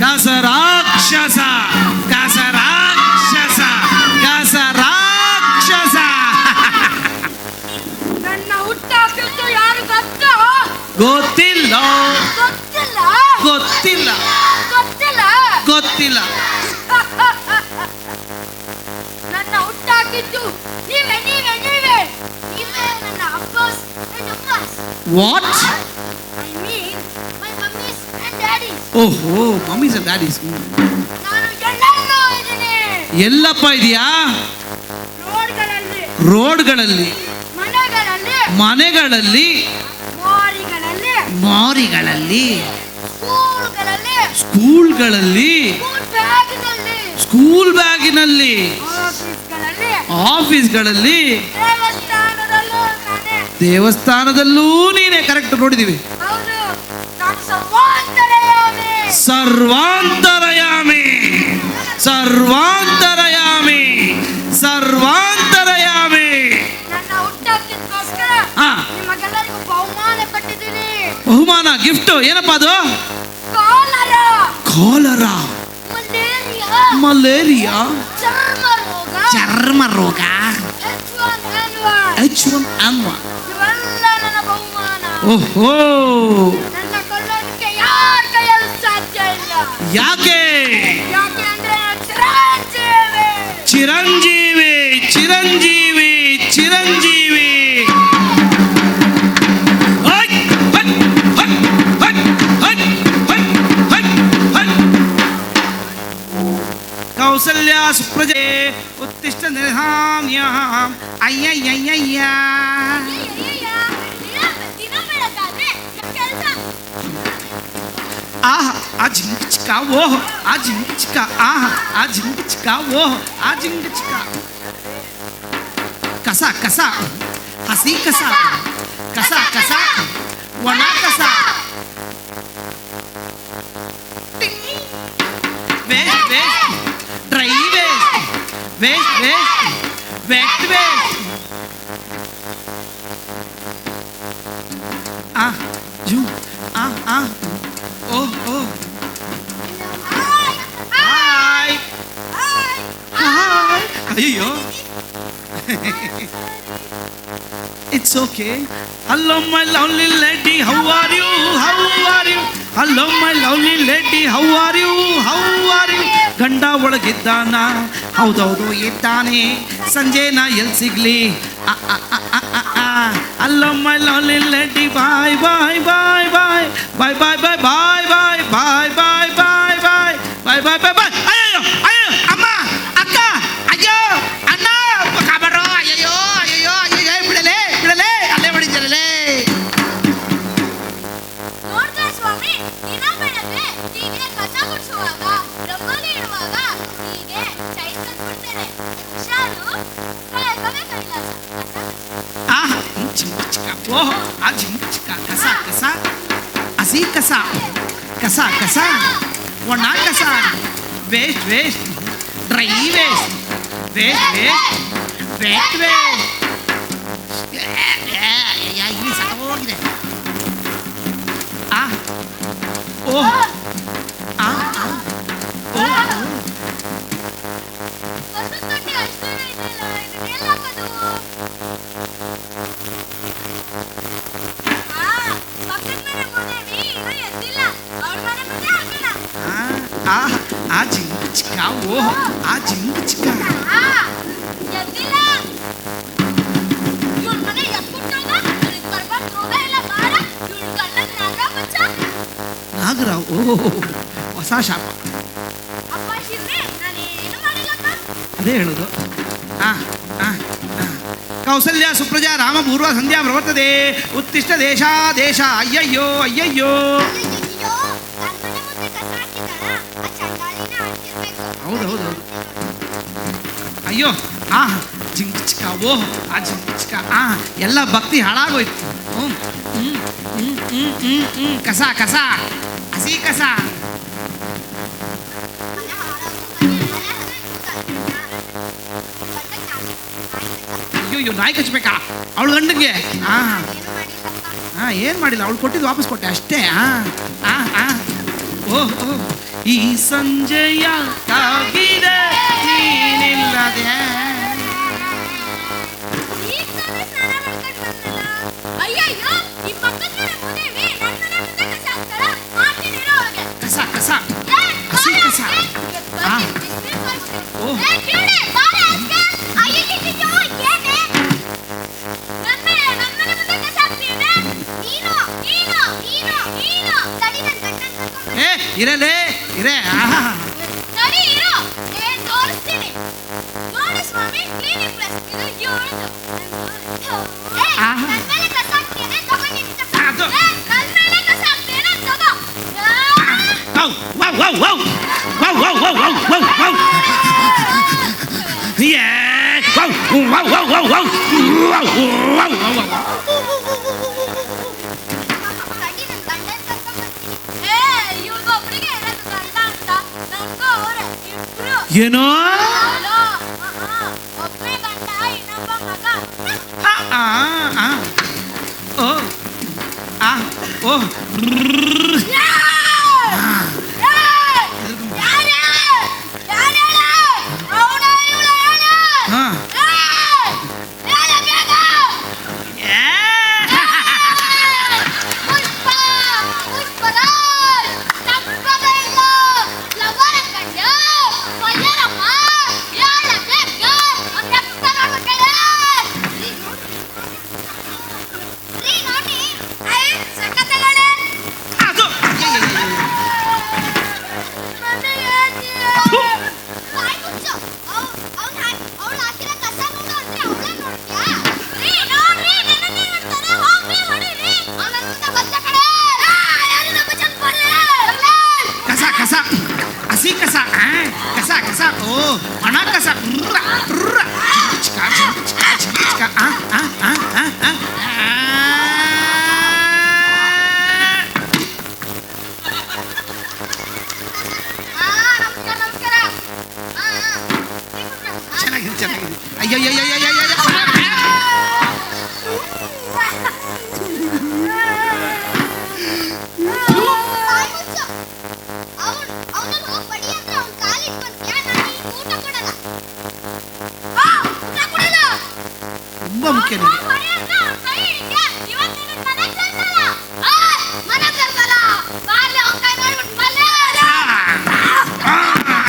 ರಾಕ್ಷಸ ಕಸ ರಾಕ್ಷಸ ಕಸ ರಾಕ್ಷಸ. ನನ್ನ ಹುಟ್ಟಾಕಿದ್ದು ಯಾರು ಗೊತ್ತೋ? ಗೊತ್ತಿಲ್ಲ ಗೊತ್ತಿಲ್ಲ ಗೊತ್ತಿಲ್ಲ ಗೊತ್ತಿಲ್ಲ ಗೊತ್ತಿಲ್ಲ. ನನ್ನ ಹುಟ್ಟಾಕಿದ್ದು ನೀವೇ ನೀವೇ ನೀವೇ ನೀವೇ ನನ್ನ ಅಪ್ಪಸ್ and ಅಮ್ಮಸ್. What? I mean my mummies and daddies. ಓಹೋ, ಮಮ್ಮೀಸ್ ಅಂಡ್ ಡ್ಯಾಡೀಸ್. ನಾನು ಎಲ್ಲೆಲ್ಲೋ ಇದ್ದೀನಿ. ಎಲ್ಲಪ್ಪ ಇದೆಯಾ? ರೋಡ್ಗಳಲ್ಲಿ, ರೋಡ್ಗಳಲ್ಲಿ, ಮನೆಗಳಲ್ಲಿ, ಮನೆಗಳಲ್ಲಿ, ಮಾರಿಗಳಲ್ಲಿ, ಮಾರಿಗಳಲ್ಲಿ, ಸ್ಕೂಲ್ಗಳಲ್ಲಿ, ಸ್ಕೂಲ್ಗಳಲ್ಲಿ, ಸ್ಕೂಲ್ ಬ್ಯಾಗಿನಲ್ಲಿ, ಆಫೀಸ್ಗಳಲ್ಲಿ, ಆಫೀಸ್ಗಳಲ್ಲಿ, ದೇವಸ್ಥಾನದಲ್ಲೂ ನಾನೇ. ದೇವಸ್ಥಾನದಲ್ಲೂ ನೀನೇ. ಕರೆಕ್ಟ್ ನೋಡಿದೀವಿ. ಹೌದು, ನಾನು ಸರ್ವಾಂತರ್ಯಾಮಿ. ಸರ್ವಾಂತರಯಾಮಿ ಸರ್ವಾಂತರಯಾಮಿ ಸರ್ವಾಂತರಯಾಮಿ. ನನ್ನ ಹುಟ್ಟಾಕಿದ್ದಕ್ಕೋಸ್ಕರ ನಿಮಗೆಲ್ಲರಿಗೂ ಬಹುಮಾನ ಕೊಟ್ಟಿದ್ದೀನಿ. ಬಹುಮಾನ, ಗಿಫ್ಟ್. ಏನಪ್ಪ ಅದು? ಕಾಲರಾ, ಕಾಲರಾ, ಮಲೇರಿಯಾ, ಮಲೇರಿಯಾ, ಚರ್ಮ ರೋಗ, ಚರ್ಮ ರೋಗ, H1N1. ಇವೆಲ್ಲ ನನ್ನ ಬಹುಮಾನ. ಓಹೋ, ನನ್ನ ಕೊಲ್ಲೋದಕ್ಕೆ ಯಾರ ಕೈಯಲ್ಲೂ ಸಾಧ್ಯ ಇಲ್ಲ. ಯಾಕೆ? ಯಾಕೆ ಅಂದ್ರೆ ಚಿರಂಜೀವಿ. ಚಿರಂಜೀವಿ ಚಿರಂಜೀವಿ ಚಿರಂಜೀವಿ. ಕೌಸಲ್ಯ ಸುಪ್ರಜೆ ಉತ್ತಿಷ್ಠ ನಿರ್ಹಾಮ್ಯ. ಅಯ್ಯಯ್ಯಯ್ಯಯ್ಯ. ದಿನ ಬೆಳಗಾದ್ರೆ ಕೆಲಸ. ಆಹ್ ಆ ಜಿಂಗ ಚಿಕ್ಕ, ಓಹ್ ಆ ಜಿಂಗ ಚಿಕ್ಕ, ಆಹ್ ಆ ಜಿಂಗ ಚಿಕ್ಕ, ಓಹ್ ಆ ಜಿಂಗ ಚಿಕ್ಕ. ಕಸ ಕಸ, ಹಸಿ ಕಸ, ಕಸ ಕಸ, ಒಣ ಕಸ, waste waste, dry waste, waste waste, vet waste. ಆ ಜೂ, ಆ ಆ, ಓ ಓ, ಹಾಯ್ ಹಾಯ್. ಅಯ್ಯೋ, it's okay. Hello my lovely lady, how are you, how are you? Hello my lovely lady, how are you, how are you? ಗಂಡ ಒಳಗಿದ್ದಾನ? ಹೌದೌದು ಇದ್ದಾನೆ. ಸಂಜೆನ ಎಲ್ಲಿ ಸಿಗ್ಲಿ? Hello my lovely lady, bye bye bye bye bye bye bye bye bye bye bye bye bye bye bye bye bye. ಅಯ್ಯೋ ಅಯ್ಯೋ, ಅಮ್ಮ, ಅಕ್ಕ, ಅಯ್ಯೋ, ಅಣ್ಣ, ಕಾಬರೋ, ಅಯ್ಯೋ ಅಯ್ಯೋ ಅಯ್ಯೋ, ಬಿಡಲೇ ಬಿಡಲೇ, ಅಲ್ಲೇ ಹೊಡಿತೀರಲೇ. ನೋಡ್ದ ಸ್ವಾಮಿ, ದಿನ ಬೆಳಗ್ಗೆ ಹೀಗೆ ಕಸ ಗುಡಿಸುವಾಗ, ರಂಗೋಲಿ ಇಡುವಾಗ ಹೀಗೆ ಸೈಡ್ ತಂದ್ಬಿಡ್ತೇನೆ. ಹುಷಾರು, ಕವೆ ಕೈಲಾಸ. ಆಹ್ ಜಿಂಗ ಚಿಕ್ಕ, ಓಹ್ ಆ ಜಿಂಗ ಚಿಕ್ಕ. ಕಸ ಕಸ, ಹಸಿ ಕಸ, ಕಸ ಕಸ, ಒಣ ಕಸ, waste waste, dry waste, waste waste, vet waste. ಇಲ್ಲಿ ಸಾಕೋಗಿದೆ. ಆ ಓಹ್ ಆ ಆ, ಓಹ್ ಕಸದ ತೊಟ್ಟಿ ಅಷ್ಟೇ ಇದೆಯಲ್ಲ, ಇದನ್ನೆಲ್ಲ ಹಾಕೋದು? ಪಕ್ಕದ ಮನೆ ಮೂದೇವಿ ಇನ್ನೂ ಎದ್ದಿಲ್ಲ, ಅವಳ ಮನೆ ಮುಂದೆ ಹಾಕೋಣ. ಆ ಜಿಂಗ ಚಿಕ್ಕ, ಓಹ್ ಆ ಜಿಂಗ ಚಿಕ್ಕ. ಎದ್ದಿಲ್ಲ, ಇವಳ ಮನೆ ಎತ್ಬಿಟ್ಟೋಗ, ಇವಳಿಗೆ ಬರ್ಬಾರ್ದು ರೋಗ ಎಲ್ಲ ಬಾರ, ಇವಳ ಗಂಡನ ನಾಗರಾಮಚ್ಚ. ನಾಗರಾವ್, ಓಹ್ ಹೊಸ ಶಾಪ. ಅಪ್ಪ ಶಿವ್ರೆ, ನಾನೇನು ಮಾಡಿಲ್ಲಪ್ಪ. ಅದೇ ಹೇಳೋದು. ಕೌಸಲ್ಯ ಸುಪ್ರಜಾ ರಾಮ ಪೂರ್ವ ಸಂಧ್ಯಾ ಪ್ರವರ್ತದೆ ಉತ್ತಿಷ್ಠ ದೇಶ ದೇಶ. ಅಯ್ಯಯ್ಯೋ ಅಯ್ಯಯ್ಯೋ. ಅಯ್ಯೋ, ನನ್ನ ಮನೆ ಮುಂದೆ ಕಸ ಹಾಕಿದ್ದಾಳ, ಆ ಚಂಡಾಳಿನ ಹಾಕಿರ್ಬೇಕು. ಹೌದು ಹೌದು ಹೌದು. ಅಯ್ಯೋ, ಜಿಂಗ ಚಿಕ್ಕ, ಓಹ್ ಅಜ್ಜ ಚಿಕ್ಕ ಎಲ್ಲ ಭಕ್ತಿ ಹಾಳಾಗೋಯ್ತು. ಕಸ ಕಸ ಹಸಿ ಕಸ. ಅಯ್ಯೋ ನಾಯಿ ಕಚ್ಬೇಕಾ ಅವಳು ಗಂಡಂಗೆ? ಏನು ಮಾಡಿಲ್ಲ, ಅವಳು ಕೊಟ್ಟಿದ್ದು ವಾಪಸ್ ಕೊಟ್ಟೆ ಅಷ್ಟೇ. ಓಹ್ ಓಹ್ ಈ ಸಂಜೆಯ ತಾಗಿದೆ ನೀನಿಲ್ಲದೆ. ಕಸ ಕಸ ಹಸಿ ಕಸ. ಓಹ್ ಏ ಇರಲೇ ಇರೇ. ಏನೋ ಒಣ ಕಸ. ಚೆನ್ನಾಗಿದೆ ಚೆನ್ನಾಗಿದೆ. ಅಯ್ಯಯ್ಯಯ್ಯಯ್ಯಯ್ಯ ತುಂಬ ಮುಖ್ಯ ನಿಮಗೆ.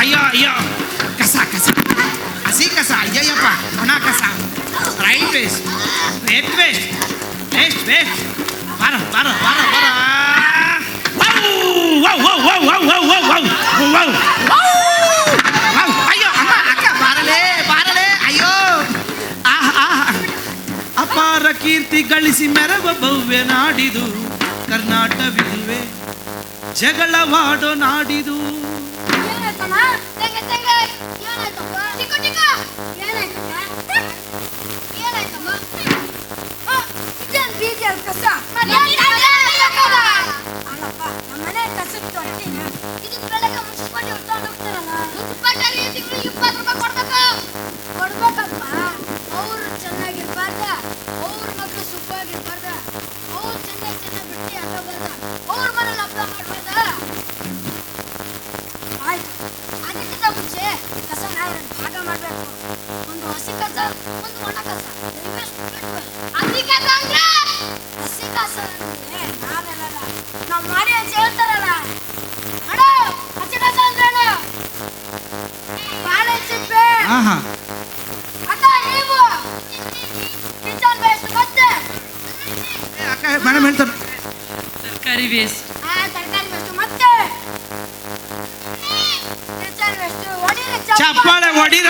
ಅಯ್ಯೋ ಅಯ್ಯೋ ಕಸ ಕಸ ಹಸಿ ಕಸ. ಅಯ್ಯಯ್ಯಪ್ಪ ಒಣ ಕಸ. Right waste left waste waste waste. ಬಾರ ಬಾರ ಬಾರ ಬಾರ. ಅಯ್ಯೋ ಅಮ್ಮ ಅಕ್ಕ ಬಾರಲೇ ಬಾರಲೇ. ಅಯ್ಯೋ ಅಪಾರ ಕೀರ್ತಿ ಗಳಿಸಿ ಮೆರವ ಭವ್ಯ ನಾಡಿದು ಕರ್ನಾಟಕವಿದುವೆ ಜಗಳವಾಡೋ ನಾಡಿದು. ಮೇಡಮ್ ಹೇಳ್ತಾರೆ ತರಕಾರಿ ವೇಸ್ಟ್. ಚಪ್ಪಾಳೆ ಹೊಡಿರ.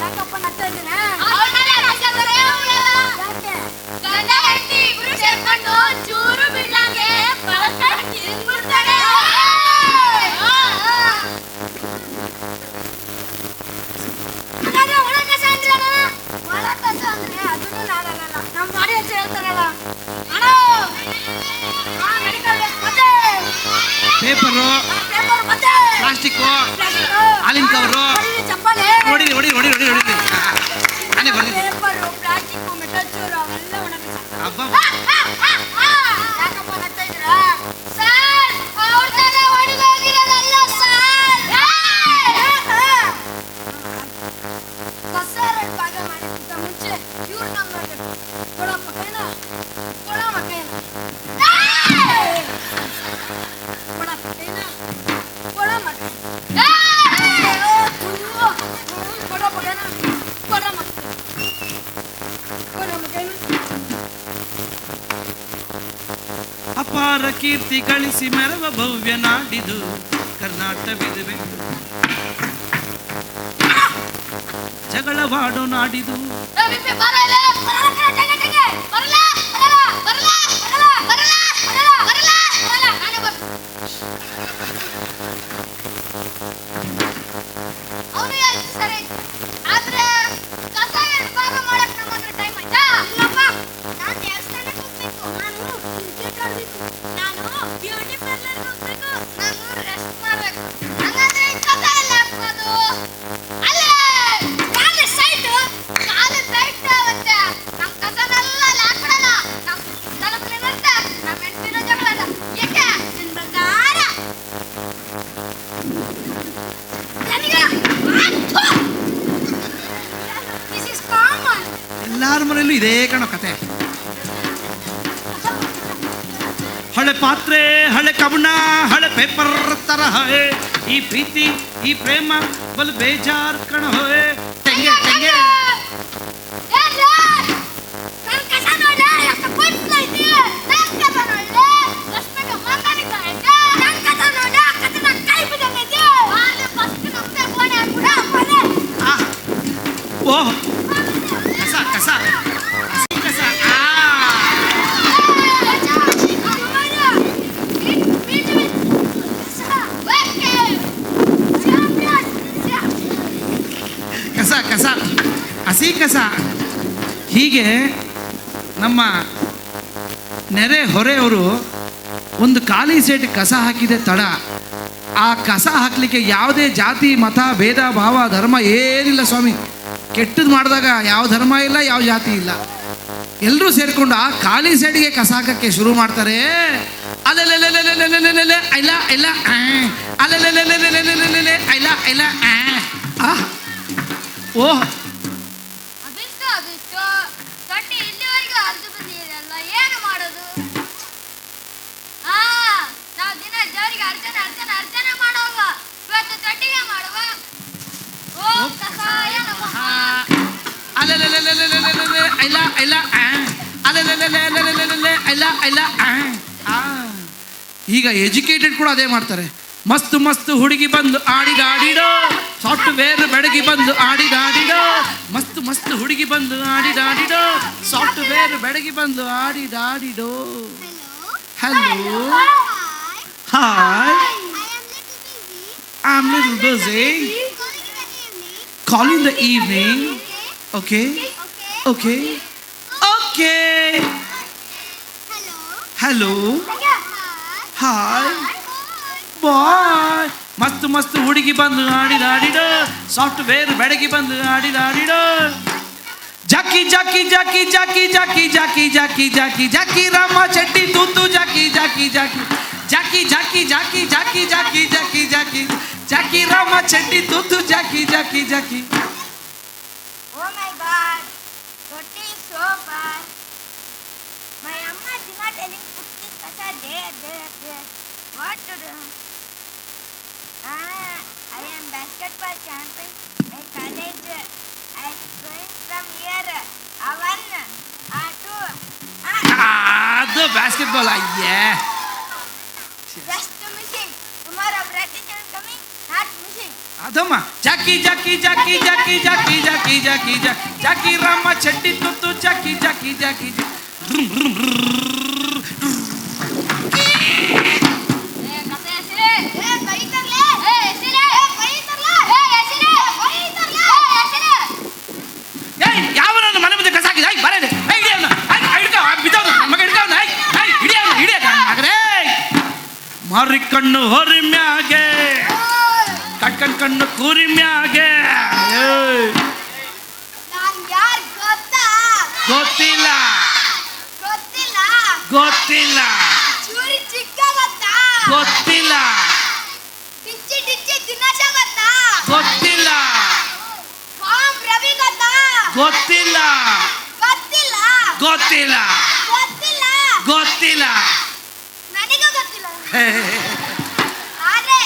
ಯಾಕಪ್ಪ ನಗ್ತಾ ಇದ್ದೀರಾ? ಚೂರು ಬಿಡ್ಲಾಗೆ ಪೇಪರು, ಪೇಪರ್ ಮತ್ತೆ ಪ್ಲಾಸ್ಟಿಕ್ಕು, ಪ್ಲಾಸ್ಟಿಕ್, ಹಾಲಿನ ಕವರು. ಚಪ್ಪಲಿ, ಹೊಡಿ ಹೊಡಿ ಹೊಡಿ ಹೊಡಿ ಹೊಡಿ ನಾನೇ ಬರ್ತೀನಿ. ಪೇಪರು, ಪ್ಲಾಸ್ಟಿಕ್, ಮೆಟಲ್ ಚೂರು ಅವೆಲ್ಲ ಒಣಗಿಸಿ ಅಬ್ಬ ಯಾಕಪ್ಪ ನಗ್ತಾ ಇದ್ದೀರಾ? ಸರ್, ಅವ್ರ ತಲೆ ಒಣಗೋಗಿರೋದಲ್ಲ ಸರ್. ಕಸ ಎರಡು ಭಾಗ ಮಾಡೋಕ್ಕಿಂತ ಮುಂಚೆ ಇವ್ರನ್ನ ಮಾಡ್ಬೇಕು. ಕೊಡಪ್ಪ ಕೈನ, ಕೊಡಮ್ಮ ಕೈನ, ಕೊಡಪ್ಪ ಕೈನ, ಕೊಡಮ್ಮ ಕೈನ. ಕೊಡಪ್ಪ ಕೈನ, ಕೊಡಮ್ಮ ಕೊಡಮ್ಮ ಕೈನ. ಅಪಾರ ಕೀರ್ತಿ ಗಳಿಸಿ ಮೆರವ ಭವ್ಯ ನಾಡಿದು ಕರ್ನಾಟಕವಿದುವೆ, ಜಗಳವಾಡೋ ನಾಡಿದು. ಎಲ್ಲಾರ ಮನೆಯಲ್ಲೂ ಇದೇ ಕಣೋ ಕತೆ. ಹಳೆ ಪಾತ್ರೆ, ಹಳೆ ಕಬಣ, ಹಳೆ ಪೇಪರ್ ತರಹ ಈ ಪ್ರೀತಿ ಈ ಪ್ರೇಮ ಬಲ್ ಬೇಜಾರ್ ಕಣ ಹೋಯ್. ತೆಂಗೆ ತೆಂಗೆ ಓಹ್ ಕಸ ಕಸ ಕಸ. ಕಸ ಕಸ ಹಸಿ ಕಸ. ಹೀಗೆ ನಮ್ಮ ನೆರೆ ಹೊರೆಯವರು ಒಂದು ಖಾಲಿ ಸೆಟ್ ಕಸ ಹಾಕಿದೆ ತಡ. ಆ ಕಸ ಹಾಕಲಿಕ್ಕೆ ಯಾವುದೇ ಜಾತಿ ಮತ ಭೇದ ಭಾವ ಧರ್ಮ ಏನಿಲ್ಲ ಸ್ವಾಮಿ. ಕೆಟ್ಟದ್ದು ಮಾಡಿದಾಗ ಯಾವ ಧರ್ಮ ಇಲ್ಲ, ಯಾವ ಜಾತಿ ಇಲ್ಲ. ಎಲ್ಲರೂ ಸೇರಿಕೊಂಡು ಆ ಖಾಲಿ ಸೈಡ್ಗೆ ಕಸ ಹಾಕಕ್ಕೆ ಶುರು ಮಾಡ್ತಾರೆ. ಅಲ್ಲೇ ಐಲ ಐಲ ಅಲ್ಲೇ ಐಲ ಐಲ. ಓಹ್ ತೊಟ್ಟಿ ಇಲ್ಲಿವರೆಗೂ ಅರ್ದು ಬಂದಿರಲ್ಲ, ಏನು ಮಾಡೋದು? ನಾವು ದಿನ ದೇವರಿಗೆ ಅರ್ಚನೆ ಅರ್ಚನೆ ಅರ್ಚನೆ ಮಾಡುವ, ಇವತ್ತು ತೊಟ್ಟಿಗೆ ಮಾಡುವ. ಓಂ ಕಸಾಯ ನಮಃ. ಐಲ ಐಲ ಅಲ್ಲೇ ಐಲ ಐಲ. ಈಗ ಎಜುಕೇಟೆಡ್ ಕೂಡ ಅದೇ ಮಾಡ್ತಾರೆ. ಮಸ್ತ್ ಮಸ್ತ್ ಹುಡುಗಿ ಬಂದು ಆಡಿದಾಡಿಡೋ, ಸಾಫ್ಟ್ವೇರ್ ಬೆಡಗಿ ಬಂದು ಆಡಿದಾಡಿಡೋ. ಮಸ್ತ್ ಮಸ್ತ್ ಹುಡುಗಿ ಬಂದು ಆಡಿದಾಡಿಡೋ, ಸಾಫ್ಟ್ವೇರ್ ಬೆಡಗಿ ಬಂದು ಆಡಿದಾಡಿಡೋ. Hello hi, I'm little busy. Call in the evening. Okay. Okay. Okay. Hello. Hi. Bye. ಮಸ್ತ್ ಮಸ್ತ್ ಹುಡುಗಿ ಬಂದು ಆಡಿದಾಡಿಡೋ, ಸಾಫ್ಟ್ವೇರ್ ಬೆಡಗಿ ಬಂದು ಆಡಿದಾಡಿಡೋ. ಜಾಕಿ ಜಾಕಿ ಜಾಕಿ ಜಾಕಿ ಜಾಕಿ ಜಾಕಿ ಜಾಕಿ ಜಾಕಿ ಜಾಕಿ ರಾಮ ಚೆಟ್ಟಿ ತೂತು ಜಾಕಿ ಜಾಕಿ ಜಾಕಿ ಜಾಕಿ ಜಾಕಿ ಜಾಕಿ ಜಾಕಿ ಜಾಕಿ ಜಾಕಿ ಜಾಕಿ ಜಾಕಿ ರಾಮ ಚೆಟ್ಟಿ ತೂತು ಜಾಕಿ ಜಾಕಿ ಜಾಕಿ. Oh my God, Totti is so bad. My amma is not telling put this kasa there. What to do? I am basketball champion in college. I am going from here. One, two. ಅದು basketball. ಅಯ್ಯೇ Just missing. Tomorrow practice is coming. Not missing. ಅದಮ್ಮ ಜಾಕಿ ಜಾಕಿ ಜಾಕಿ ಜಾಕಿ ಜಾಕಿ ಜಾಕಿ ಜಾಕಿ ಜಾಕಿ ರಾಮ ಚೆಟ್ಟಿ ತುತ್ತು ಜಾಕಿ ಜಾಕಿ ಜಾಕಿ. ಯಾವ ನನ್ನ ಮನೆ ಮುಂದೆ ಕಸ ಹಾಕಿದ ಬರದೆ ಮಗ ಹಿಡ್ಕ ಮಾರ್ರಿಕ್ಕ ಕಣ್ಣು ಹೊರಿಮ್ಯಾಗೆ ಕಣ್ಣು ಕೂರಿಮ್ಯಾಗೆ ನಾನ್ ಯಾರ್ ಗೊತ್ತಾ? ಗೊತ್ತಿಲ್ಲ ಗೊತ್ತಿಲ್ಲ. ಗೊತ್ತಿಲ್ಲ ಚೂರಿ ಚಿಕ್ಕ ಗೊತ್ತಾ? ಗೊತ್ತಿಲ್ಲ ಡಿಚ್ಚಿ ಡಿಚ್ಚಿ ದಿನಾಶ ಗೊತ್ತಾ? ಗೊತ್ತಿಲ್ಲ ಬಾಂಬ್ ರವಿ ಗೊತ್ತಾ? ಗೊತ್ತಿಲ್ಲ ಗೊತ್ತಿಲ್ಲ. ಗೊತ್ತಿಲ್ಲ ಗೊತ್ತಿಲ್ಲ. ಗೊತ್ತಿಲ್ಲ ನನಗೂ ಗೊತ್ತಿಲ್ಲ. ಆದ್ರೆ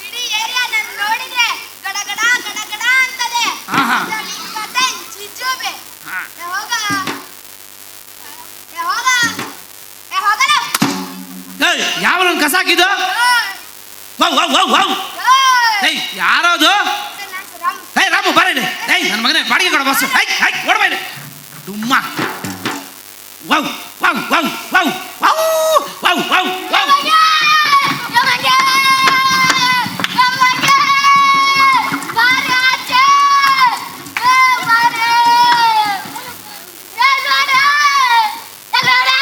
ಇಡೀ ಏರಿಯಾ ನನ್ ನೋಡಿದ್ರೆ ಗಡಗಡ ಗಡಗಡ ಅಂತದೆ. ಆಹಾ. ಅದ್ರಲ್ಲಿ ಕತೆ ಚಿಚ್ಚುಬೆ. ಹಾ. ಏ ಹೋಗ. ಏ ಹೋಗ. ಏ ಹೋಗಲ್ಲ. ಯಾವ ಕಸ ಹಾಕಿದ್ದು? ಏಯ್. ವಾವ್ ವಾವ್ ವಾವ್ ವಾವ್ ಏಯ್. ಯಾರದು? ಇದು ನನ್ ರಾಮ್. ರಾಮು ಬರ ಇಲ್ಲಿ. ನನ್ನ ಮಗನೇ ಬಾಡಿಗೆ ಕೊಡ ಬಸ್ಸು. ಓಡಬ ಇಲ್ಲಿ ಡುಮ್ಮ. Wow wow wow wow wow wow wow wow. ಯಮಗೆ. ಯಮಗೆ. ಯಮಗೆ. ಬಾರೆ ಆಚೆ. ಏ ಬಾರೆ. ಏ ನೋಡೆ. ಎಲ್ಲೋಡೆ.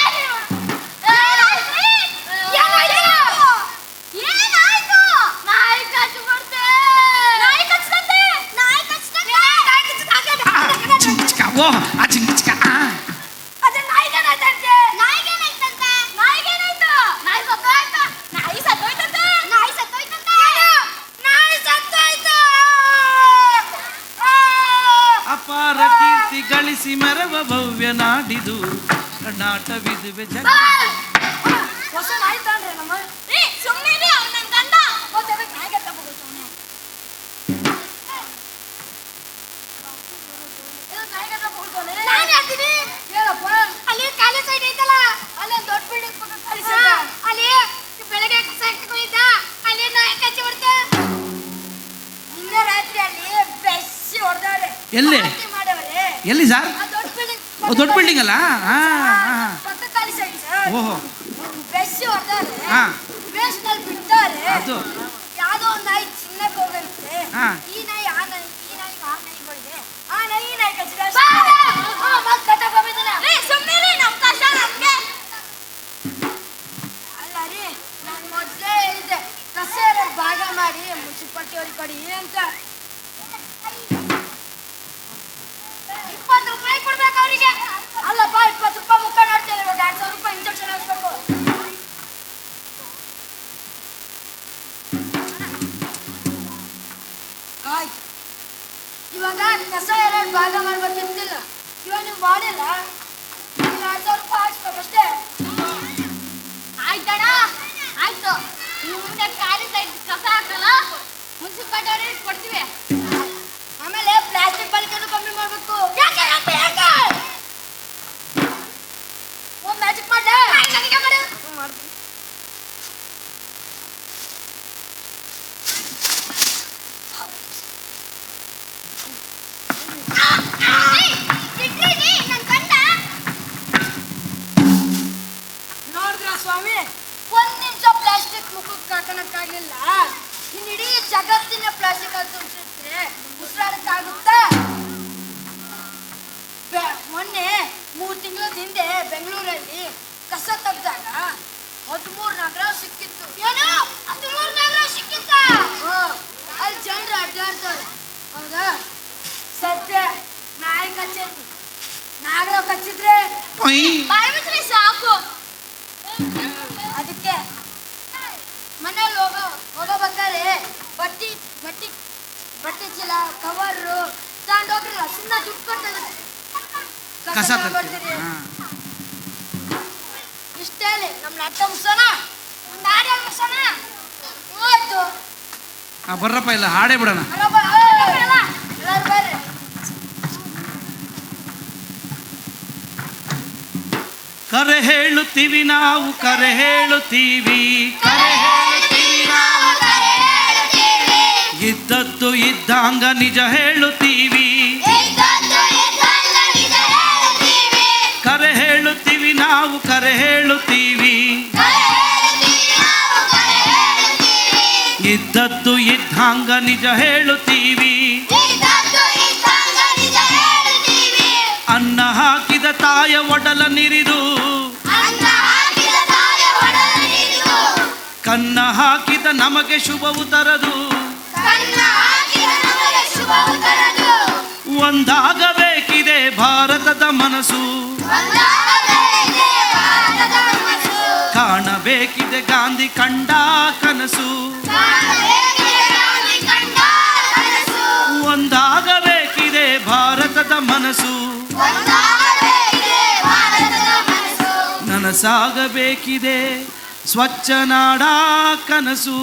ಏನಾಯ್ತು? ಏನಾಯ್ತು? ನಾಯಿ ಕಚ್ಚಿಬಿಡ್ತೆ. ನಾಯಿ ಕಚ್ಚಿದಂತೆ. ನಾಯಿ ಕಚ್ಚಿದಂತೆ. ನಾಯಿ ಕಚ್ಚಿದಂತೆ. ಚಿಂಚಿಕ ಓ ಆ ಚಿಂಚಿಕ ಅದು ನಾಯಿಗೇನಾಯ್ತಂತೆ? ನಾಯಿಗೇನಾಯ್ತಂತೆ? ನಾಯಿಗೇನಾಯ್ತು? ನಾಯಿ ಸತ್ತೋಯ್ತು. ನಾಯಿ ಸತ್ತೋಯ್ತಂತೆ. ನಾಯಿ ಸತ್ತೋಯ್ತಂತೆ. ನಾಯಿ ಸತ್ತೋಯ್ತು. ಅಪಾರ ಕೀರ್ತಿ ಗಳಿಸಿ ಮೆರವ ಭವ್ಯ ನಾಡಿದು ಕರ್ನಾಟವಿದುವೆ ಜಗ. ಹೊಸ ನಾಯಿ ತಾಂಡ್ರೆ ನಮ್ಮ ಸುಮ್ಮನೆ ಅವ್ನು ನನ್ನ ಗಂಡ ಮತ್ತೆ ನಾಯಿಗೆ ತಗೋದು ಸುಮ್ಮನೆ ನಾಯಿಗೆ ತಗೋದು ನಾನು ಹೇಳ್ತೀನಿ ಹೇಳಪ್ಪ. ಅಲ್ಲಿ ಕಾಲೇಜ್ ಸೈಡ್ ಐತಲ್ಲ ಅಲ್ಲಿ ಒಂದು ದೊಡ್ಡ ಬಿಲ್ಡಿಂಗ್ ಕಳಿಸಿದ ಅಲ್ಲಿ ಬೆಳಗ್ಗೆ ಹೋಗಿದ್ದ ಅಲ್ಲಿ ನಾಯಿ ಕಚ್ಚಿ ಹೊಡ್ತೆ. ನಿನ್ನೆ ರಾತ್ರಿ ಅಲ್ಲಿ ಬೆಸ್ಸಿ ಹೊಡೆದವ್ರೆ. ಎಲ್ಲಿ? ಮಾಡವ್ರೆ ಎಲ್ಲಿ ಸರ್? ಆ ದೊಡ್ಡ ಬಿಲ್ಡಿಂಗ್. ದೊಡ್ಡ ಬಿಲ್ಡಿಂಗ್ ಅಲ್ಲ? ಪಕ್ಕ ಕಾಲೇಜ್ ಸೈಡ್ ಸರ್. ಓಹೋ ಬೆಸ್ಸಿ ಹೊಡೆದವ್ರೆ. ಹಾ. ವೇಸ್ಟ್ನಲ್ಲಿ ಬಿಡ್ತಾರೆ. ಅದು ಯಾವುದೋ ಒಂದು ನಾಯಿ ಚಿನ್ನಕ್ಕೆ ಹೋಗುತ್ತೆ. ಹಾ. ಈ ನಾಯಿ ಆ ನಾಯಿ ಈ ನಾಯಿ ಆ ನಾಯಿಗಳಿದೆ. ಆ ನಾಯಿ ಈ ನಾಯಿ ಕಚ್ಚಿದೆ. ಮತ್ತೆ ಕಟ್ಟಕ್ಕೆ ಹೋಗಿದ್ದಾನೆ. ಸುಮ್ಮನೆ ನಮ್ಮ ಕಷ್ಟ ನಮಗೆ ಅಲ್ಲ ರೀ. ನಾನು ಮೊದಲೇ ಹೇಳಿದ್ದೆ ಕಸ ಎರಡು ಭಾಗ ಮಾಡಿ ಮುನ್ಸಿಪಾಲ್ಟಿ ಅವ್ರಿಗೆ ಕೊಡಿ ಅಂತ. 20 ರೂಪಾಯಿ ಕೊಡ್ಬೇಕು ಅವರಿಗೆ. ಅಲ್ಲಪ್ಪ 20 ರೂಪಾಯಿ ಮುಖ ನೋಡ್ತೇನೆ. 2,000 ರೂಪಾಯಿ ಇಂಜೆಕ್ಷನ್ ಹಾಕ್ಬೇಕು. ಆಯ್ತು. ಇವಾಗ ಕಸ ಎರಡು ಭಾಗ ಮಾಡ್ಬೇಕಿರ್ತಿಲ್ಲ. ಇವಾಗ ನೀವು ಮಾಡಿಲ್ಲ. 2,000 ರೂಪಾಯಿ ಹಾಕ್ಸ್ಬೇಕಷ್ಟೇ. ಆಯ್ತಣ್ಣ ಆಯ್ತು. ನೀವು ಮುಂದೆ ಖಾಲಿ ಸೈಡ್ ಕಸ ಹಾಕಲ್ಲ ಮುನ್ಸಿಪಾಲ್ಟಿ ಅವ್ರಿಗೆ ಕೊಡ್ತೀವಿ. ಆಮೇಲೆ ಪ್ಲಾಸ್ಟಿಕ್ ಬಳಕೆನೂ ಕಮ್ಮಿ ಮಾಡ್ಬೇಕು. ಯಾಕೆ ಒಂದು ಮ್ಯಾಜಿಕ್ ಮಾಡ್ಲಾ? ನನಗೆ ಮಾಡು. ಮಾಡ್ತೀನಿ. ನೋಡಿದ್ರ ಸ್ವಾಮಿ, ಒಂದ್ ನಿಮಿಷ ಪ್ಲಾಸ್ಟಿಕ್ ಮುಖಕ್ಕೆ ಹಾಕೋಣಕ್ಕಾಗ್ಲಿಲ್ಲ. ಇನ್ನು ಇಡೀ ಜಗತ್ತಿನ ಪ್ಲಾಸ್ಟಿಕ್ ಅಲ್ಲಿ ತುಂಬಿಸಿದ್ರೆ ಉಸಿರಾಡಕ್ಕಾಗುತ್ತಾ? ಮೊನ್ನೆ 3 ತಿಂಗಳ ಹಿಂದೆ ಬೆಂಗಳೂರಲ್ಲಿ ಕಸ ತೆಗ್ದಾಗ 13 ನಗರ ಸಿಕ್ಕಿತ್ತು. ಏನು 13 ನಗರ ಸಿಕ್ಕಿತ್ತ? ಅಲ್ಲಿ ಜನರು ಅಡ್ಡಾಡ್ತಾರೆ. ಹೌದಾ? ಸತ್ಯ. ನಾಯಿ ಕಚ್ಚೈತಿ. ನಾಗರ ಕಚ್ಚಿದ್ರೆ ಬಾಯಿ ಬಿಟ್ರೆ ಸಾಕು. ಅದಕ್ಕೆ ಮನೇಲಿ ಹೋಗಬೇಕಾದ್ರೆ ಬಟ್ಟೆ ಚೀಲ ಕವರು ತಗೊಂಡೋಗ್ರಲ್ಲ. ಸುಮ್ಮನೆ ದುಡ್ಡು ಕೊಡ್ತಾರೆ. ಕಸ ಬರ್ತೀರಿ. ಇಷ್ಟೇ ನಮ್ಮ ನಾಟ ಮುಗಿಸೋಣ. ಒಂದು ಹಾಡು ಮುಗಿಸೋಣ. ಹೋಯ್ತು. ಬರ್ರಪ್ಪ ಇಲ್ಲ ಹಾಡೇ ಬಿಡೋಣ. ಎಲ್ಲರೂ ಬರ್ರಿ. ಕರೆ ಹೇಳುತ್ತೀವಿ ನಾವು ಕರೆ ಹೇಳುತ್ತೀವಿ ಇದ್ದದ್ದು ಇದ್ದಂಗ ನಿಜ ಹೇಳುತ್ತೀವಿ. ಕರೆ ಹೇಳುತ್ತೀವಿ ನಾವು ಕರೆ ಹೇಳುತ್ತೀವಿ ಇದ್ದದ್ದು ಇದ್ದಂಗ ನಿಜ ಹೇಳುತ್ತೀವಿ. ಅನ್ನ ಹಾಕಿದ ತಾಯ ಒಡಲ ನಿರಿದು ಕನ್ನ ಹಾಕಿದ ನಮಗೆ ಶುಭವು ತರದು ಒಂದಾಗಬೇಕಿದೆ ಭಾರತದ ಮನಸ್ಸು ಕಾಣಬೇಕಿದೆ ಗಾಂಧಿ ಕಂಡ ಕನಸು ಒಂದಾಗಬೇಕಿದೆ ಭಾರತದ ಮನಸ್ಸು ನನಸಾಗಬೇಕಿದೆ ಸ್ವಚ್ಛ ನಾಡ ಕನಸು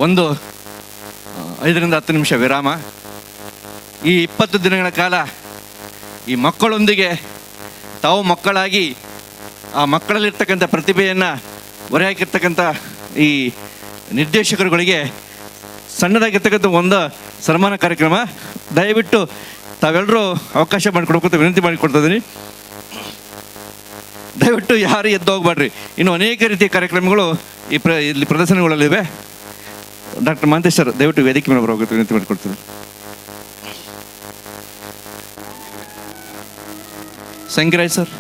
ಒಂದು 5ರಿಂದ 10 ನಿಮಿಷ ವಿರಾಮ. ಈ 20 ದಿನಗಳ ಕಾಲ ಈ ಮಕ್ಕಳೊಂದಿಗೆ ತಾವು ಮಕ್ಕಳಾಗಿ ಆ ಮಕ್ಕಳಲ್ಲಿರ್ತಕ್ಕಂಥ ಪ್ರತಿಭೆಯನ್ನು ಹೊರೆ ಹಾಕಿರ್ತಕ್ಕಂಥ ಈ ನಿರ್ದೇಶಕರುಗಳಿಗೆ ಸಣ್ಣದಾಗಿರ್ತಕ್ಕಂಥ ಒಂದು ಸನ್ಮಾನ ಕಾರ್ಯಕ್ರಮ. ದಯವಿಟ್ಟು ತಾವೆಲ್ಲರೂ ಅವಕಾಶ ಮಾಡಿಕೊಡ್ಬೇಕು ವಿನಂತಿ ಮಾಡಿಕೊಡ್ತಾ ಇದ್ದೀನಿ. ದಯವಿಟ್ಟು ಯಾರು ಎದ್ದು ಹೋಗ್ಬೇಡ್ರಿ. ಇನ್ನು ಅನೇಕ ರೀತಿಯ ಕಾರ್ಯಕ್ರಮಗಳು ಇಲ್ಲಿ ಪ್ರದರ್ಶನಗಳಲ್ಲಿವೆ. ಡಾಕ್ಟರ್ ಮಹಾಂತೇಶ್ ಸರ್ ದಯವಿಟ್ಟು ವೇದಿಕೆ ಮೇಲೆ ಬರಬೇಕು ವಿನಂತಿ ಮಾಡಿಕೊಡ್ತೀನಿ. ಸಂಗಿರಾಜ್ ಸರ್.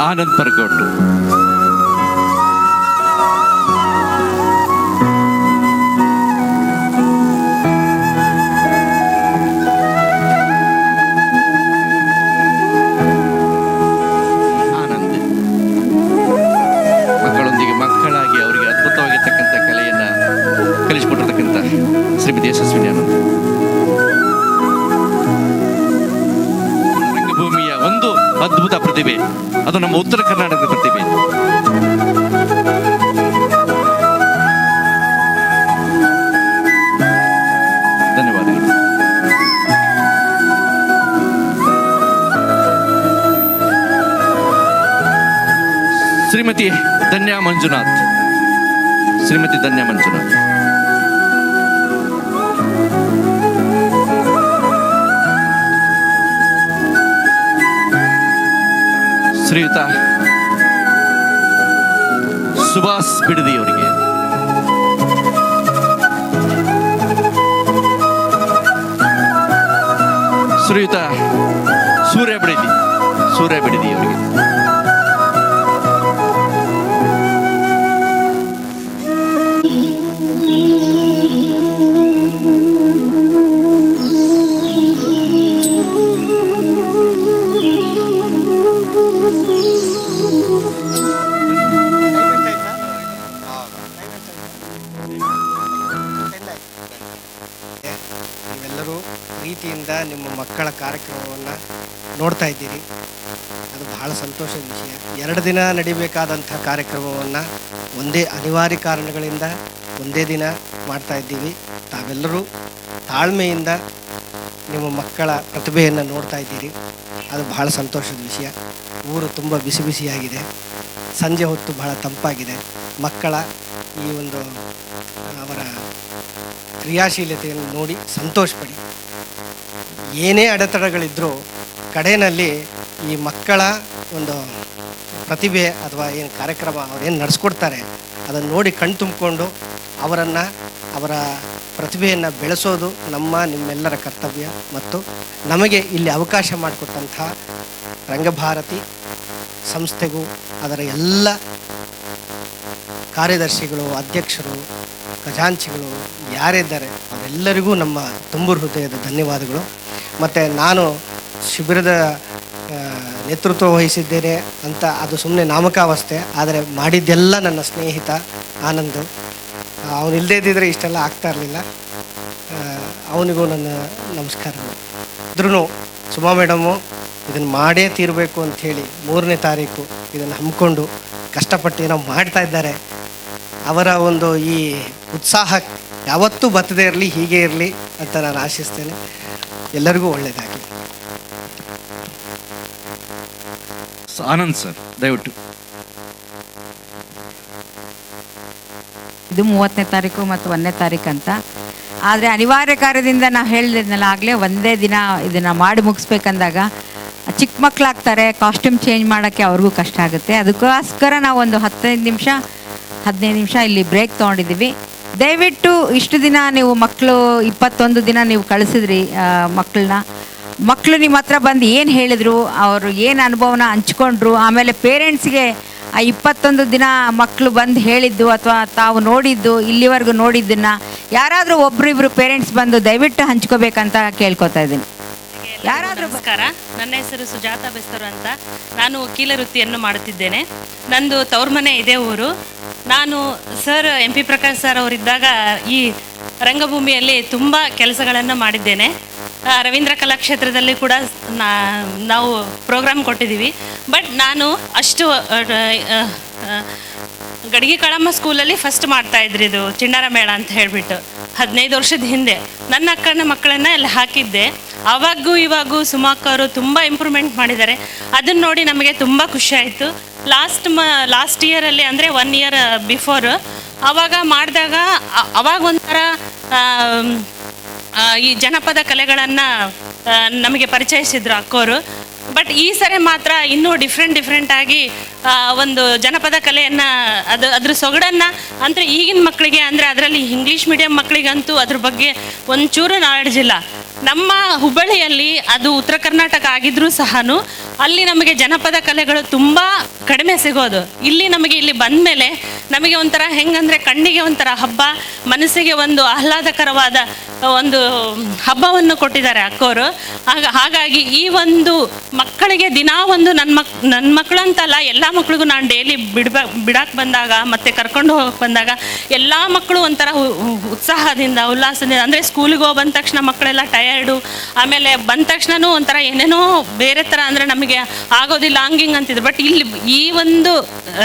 ಆನಂದ್ ಪರ್ಕೋಟು. ಮಕ್ಕಳೊಂದಿಗೆ ಮಕ್ಕಳಾಗಿ ಅವರಿಗೆ ಅದ್ಭುತವಾಗಿರ್ತಕ್ಕಂಥ ಕಲೆಯನ್ನು ಕಲಿಸಿಕೊಟ್ಟಿರ್ತಕ್ಕಂಥ ಶ್ರೀಮತಿ ಯಶಸ್ವಿನಿ ಆನಂದ್. ರಂಗಭೂಮಿಯ ಒಂದು ಅದ್ಭುತ ಪ್ರತಿಭೆ, ಅದು ನಮ್ಮ ಉತ್ತರ ಕರ್ನಾಟಕದ ಪ್ರತಿಭೆ. ಧನ್ಯವಾದಗಳು. ಶ್ರೀಮತಿ ಧನ್ಯಾ ಮಂಜುನಾಥ್. ಶ್ರೀಮತಿ ಧನ್ಯಾ ಮಂಜುನಾಥ್. ಶ್ರೀಯುತ ಸುಭಾಷ್ ಬಿಡದಿ ಅವರಿಗೆ. ಶ್ರೀಯುತ ಸೂರ್ಯ ಬಿಡದಿ ಅವರಿಗೆ. ನೀವೆಲ್ಲರೂ ಪ್ರೀತಿಯಿಂದ ನಿಮ್ಮ ಮಕ್ಕಳ ಕಾರ್ಯಕ್ರಮವನ್ನು ನೋಡ್ತಾ ಇದ್ದೀರಿ. ಅದು ಬಹಳ ಸಂತೋಷದ ವಿಷಯ. 2 ದಿನ ನಡಿಬೇಕಾದಂಥ ಕಾರ್ಯಕ್ರಮವನ್ನು ಒಂದೇ ಅನಿವಾರ್ಯ ಕಾರಣಗಳಿಂದ ಒಂದೇ ದಿನ ಮಾಡ್ತಾ ಇದ್ದೀವಿ. ತಾವೆಲ್ಲರೂ ತಾಳ್ಮೆಯಿಂದ ನಿಮ್ಮ ಮಕ್ಕಳ ಪ್ರತಿಭೆಯನ್ನು ನೋಡ್ತಾ ಇದ್ದೀರಿ. ಅದು ಬಹಳ ಸಂತೋಷದ ವಿಷಯ. ಊರು ತುಂಬ ಬಿಸಿ ಬಿಸಿಯಾಗಿದೆ. ಸಂಜೆ ಹೊತ್ತು ಬಹಳ ತಂಪಾಗಿದೆ. ಮಕ್ಕಳ ಈ ಒಂದು ಅವರ ಕ್ರಿಯಾಶೀಲತೆಯನ್ನು ನೋಡಿ ಸಂತೋಷಪಡಿ. ಏನೇ ಅಡೆತಡೆಗಳಿದ್ದರೂ ಕಡೆಯಲ್ಲಿ ಈ ಮಕ್ಕಳ ಒಂದು ಪ್ರತಿಭೆ ಅಥವಾ ಏನು ಕಾರ್ಯಕ್ರಮ ಅವ್ರೇನು ನಡೆಸ್ಕೊಡ್ತಾರೆ ಅದನ್ನು ನೋಡಿ ಕಣ್ ತುಂಬಿಕೊಂಡು ಅವರ ಪ್ರತಿಭೆಯನ್ನು ಬೆಳೆಸೋದು ನಿಮ್ಮೆಲ್ಲರ ಕರ್ತವ್ಯ. ಮತ್ತು ನಮಗೆ ಇಲ್ಲಿ ಅವಕಾಶ ಮಾಡಿಕೊಟ್ಟಂಥ ರಂಗಭಾರತಿ ಸಂಸ್ಥೆಗೂ ಅದರ ಎಲ್ಲ ಕಾರ್ಯದರ್ಶಿಗಳು, ಅಧ್ಯಕ್ಷರು, ಖಜಾಂಚಿಗಳು ಯಾರಿದ್ದಾರೆ ಅವರೆಲ್ಲರಿಗೂ ನಮ್ಮ ತುಂಬು ಹೃದಯದ ಧನ್ಯವಾದಗಳು. ಮತ್ತು ನಾನು ಶಿಬಿರದ ನೇತೃತ್ವ ವಹಿಸಿದ್ದೇನೆ ಅಂತ ಅದು ಸುಮ್ಮನೆ ನಾಮಕಾವಸ್ಥೆ. ಆದರೆ ಮಾಡಿದ್ದೆಲ್ಲ ನನ್ನ ಸ್ನೇಹಿತ ಆನಂದ್. ಅವನು ಇಲ್ಲದೇ ಇದ್ದಿದ್ರೆ ಇಷ್ಟೆಲ್ಲ ಆಗ್ತಾ ಇರಲಿಲ್ಲ. ಅವನಿಗೂ ನನ್ನ ನಮಸ್ಕಾರಗಳು. ಇದ್ರೂ ಸುಮಾ ಮೇಡಮು ಇದನ್ನು ಮಾಡೇ ತೀರಬೇಕು ಅಂಥೇಳಿ 3ನೇ ತಾರೀಕು ಇದನ್ನು ಹಮ್ಮಿಕೊಂಡು ಕಷ್ಟಪಟ್ಟು ಏನೋ ಮಾಡ್ತಾ ಇದ್ದಾರೆ. ಅವರ ಒಂದು ಈ ಉತ್ಸಾಹ ಯಾವತ್ತೂ ಬತ್ತದೇ ಇರಲಿ, ಹೀಗೆ ಇರಲಿ ಅಂತ ನಾನು ಆಶಿಸ್ತೇನೆ. ಎಲ್ಲರಿಗೂ ಒಳ್ಳೆಯದಾಗಲಿ. ಆನಂದ್ ಸರ್ ದಯವಿಟ್ಟು. ಇದು 30ನೇ ತಾರೀಕು ಮತ್ತು 1ನೇ ತಾರೀಕು ಅಂತ. ಆದರೆ ಅನಿವಾರ್ಯ ಕಾರ್ಯದಿಂದ ನಾವು ಹೇಳಿದ್ನಲ್ಲ ಆಗಲೇ, ಒಂದೇ ದಿನ ಇದನ್ನು ಮಾಡಿ ಮುಗಿಸ್ಬೇಕಂದಾಗ ಚಿಕ್ಕ ಮಕ್ಕಳಾಗ್ತಾರೆ, ಕಾಸ್ಟ್ಯೂಮ್ ಚೇಂಜ್ ಮಾಡೋಕ್ಕೆ ಅವ್ರಿಗೂ ಕಷ್ಟ ಆಗುತ್ತೆ. ಅದಕ್ಕೋಸ್ಕರ ನಾವು ಒಂದು 15 ನಿಮಿಷ ಇಲ್ಲಿ ಬ್ರೇಕ್ ತೊಗೊಂಡಿದ್ದೀವಿ. ದಯವಿಟ್ಟು ಇಷ್ಟು ದಿನ ನೀವು ಮಕ್ಕಳು 21 ದಿನ ನೀವು ಕಳಿಸಿದ್ರಿ ಮಕ್ಕಳು ನಿಮ್ಮ ಹತ್ರ ಬಂದು ಏನು ಹೇಳಿದರು, ಅವರು ಏನು ಅನುಭವನ ಹಂಚ್ಕೊಂಡ್ರು, ಆಮೇಲೆ ಪೇರೆಂಟ್ಸ್ಗೆ ಆ 21 ದಿನ ಮಕ್ಕಳು ಬಂದು ಹೇಳಿದ್ದು ಅಥವಾ ತಾವು ನೋಡಿದ್ದು ಇಲ್ಲಿವರೆಗೂ ನೋಡಿದ್ದನ್ನು ಯಾರಾದರೂ ಒಬ್ಬರಿಬ್ಬರು ಪೇರೆಂಟ್ಸ್ ಬಂದು ದಯವಿಟ್ಟು ಹಂಚ್ಕೋಬೇಕಂತ ಕೇಳ್ಕೊತಾ ಇದ್ದೀನಿ. ಯಾರಾದರೂ. ನಮಸ್ಕಾರ, ನನ್ನ ಹೆಸರು ಸುಜಾತಾ ಬೆಸ್ತರು ಅಂತ. ನಾನು ವಕೀಲ ವೃತ್ತಿಯನ್ನು ಮಾಡುತ್ತಿದ್ದೇನೆ. ನಂದು ತವ್ರ ಮನೆ ಇದೇ ಊರು. ನಾನು ಸರ್ MP ಪ್ರಕಾಶ್ ಸರ್ ಅವರಿದ್ದಾಗ ಈ ರಂಗಭೂಮಿಯಲ್ಲಿ ತುಂಬ ಕೆಲಸಗಳನ್ನು ಮಾಡಿದ್ದೇನೆ. ರವೀಂದ್ರ ಕಲಾಕ್ಷೇತ್ರದಲ್ಲಿ ಕೂಡ ನಾವು ಪ್ರೋಗ್ರಾಮ್ ಕೊಟ್ಟಿದ್ದೀವಿ. ಬಟ್ ನಾನು ಅಷ್ಟು ಗಡಿಗೆ ಕಳಮ್ಮ ಸ್ಕೂಲಲ್ಲಿ ಫಸ್ಟ್ ಮಾಡ್ತಾಯಿದ್ರಿ ಇದು ಚಿಣ್ಣರ ಮೇಳ ಅಂತ ಹೇಳಿಬಿಟ್ಟು 15 ವರ್ಷದ ಹಿಂದೆ ನನ್ನ ಅಕ್ಕನ ಮಕ್ಕಳನ್ನ ಅಲ್ಲಿ ಹಾಕಿದ್ದೆ. ಆವಾಗೂ ಇವಾಗೂ ಸುಮಾಕ್ ಅವರು ತುಂಬ ಇಂಪ್ರೂವ್ಮೆಂಟ್ ಮಾಡಿದ್ದಾರೆ. ಅದನ್ನು ನೋಡಿ ನಮಗೆ ತುಂಬ ಖುಷಿ ಆಯಿತು. ಲಾಸ್ಟ್ ಇಯರಲ್ಲಿ ಅಂದರೆ 1 ಇಯರ್ ಬಿಫೋರ್ ಆವಾಗ ಮಾಡಿದಾಗ ಅವಾಗ ಒಂಥರ ಈ ಜನಪದ ಕಲೆಗಳನ್ನು ನಮಗೆ ಪರಿಚಯಿಸಿದ್ರು ಅಕ್ಕೋರು. ಬಟ್ ಈ ಸರಿ ಮಾತ್ರ ಇನ್ನೂ ಡಿಫ್ರೆಂಟಾಗಿ ಒಂದು ಜನಪದ ಕಲೆಯನ್ನು ಅದ್ರ ಸೊಗಡನ್ನು ಅಂದರೆ ಈಗಿನ ಮಕ್ಕಳಿಗೆ ಅಂದರೆ ಅದರಲ್ಲಿ ಇಂಗ್ಲೀಷ್ ಮೀಡಿಯಂ ಮಕ್ಕಳಿಗಂತೂ ಅದ್ರ ಬಗ್ಗೆ ಒಂಚೂರು ನಾಲೆಡ್ಜ್ ಇಲ್ಲ. ನಮ್ಮ ಹುಬ್ಬಳ್ಳಿಯಲ್ಲಿ ಅದು ಉತ್ತರ ಕರ್ನಾಟಕ ಆಗಿದ್ರೂ ಸಹ ಅಲ್ಲಿ ನಮಗೆ ಜನಪದ ಕಲೆಗಳು ತುಂಬ ಕಡಿಮೆ ಸಿಗೋದು. ಇಲ್ಲಿ ಬಂದ ಮೇಲೆ ನಮಗೆ ಒಂಥರ ಹೆಂಗಂದರೆ ಕಣ್ಣಿಗೆ ಒಂಥರ ಹಬ್ಬ, ಮನಸ್ಸಿಗೆ ಒಂದು ಆಹ್ಲಾದಕರವಾದ ಒಂದು ಹಬ್ಬವನ್ನು ಕೊಟ್ಟಿದ್ದಾರೆ ಅಕ್ಕೋರು. ಹಾಗಾಗಿ ಈ ಒಂದು ಮಕ್ಕಳಿಗೆ ದಿನಾ ಒಂದು ನನ್ನ ಮಕ್ಕಳು ಅಂತಲ್ಲ, ಎಲ್ಲ ಮಕ್ಕಳಿಗೂ ನಾನು ಡೈಲಿ ಬಿಡಕ್ಕೆ ಬಂದಾಗ ಮತ್ತು ಕರ್ಕೊಂಡು ಹೋಗಕ್ಕೆ ಬಂದಾಗ ಎಲ್ಲ ಮಕ್ಕಳು ಒಂಥರ ಉತ್ಸಾಹದಿಂದ ಉಲ್ಲಾಸದಿಂದ, ಅಂದರೆ ಸ್ಕೂಲಿಗೆ ಹೋಗಿ ಬಂದ ತಕ್ಷಣ ಮಕ್ಕಳೆಲ್ಲ ಟಯರ್ಡು, ಆಮೇಲೆ ಬಂದ ತಕ್ಷಣವೂ ಒಂಥರ ಏನೇನೋ ಬೇರೆ ಥರ ಅಂದರೆ ನಮಗೆ ಆಗೋದಿಲ್ಲ ಹಂಗಿಂಗ್ ಅಂತಿದ್ರು. ಬಟ್ ಇಲ್ಲಿ ಈ ಒಂದು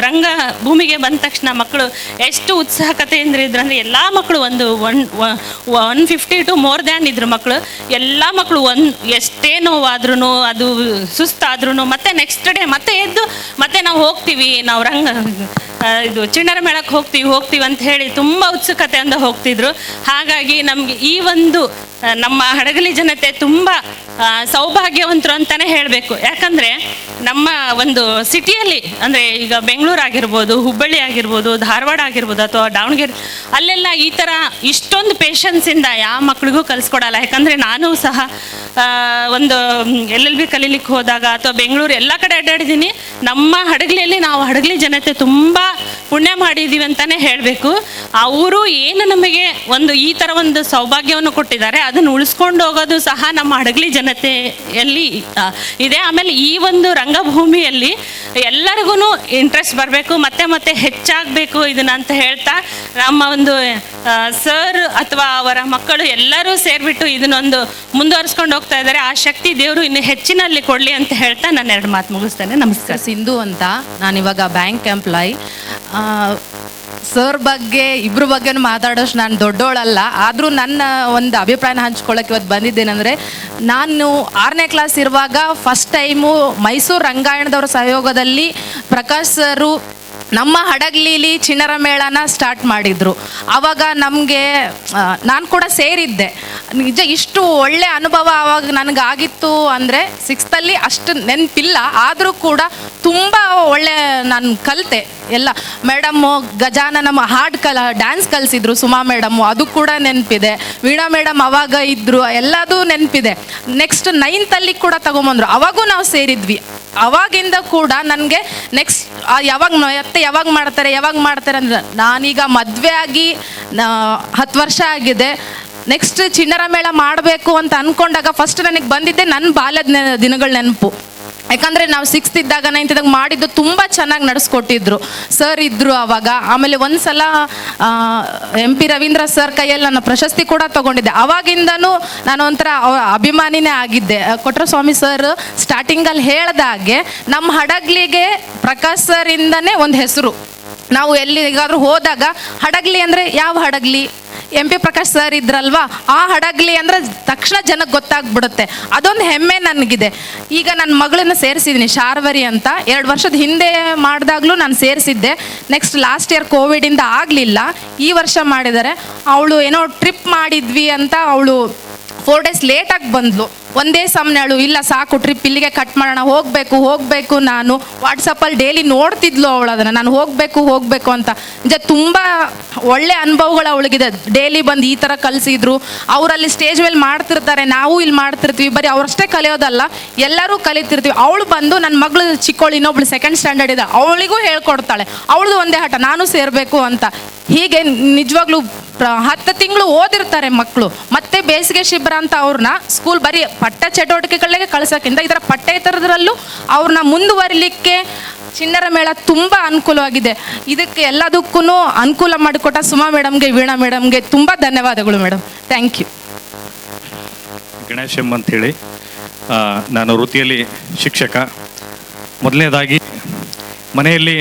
ರಂಗ ಭೂಮಿಗೆ ಬಂದ ತಕ್ಷಣ ಮಕ್ಕಳು ಎಷ್ಟು ಉತ್ಸಾಹಕತೆಯಿಂದ ಇದ್ರು ಅಂದರೆ ಎಲ್ಲ ಮಕ್ಕಳು ಒಂದು 150 to more than ಇದ್ರು ಮಕ್ಕಳು. ಎಲ್ಲ ಮಕ್ಕಳು ಎಷ್ಟೇ ನೋವಾದ್ರೂ ಅದು ಸುಸ್ತಾದ್ರೂ ಮತ್ತೆ ನೆಕ್ಸ್ಟ್ ಡೇ ಮತ್ತೆ ಎದ್ದು ಮತ್ತೆ ನಾವು ಹೋಗ್ತೀವಿ, ನಾವು ಇದು ಚಿಣ್ಣರ ಮೇಳಕ್ಕೆ ಹೋಗ್ತೀವಿ ಅಂತ ಹೇಳಿ ತುಂಬ ಉತ್ಸುಕತೆಯಿಂದ ಹೋಗ್ತಿದ್ರು. ಹಾಗಾಗಿ ನಮಗೆ ಈ ಒಂದು ನಮ್ಮ ಹಡಗಲಿ ಜನತೆ ತುಂಬ ಸೌಭಾಗ್ಯವಂತರು ಅಂತಲೇ ಹೇಳಬೇಕು. ಯಾಕಂದರೆ ನಮ್ಮ ಒಂದು ಸಿಟಿಯಲ್ಲಿ ಅಂದರೆ ಈಗ ಬೆಂಗಳೂರು ಆಗಿರ್ಬೋದು, ಹುಬ್ಬಳ್ಳಿ ಆಗಿರ್ಬೋದು, ಧಾರವಾಡ ಆಗಿರ್ಬೋದು ಅಥವಾ ದಾವಣಗೆರೆ, ಅಲ್ಲೆಲ್ಲ ಈ ಥರ ಇಷ್ಟೊಂದು ಪೇಷನ್ಸಿಂದ ಯಾವ ಮಕ್ಕಳಿಗೂ ಕಲಿಸ್ಕೊಡಲ್ಲ. ಯಾಕಂದರೆ ನಾನು ಸಹ ಒಂದು LLB ಕಲೀಲಿಕ್ಕೆ ಹೋದಾಗ ಅಥವಾ ಬೆಂಗಳೂರು ಎಲ್ಲ ಕಡೆ ಅಡ್ಡಾಡಿದ್ದೀನಿ. ನಮ್ಮ ಹಡಗಲಿಯಲ್ಲಿ ನಾವು ಹಡಗಲಿ ಜನತೆ ತುಂಬ ಪುಣ್ಯ ಮಾಡಿದ್ದೀವಿ ಅಂತಲೇ ಹೇಳಬೇಕು. ಅವರು ಏನು ನಮಗೆ ಒಂದು ಈ ಥರ ಒಂದು ಸೌಭಾಗ್ಯವನ್ನು ಕೊಟ್ಟಿದ್ದಾರೆ, ಅದನ್ನು ಉಳಿಸ್ಕೊಂಡು ಹೋಗೋದು ಸಹ ನಮ್ಮ ಹಡಗಲಿ ಜನತೆಯಲ್ಲಿ ಇದೆ. ಆಮೇಲೆ ಈ ಒಂದು ರಂಗಭೂಮಿಯಲ್ಲಿ ಎಲ್ಲರಿಗೂ ಇಂಟ್ರೆಸ್ಟ್ ಬರಬೇಕು, ಮತ್ತೆ ಹೆಚ್ಚಾಗಬೇಕು ಇದನ್ನ ಅಂತ ಹೇಳ್ತಾ ನಮ್ಮ ಒಂದು ಸರ್ ಅಥವಾ ಅವರ ಮಕ್ಕಳು ಎಲ್ಲರೂ ಸೇರಿಬಿಟ್ಟು ಇದನ್ನೊಂದು ಮುಂದುವರಿಸ್ಕೊಂಡು ಹೋಗ್ತಾ ಇದ್ದಾರೆ. ಆ ಶಕ್ತಿ ದೇವರು ಇನ್ನು ಹೆಚ್ಚಿನಲ್ಲಿ ಕೊಡಲಿ ಅಂತ ಹೇಳ್ತಾ ನಾನು 2 ಮಾತು ಮುಗಿಸ್ತೇನೆ. ನಮಸ್ಕಾರ. ಸಿಂಧು ಅಂತ, ನಾನಿವಾಗ ಬ್ಯಾಂಕ್ ಎಂಪ್ಲಾಯ್. ಸರ್ ಬಗ್ಗೆ ಇಬ್ಬರ ಬಗ್ಗೆನೂ ಮಾತಾಡೋಷ್ಟು ನಾನು ದೊಡ್ಡೋಳಲ್ಲ, ಆದರೂ ನನ್ನ ಒಂದು ಅಭಿಪ್ರಾಯನ ಹಂಚ್ಕೊಳ್ಳೋಕೆ ಇವತ್ತು ಬಂದಿದ್ದೇನೆಂದರೆ, ನಾನು 6ನೇ ಕ್ಲಾಸ್ ಇರುವಾಗ ಫಸ್ಟ್ ಟೈಮು ಮೈಸೂರು ರಂಗಾಯಣದವರ ಸಹಯೋಗದಲ್ಲಿ ಪ್ರಕಾಶ್ ಸರು ನಮ್ಮ ಹಡಗಲಿಲಿ ಚಿಣ್ಣರ ಮೇಳನ ಸ್ಟಾರ್ಟ್ ಮಾಡಿದರು. ಆವಾಗ ನಮಗೆ ನಾನು ಕೂಡ ಸೇರಿದ್ದೆ. ನಿಜ ಇಷ್ಟು ಒಳ್ಳೆ ಅನುಭವ ಆವಾಗ ನನಗಾಗಿತ್ತು ಅಂದರೆ 6th ಅಷ್ಟು ನೆನಪಿಲ್ಲ, ಆದರೂ ಕೂಡ ತುಂಬ ಒಳ್ಳೆ ನಾನು ಕಲಿತೆ. ಎಲ್ಲ ಮೇಡಮ್ಮು ಗಜಾನನ ಡ್ಯಾನ್ಸ್ ಕಲಿಸಿದ್ರು, ಸುಮಾ ಮೇಡಮ್ಮು, ಅದು ಕೂಡ ನೆನಪಿದೆ. ವೀಣಾ ಮೇಡಮ್ ಅವಾಗ ಇದ್ದರು, ಎಲ್ಲದೂ ನೆನಪಿದೆ. ನೆಕ್ಸ್ಟ್ 9th ಕೂಡ ತಗೊಂಬಂದರು, ಅವಾಗೂ ನಾವು ಸೇರಿದ್ವಿ. ಅವಾಗಿಂದ ಕೂಡ ನನಗೆ ನೆಕ್ಸ್ಟ್ ಯಾವಾಗ ಮಾಡ್ತಾರೆ ಅಂದರೆ, ನಾನೀಗ ಮದುವೆ ಆಗಿ 10 ವರ್ಷ ಆಗಿದೆ. ನೆಕ್ಸ್ಟ್ ಚಿಣ್ಣರ ಮೇಳ ಮಾಡಬೇಕು ಅಂತ ಅಂದ್ಕೊಂಡಾಗ ಫಸ್ಟ್ ನನಗೆ ಬಂದಿದ್ದೆ ನನ್ನ ಬಾಲ್ಯದ ದಿನಗಳ ನೆನಪು. ಯಾಕಂದರೆ ನಾವು 6th ಇದ್ದಾಗ 9th ಇದ್ದಾಗ ಮಾಡಿದ್ದು ತುಂಬ ಚೆನ್ನಾಗಿ ನಡೆಸ್ಕೊಟ್ಟಿದ್ರು ಸರ್ ಇದ್ದರು ಆವಾಗ. ಆಮೇಲೆ ಒಂದು ಸಲ MP ರವೀಂದ್ರ ಸರ್ ಕೈಯಲ್ಲಿ ನಾನು ಪ್ರಶಸ್ತಿ ಕೂಡ ತೊಗೊಂಡಿದ್ದೆ. ಅವಾಗಿಂದನೂ ನಾನು ಒಂಥರ ಅಭಿಮಾನಿನೇ ಆಗಿದ್ದೆ. ಕೊಟ್ರಸ್ವಾಮಿ ಸರ್ ಸ್ಟಾರ್ಟಿಂಗಲ್ಲಿ ಹೇಳ್ದಾಗೆ ನಮ್ಮ ಹಡಗಲಿಗೆ ಪ್ರಕಾಶ್ ಸರಿಂದನೇ ಒಂದು ಹೆಸರು. ನಾವು ಎಲ್ಲಿಗಾದರೂ ಹೋದಾಗ ಹಡಗಲಿ ಅಂದರೆ ಯಾವ ಹಡಗಲಿ, MP ಪ್ರಕಾಶ್ ಸರ್ ಇದ್ರಲ್ವಾ, ಆ ಹಡಗಲಿ ಅಂದರೆ ತಕ್ಷಣ ಜನಕ್ಕೆ ಗೊತ್ತಾಗ್ಬಿಡುತ್ತೆ. ಅದೊಂದು ಹೆಮ್ಮೆ ನನಗಿದೆ. ಈಗ ನನ್ನ ಮಗಳನ್ನ ಸೇರಿಸಿದ್ದೀನಿ, ಶಾರ್ವರಿ ಅಂತ. 2 ವರ್ಷದ ಹಿಂದೆ ಮಾಡಿದಾಗಲೂ ನಾನು ಸೇರಿಸಿದ್ದೆ. ನೆಕ್ಸ್ಟ್ ಲಾಸ್ಟ್ ಇಯರ್ ಕೋವಿಡಿಂದ ಆಗಲಿಲ್ಲ, ಈ ವರ್ಷ ಮಾಡಿದ್ದಾರೆ. ಅವಳು ಏನೋ ಟ್ರಿಪ್ ಮಾಡಿದ್ವಿ ಅಂತ ಅವಳು 4 days ಲೇಟಾಗಿ ಬಂದ್ಲು. ಒಂದೇ ಸಮನಾಳು, ಇಲ್ಲ ಸಾಕು ಟ್ರಿಪ್ ಇಲ್ಲಿಗೆ ಕಟ್ ಮಾಡೋಣ, ಹೋಗಬೇಕು. ನಾನು ವಾಟ್ಸಪ್ಪಲ್ಲಿ ಡೈಲಿ ನೋಡ್ತಿದ್ಲು ಅವಳು ಅದನ್ನು, ನಾನು ಹೋಗಬೇಕು ಅಂತ. ನಿಜ ತುಂಬ ಒಳ್ಳೆ ಅನುಭವಗಳು ಅವಳಿಗಿದೆ. ಡೈಲಿ ಬಂದು ಈ ಥರ ಕಲಿಸಿದ್ರು. ಅವರಲ್ಲಿ ಸ್ಟೇಜ್ ಮೇಲೆ ಮಾಡ್ತಿರ್ತಾರೆ, ನಾವು ಇಲ್ಲಿ ಮಾಡ್ತಿರ್ತೀವಿ. ಬರೀ ಅವರಷ್ಟೇ ಕಲಿಯೋದಲ್ಲ, ಎಲ್ಲರೂ ಕಲಿತಿರ್ತೀವಿ. ಅವಳು ಬಂದು ನನ್ನ ಮಗಳು ಚಿಕ್ಕವಳು, ಇನ್ನೊಬ್ಳು 2nd ಸ್ಟ್ಯಾಂಡರ್ಡ್ ಇದೆ, ಅವಳಿಗೂ ಹೇಳ್ಕೊಡ್ತಾಳೆ. ಅವಳದು ಒಂದೇ ಹಠ, ನಾನು ಸೇರಬೇಕು ಅಂತ. ಹೀಗೆ ನಿಜವಾಗ್ಲೂ 10 ತಿಂಗಳು ಓದಿರ್ತಾರೆ ಮಕ್ಕಳು. ಮತ್ತೆ ಬೇಸಿಗೆ ಶಿಬಿರ ಅಂತ ಅವ್ರನ್ನ ಸ್ಕೂಲ್ ಬರೀ ಪಠ್ಯ ಚಟುವಟಿಕೆಗಳಿಗೆ ಕಳ್ಸೋಕ್ಕಿಂತ ಈ ಥರ ಪಠ್ಯೇತರದರಲ್ಲೂ ಅವ್ರನ್ನ ಮುಂದುವರಿಲಿಕ್ಕೆ ಚಿಣ್ಣರ ಮೇಳ ತುಂಬ ಅನುಕೂಲವಾಗಿದೆ. ಇದಕ್ಕೆ ಎಲ್ಲದಕ್ಕೂ ಅನುಕೂಲ ಮಾಡಿಕೊಟ್ಟ ಸುಮಾ ಮೇಡಮ್ಗೆ, ವೀಣಾ ಮೇಡಮ್ಗೆ ತುಂಬ ಧನ್ಯವಾದಗಳು madam. Thank you. Ganesh M ಅಂಥೇಳಿ, ನಾನು ವೃತ್ತಿಯಲ್ಲಿ ಶಿಕ್ಷಕ. ಮೊದಲನೇದಾಗಿ ಮನೆಯಲ್ಲಿ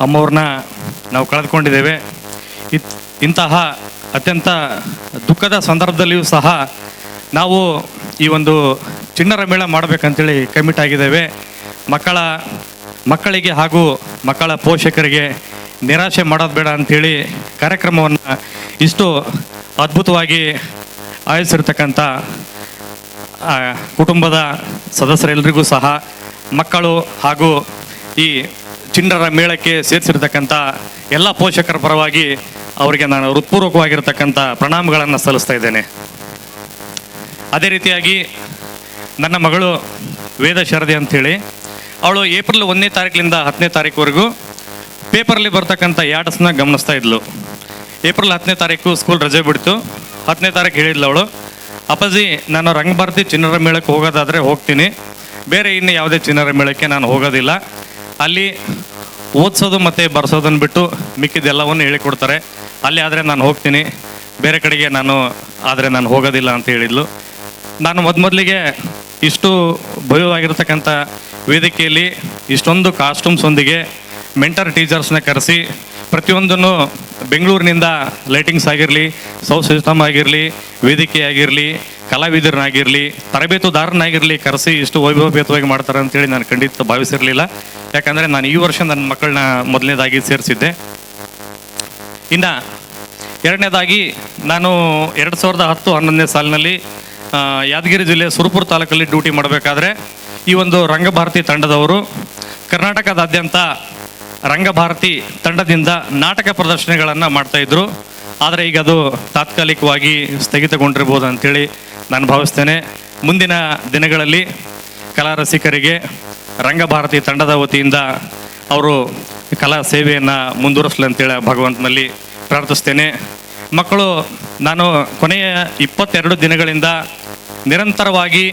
ಅಮ್ಮವ್ರನ್ನ ನಾವು ಕಳೆದುಕೊಂಡಿದ್ದೇವೆ. ಇಂತಹ ಅತ್ಯಂತ ದುಃಖದ ಸಂದರ್ಭದಲ್ಲಿಯೂ ಸಹ ನಾವು ಈ ಒಂದು ಚಿಣ್ಣರ ಮೇಳ ಮಾಡಬೇಕಂತೇಳಿ ಕಮಿಟ್ ಆಗಿದ್ದೇವೆ. ಮಕ್ಕಳಿಗೆ ಹಾಗೂ ಮಕ್ಕಳ ಪೋಷಕರಿಗೆ ನಿರಾಶೆ ಮಾಡೋದು ಬೇಡ ಅಂಥೇಳಿ ಕಾರ್ಯಕ್ರಮವನ್ನು ಇಷ್ಟು ಅದ್ಭುತವಾಗಿ ಆಯೋಜಿಸಿರ್ತಕ್ಕಂಥ ಕುಟುಂಬದ ಸದಸ್ಯರೆಲ್ಲರಿಗೂ ಸಹ, ಮಕ್ಕಳು ಹಾಗೂ ಈ ಚಿಣ್ಣರ ಮೇಳಕ್ಕೆ ಸೇರಿಸಿರ್ತಕ್ಕಂಥ ಎಲ್ಲ ಪೋಷಕರ ಪರವಾಗಿ ಅವರಿಗೆ ನಾನು ಹೃತ್ಪೂರ್ವಕವಾಗಿರ್ತಕ್ಕಂಥ ಪ್ರಣಾಮಗಳನ್ನು ಸಲ್ಲಿಸ್ತಾ ಇದ್ದೇನೆ. ಅದೇ ರೀತಿಯಾಗಿ ನನ್ನ ಮಗಳು ವೇದ ಶಾರದೆ ಅಂಥೇಳಿ, ಅವಳು ಏಪ್ರಿಲ್ 1ನೇ ತಾರೀಕಿನಿಂದ 10ನೇ ತಾರೀಕುವರೆಗೂ ಪೇಪರಲ್ಲಿ ಬರ್ತಕ್ಕಂಥ ಯಾಡ್ಸ್ನ ಗಮನಿಸ್ತಾ ಇದ್ಲು. ಏಪ್ರಿಲ್ 10ನೇ ತಾರೀಕು ಸ್ಕೂಲ್ ರಜೆ ಬಿಡ್ತು. 10ನೇ ತಾರೀಕು ಹೇಳಿದ್ಲು ಅವಳು, ಅಪ್ಪಾಜಿ ನಾನು ರಂಗಭಾರತಿ ಚಿಣ್ಣರ ಮೇಳಕ್ಕೆ ಹೋಗೋದಾದರೆ ಹೋಗ್ತೀನಿ, ಬೇರೆ ಇನ್ನು ಯಾವುದೇ ಚಿಣ್ಣರ ಮೇಳಕ್ಕೆ ನಾನು ಹೋಗೋದಿಲ್ಲ. ಅಲ್ಲಿ ಓದಿಸೋದು ಮತ್ತು ಬರ್ಸೋದನ್ನು ಬಿಟ್ಟು ಮಿಕ್ಕಿದ್ದೆಲ್ಲವನ್ನು ಹೇಳಿಕೊಡ್ತಾರೆ, ಅಲ್ಲಿ ಆದರೆ ನಾನು ಹೋಗ್ತೀನಿ, ಬೇರೆ ಕಡೆಗೆ ನಾನು ಹೋಗೋದಿಲ್ಲ ಅಂತ ಹೇಳಿದ್ಲು. ನಾನು ಮೊದಲಿಗೆ ಇಷ್ಟು ಭವ್ಯವಾಗಿರ್ತಕ್ಕಂಥ ವೇದಿಕೆಯಲ್ಲಿ ಇಷ್ಟೊಂದು ಕಾಸ್ಟ್ಯೂಮ್ಸೊಂದಿಗೆ ಮೆಂಟರ್ ಟೀಚರ್ಸ್ನ ಕರೆಸಿ ಪ್ರತಿಯೊಂದನ್ನು ಬೆಂಗಳೂರಿನಿಂದ ಲೈಟಿಂಗ್ಸ್ ಆಗಿರಲಿ, ಸೌಂಡ್ ಸಿಸ್ಟಮ್ ಆಗಿರಲಿ, ವೇದಿಕೆ ಆಗಿರಲಿ, ಕಲಾವಿದರನ್ನಾಗಿರಲಿ, ತರಬೇತುದಾರನಾಗಿರಲಿ ಕರೆಸಿ ಇಷ್ಟು ವೈಭವಪೇತವಾಗಿ ಮಾಡ್ತಾರೆ ಅಂತೇಳಿ ನಾನು ಖಂಡಿತ ಭಾವಿಸಿರಲಿಲ್ಲ. ಯಾಕಂದರೆ ನಾನು ಈ ವರ್ಷ ನನ್ನ ಮಕ್ಕಳನ್ನ ಮೊದಲನೇದಾಗಿ ಸೇರಿಸಿದ್ದೆ. ಇನ್ನು ಎರಡನೇದಾಗಿ ನಾನು 2010-11ನೇ ಸಾಲಿನಲ್ಲಿ ಯಾದಗಿರಿ ಜಿಲ್ಲೆ ಸುರಪುರ ತಾಲೂಕಲ್ಲಿ ಡ್ಯೂಟಿ ಮಾಡಬೇಕಾದ್ರೆ ಈ ಒಂದು ರಂಗಭಾರತಿ ತಂಡದವರು ಕರ್ನಾಟಕದಾದ್ಯಂತ ರಂಗಭಾರತಿ ತಂಡದಿಂದ ನಾಟಕ ಪ್ರದರ್ಶನಗಳನ್ನು ಮಾಡ್ತಾಯಿದ್ರು. ಆದರೆ ಈಗ ಅದು ತಾತ್ಕಾಲಿಕವಾಗಿ ಸ್ಥಗಿತಗೊಂಡಿರ್ಬೋದು ಅಂಥೇಳಿ ನಾನು ಭಾವಿಸ್ತೇನೆ. ಮುಂದಿನ ದಿನಗಳಲ್ಲಿ ಕಲಾ ರಸಿಕರಿಗೆ ರಂಗಭಾರತಿ ತಂಡದ ವತಿಯಿಂದ ಅವರು ಕಲಾ ಸೇವೆಯನ್ನು ಮುಂದುವರಿಸಲಿ ಅಂತೇಳಿ ಭಗವಂತನಲ್ಲಿ ಪ್ರಾರ್ಥಿಸ್ತೇನೆ. ಮಕ್ಕಳು, ನಾನು ಕೊನೆಯ 22 ದಿನಗಳಿಂದ ನಿರಂತರವಾಗಿ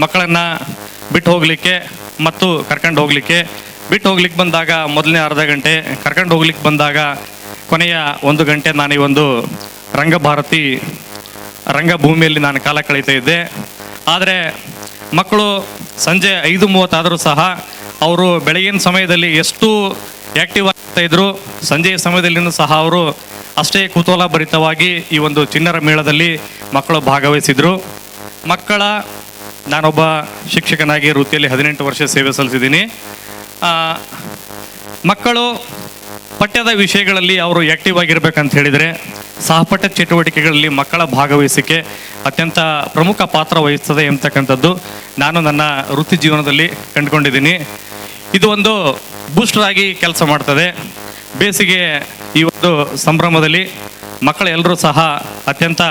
ಮಕ್ಕಳನ್ನು ಬಿಟ್ಟು ಹೋಗಲಿಕ್ಕೆ ಮತ್ತು ಕರ್ಕೊಂಡು ಹೋಗಲಿಕ್ಕೆ, ಬಿಟ್ಟು ಹೋಗ್ಲಿಕ್ಕೆ ಬಂದಾಗ ಮೊದಲನೇ ಅರ್ಧ ಗಂಟೆ, ಕರ್ಕೊಂಡು ಹೋಗ್ಲಿಕ್ಕೆ ಬಂದಾಗ ಕೊನೆಯ 1 ಗಂಟೆ ನಾನು ಈ ಒಂದು ರಂಗಭಾರತಿ ರಂಗಭೂಮಿಯಲ್ಲಿ ನಾನು ಕಾಲ ಕಳೀತಾ ಇದ್ದೆ. ಆದರೆ ಮಕ್ಕಳು ಸಂಜೆ 5:30 ಆದರೂ ಸಹ ಅವರು ಬೆಳಗಿನ ಸಮಯದಲ್ಲಿ ಎಷ್ಟು ಆ್ಯಕ್ಟಿವ್ ಆಗ್ತಾಯಿದ್ರು, ಸಂಜೆಯ ಸಮಯದಲ್ಲಿಯೂ ಸಹ ಅವರು ಅಷ್ಟೇ ಕುತೂಹಲಭರಿತವಾಗಿ ಈ ಒಂದು ಚಿಣ್ಣರ ಮೇಳದಲ್ಲಿ ಮಕ್ಕಳು ಭಾಗವಹಿಸಿದರು. ನಾನೊಬ್ಬ ಶಿಕ್ಷಕನಾಗಿ ವೃತ್ತಿಯಲ್ಲಿ 18 ವರ್ಷ ಸೇವೆ ಸಲ್ಲಿಸಿದ್ದೀನಿ. ಮಕ್ಕಳು ಪಠ್ಯದ ವಿಷಯಗಳಲ್ಲಿ ಅವರು ಆ್ಯಕ್ಟಿವ್ ಆಗಿರ್ಬೇಕಂತ ಹೇಳಿದರೆ ಸಹಪಠ್ಯ ಚಟುವಟಿಕೆಗಳಲ್ಲಿ ಮಕ್ಕಳ ಭಾಗವಹಿಸಿಕೆ ಅತ್ಯಂತ ಪ್ರಮುಖ ಪಾತ್ರ ವಹಿಸ್ತದೆ ಎಂಬತಕ್ಕಂಥದ್ದು ನಾನು ನನ್ನ ವೃತ್ತಿ ಜೀವನದಲ್ಲಿ ಕಂಡುಕೊಂಡಿದ್ದೀನಿ. ಇದು ಒಂದು ಬೂಸ್ಟರ್ ಆಗಿ ಕೆಲಸ ಮಾಡ್ತದೆ. ಬೇಸಿಗೆ ಈ ಒಂದು ಸಂಭ್ರಮದಲ್ಲಿ ಮಕ್ಕಳೆಲ್ಲರೂ ಸಹ ಅತ್ಯಂತ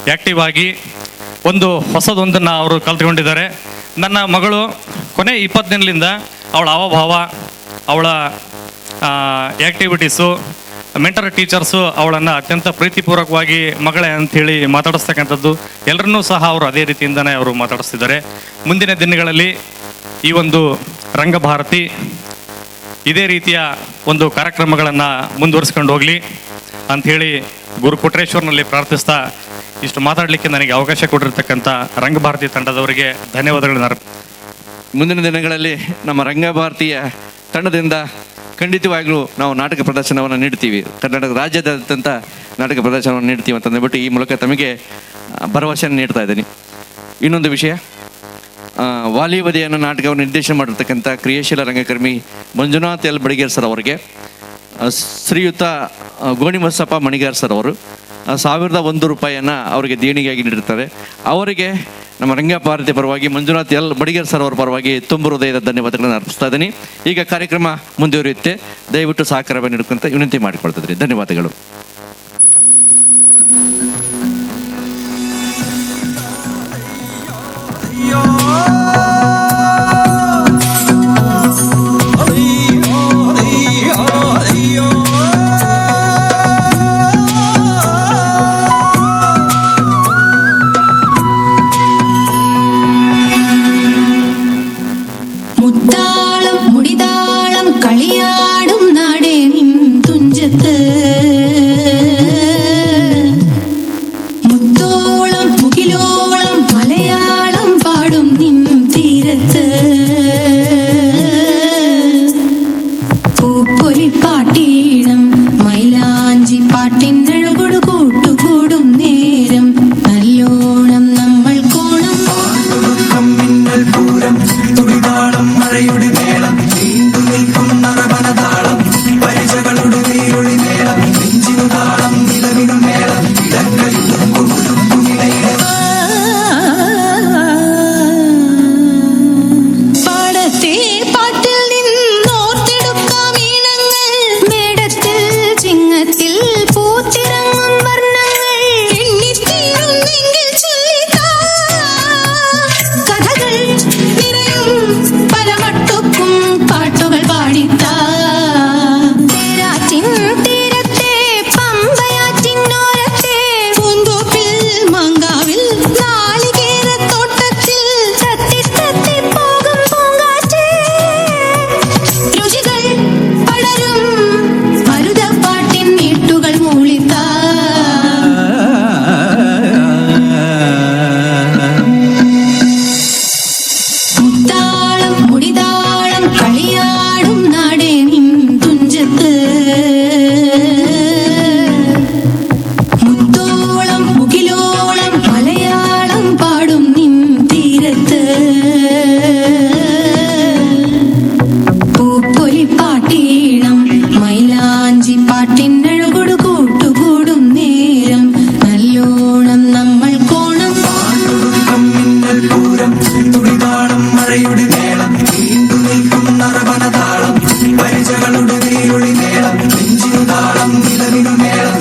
ಆ್ಯಕ್ಟಿವ್ ಆಗಿ ಒಂದು ಹೊಸದೊಂದನ್ನು ಅವರು ಕಲ್ತ್ಕೊಂಡಿದ್ದಾರೆ. ನನ್ನ ಮಗಳು ಕೊನೆ 20 ದಿನದಿಂದ ಅವಳ ಹಾವಭಾವ, ಅವಳ ಆ್ಯಕ್ಟಿವಿಟೀಸು, ಮೆಂಟರ್ ಟೀಚರ್ಸು ಅವಳನ್ನು ಅತ್ಯಂತ ಪ್ರೀತಿಪೂರ್ವಕವಾಗಿ ಮಗಳೇ ಅಂಥೇಳಿ ಮಾತಾಡಿಸ್ತಕ್ಕಂಥದ್ದು ಎಲ್ಲರನ್ನೂ ಸಹ ಅವರು ಅದೇ ರೀತಿಯಿಂದನೇ ಅವರು ಮಾತಾಡಿಸ್ತಿದ್ದಾರೆ. ಮುಂದಿನ ದಿನಗಳಲ್ಲಿ ಈ ಒಂದು ರಂಗಭಾರತಿ ಇದೇ ರೀತಿಯ ಒಂದು ಕಾರ್ಯಕ್ರಮಗಳನ್ನು ಮುಂದುವರಿಸ್ಕೊಂಡು ಹೋಗಲಿ ಅಂಥೇಳಿ ಗುರು ಕೊಟ್ರೇಶ್ವರ್ನಲ್ಲಿ ಪ್ರಾರ್ಥಿಸ್ತಾ ಇಷ್ಟು ಮಾತಾಡಲಿಕ್ಕೆ ನನಗೆ ಅವಕಾಶ ಕೊಟ್ಟಿರ್ತಕ್ಕಂಥ ರಂಗಭಾರತಿ ತಂಡದವರಿಗೆ ಧನ್ಯವಾದಗಳನ್ನು. ಮುಂದಿನ ದಿನಗಳಲ್ಲಿ ನಮ್ಮ ರಂಗಭಾರತೀಯ ತಂಡದಿಂದ ಖಂಡಿತವಾಗ್ಲೂ ನಾವು ನಾಟಕ ಪ್ರದರ್ಶನವನ್ನು ನೀಡ್ತೀವಿ, ಕರ್ನಾಟಕ ರಾಜ್ಯದಾದ್ಯಂತ ನಾಟಕ ಪ್ರದರ್ಶನವನ್ನು ನೀಡ್ತೀವಿ ಅಂತಂದ್ಬಿಟ್ಟು ಈ ಮೂಲಕ ತಮಗೆ ಭರವಸೆಯನ್ನು ನೀಡ್ತಾ ಇದ್ದೀನಿ. ಇನ್ನೊಂದು ವಿಷಯ, ವಾಲಿವದಿ ಅನ್ನೋ ನಾಟಕವನ್ನು ನಿರ್ದೇಶನ ಮಾಡಿರ್ತಕ್ಕಂಥ ಕ್ರಿಯಾಶೀಲ ರಂಗಕರ್ಮಿ ಮಂಜುನಾಥ್ ಎಲ್ ಬಡಿಗೇರ್ ಸರ್ ಅವರಿಗೆ ಶ್ರೀಯುತ ಗೋಣಿಬಸಪ್ಪ ಮಣಿಗಾರ್ ಸರ್ ಅವರು 1001 ರೂಪಾಯಿಯನ್ನು ಅವರಿಗೆ ದೇಣಿಗೆಯಾಗಿ ನೀಡಿರ್ತಾರೆ. ಅವರಿಗೆ ನಮ್ಮ ರಂಗಭಾರತಿ ಪರವಾಗಿ ಮಂಜುನಾಥ್ ಎಲ್ ಬಡಿಗೇರ್ ಸರ್ ಅವರ ಪರವಾಗಿ ತುಂಬ ಹೃದಯದ ಧನ್ಯವಾದಗಳನ್ನು ಅರ್ಪಿಸ್ತಾ ಇದ್ದೀನಿ. ಈಗ ಕಾರ್ಯಕ್ರಮ ಮುಂದುವರಿಯುತ್ತೆ, ದಯವಿಟ್ಟು ಸಹಕಾರವನ್ನು ನೀಡ್ಕೊಂತ ವಿನಂತಿ ಮಾಡಿಕೊಳ್ತಿದ್ರಿ. ಧನ್ಯವಾದಗಳು. മുത്താളം മുടിതാളം പാട്ടിനഴകൊടു കൂട്ടുകൂടും നേരം നല്ലോണം നമ്മൾ കോണം മിന്നൽ പൂരം തുടിതാളം മഴയുടെ മേളം നീണ്ടു നിൽക്കും നറവനതാളം പരിചകളുടെ നീരൊളി മേളം നെഞ്ചിനു താളം നിലവിനു മേളം പാടത്തെ പാട്ടിൽ നിന്നോർത്തെടുക്കാം ഈണങ്ങൾ മേടത്തിൽ ചിങ്ങത്തിൽ പൂത്തിറങ്ങും വർണ്ണങ്ങൾ എണ്ണിത്തീരുന്നെങ്കിൽ ചൊല്ലിത്താ കഥകൾ നിറയും പല മട്ടൊക്കും പാട്ടുകൾ പാടിത്താ തേരാറ്റിൻ തീരത്തെ പമ്പയാറ്റിനോരത്തെ പൂന്തോപ്പിൽ മങ്കാവിൽ നാളികേരത്തോട്ടത്തിൽ തത്തി തത്തി പോകും പൂങ്കാറ്റേ രുചികൾ പടരും മരുതപ്പാട്ടിൻ നീട്ടുകൾ മൂളിത്താ മുത്താളം മുടിതാളം കളിയാടും നാടേ നിൻ തുഞ്ചത്ത് മുത്തോളം മുകിലോളം മലയാളം പാടും നിൻ തീരത്ത് പൂപ്പൊലി പാട്ടീണം മൈലാഞ്ചി പാട്ടിനഴകൊടു കൂട്ടുകൂടും നേരം നല്ലോണം നമ്മൾ കോണം മിന്നൽ പൂരം തുടിതാളം മഴയുടെ മേളം നീണ്ടു നിൽക്കും നറവനതാളം പരിചകളുടെ നീരൊളി മേളം നെഞ്ചിനു താളം നിലവിനു മേളം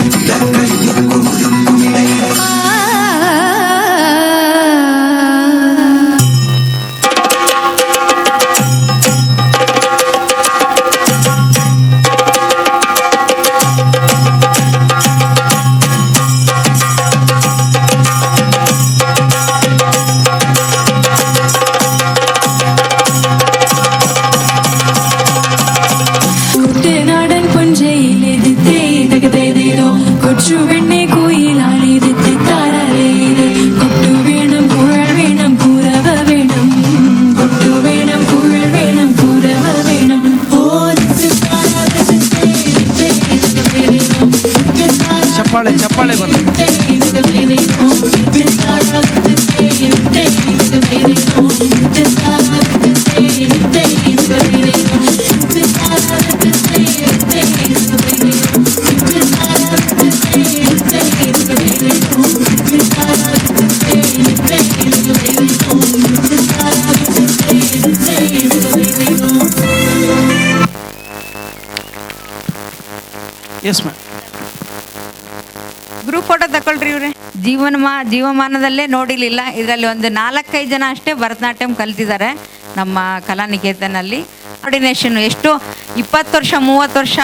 കുട്ടനാടൻ പുഞ്ചയിലെതിത്തേ തകതേതേതോ കൊച്ചുവെണ്ണെ കോയിലാലെതിത്തെ താരാലേത് കൊട്ടു വേണം കുഴൽ വേണം കൂരവ വേണം കൊട്ടു വേണം കുഴൽ വേണം കൂരവ വേണം ಚಪ್ಪಾಳೆ ಚಪ್ಪಾಳೆ ಬರಲಿ. Yes ma'am. ಗ್ರೂಪ್ ಫೋಟೋ ತಗೊಳ್ರಿ ಇವ್ರೆ. ಜೀವಮಾನದಲ್ಲೇ ನೋಡಿರಲಿಲ್ಲ. ಇದರಲ್ಲಿ ಒಂದು 4-5 ಜನ ಅಷ್ಟೇ ಭರತನಾಟ್ಯಂ ಕಲ್ತಿದ್ದಾರೆ ನಮ್ಮ ಕಲಾನಿಕೇತನಲ್ಲಿ. ಕೋರ್ಡಿನೇಷನ್ ಎಷ್ಟು 20 ವರ್ಷ 30 ವರ್ಷ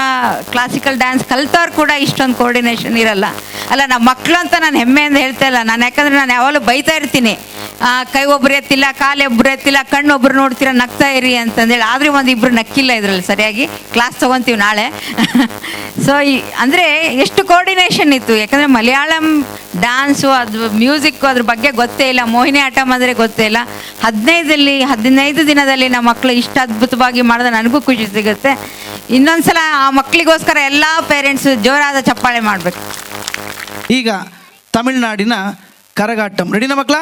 ಕ್ಲಾಸಿಕಲ್ ಡ್ಯಾನ್ಸ್ ಕಲ್ತವ್ರು ಕೂಡ ಇಷ್ಟೊಂದು ಕೋರ್ಡಿನೇಷನ್ ಇರಲ್ಲ. ಅಲ್ಲ, ನಮ್ಮ ಮಕ್ಕಳು ಅಂತ ನಾನು ಹೆಮ್ಮೆಯಿಂದ ಹೇಳ್ತಾ ಇಲ್ಲ ನಾನು, ಯಾಕಂದರೆ ನಾನು ಯಾವಾಗಲೂ ಬೈತಾ ಇರ್ತೀನಿ, ಕೈ ಒಬ್ರು ಎತ್ತಿಲ್ಲ, ಕಾಲು ಒಬ್ರು ಎತ್ತಿಲ್ಲ, ಕಣ್ಣು ಒಬ್ರು ನೋಡ್ತೀರ, ನಗ್ತಾ ಇರಿ ಅಂತಂದೇಳಿ. ಆದರೆ ಒಂದು ಇಬ್ಬರು ನಕ್ಕಿಲ್ಲ ಇದರಲ್ಲಿ ಸರಿಯಾಗಿ. ಕ್ಲಾಸ್ ತೊಗೊತೀವಿ ನಾಳೆ. ಸೊ ಅಂದರೆ ಎಷ್ಟು ಕೋರ್ಡಿನೇಷನ್ ಇತ್ತು, ಯಾಕಂದರೆ ಮಲಯಾಳಂ ಡ್ಯಾನ್ಸು ಅದು ಮ್ಯೂಸಿಕ್ಕು ಅದ್ರ ಬಗ್ಗೆ ಗೊತ್ತೇ ಇಲ್ಲ, ಮೋಹಿನಿ ಆಟಮ್ ಅಂದರೆ ಗೊತ್ತೇ ಇಲ್ಲ. 15 ದಿನದಲ್ಲಿ ನಮ್ಮ ಮಕ್ಕಳು ಇಷ್ಟು ಅದ್ಭುತವಾಗಿ ಮಾಡಿದ್ರೆ ನನಗೂ ಖುಷಿ ಸಿಗುತ್ತೆ. ಇನ್ನೊಂದ್ಸಲ ಆ ಮಕ್ಕಳಿಗೋಸ್ಕರ ಎಲ್ಲ ಪೇರೆಂಟ್ಸು ಜೋರಾದ ಚಪ್ಪಾಳೆ ಮಾಡಬೇಕು. ಈಗ ತಮಿಳುನಾಡಿನ ಕರಗಾಟಂ ರೆಡಿನಾ ಮಕ್ಕಳ?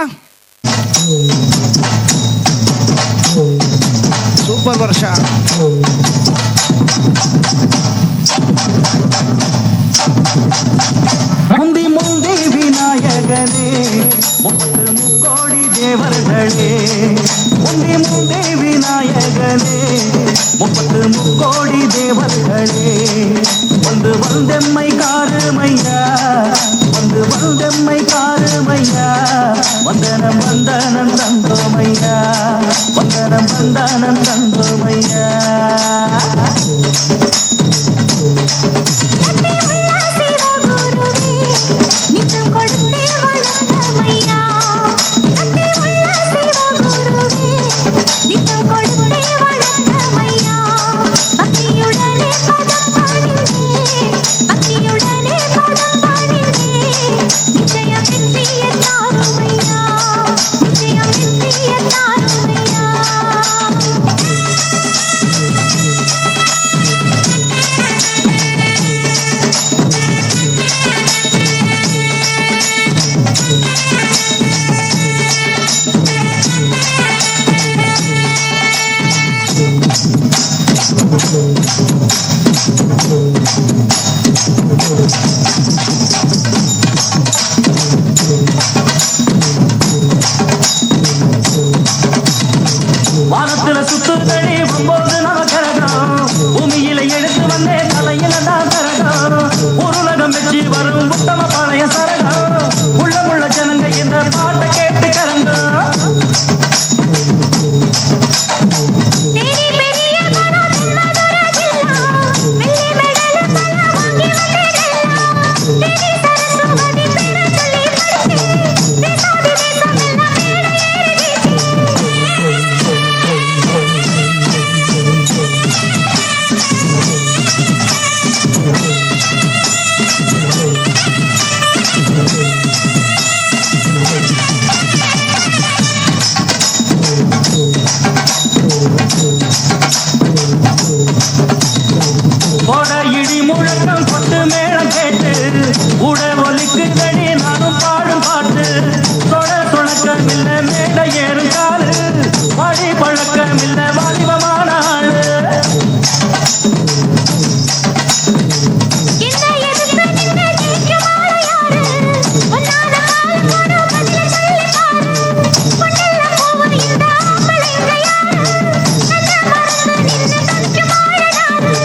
ಸೂಪರ್ ವರ್ಷ. ಮುಂದೆ ಮುಂದೆ ವಿನಾಯಕನೇ ಮುತ್ತು ಮುಕ್ಕೋಡಿ ದೇವರುಗಳೇ, ಮುಂದೆ ಮುಂದೆ ವಿನಾಯಕನೇ ಮುತ್ತು ಮುಕ್ಕೋಡಿ ದೇವರುಗಳೇ, ಒಂದೆಮ್ಮೈ ಕಾರುಮಯ್ಯ, ಒಂದೆಮ್ಮೈ ಕಾರುಮಯ್ಯ, ವಂದನಂ ವಂದನಂ ತಂದೋಮಯ್ಯ, ವಂದನಂ ವಂದನಂ ತಂದೋಮಯ್ಯ. வரும் உத்தம பாளைய சரணம். உள்ளமுள்ள ஜனங்க இந்த பாட்டை கேட்டு கலங்க. तेरी मेरी बड़ा मधुर जिल्ला मिले मेडल पल्ला वांगी वटेगल्ला तेरी सरस्वती पेड़ चली पड़ते देशा विदेशा मिलना पेड़ போட இடி முழக்கம் கொட்டு மேளம் கேட்டு உட ஒலிக்கு தடி நானும் பாடும் பாட்டு. தொட துணக்கம் இல்ல மேடை ஏறும் காலு பாடி பழக்கம் இல்ல வாலிபமான ஆளு. இந்த எதுக்கு நின்னு ஜெயிக்குமாறு யாரு ஒன்னான காலம் போடு பதில சொல்லி பாரு பொன்னல்ல போவது இந்த ஆம்பளைங்க யாரு என்ன மறந்து நின்னு தவிக்குமாறு நாரு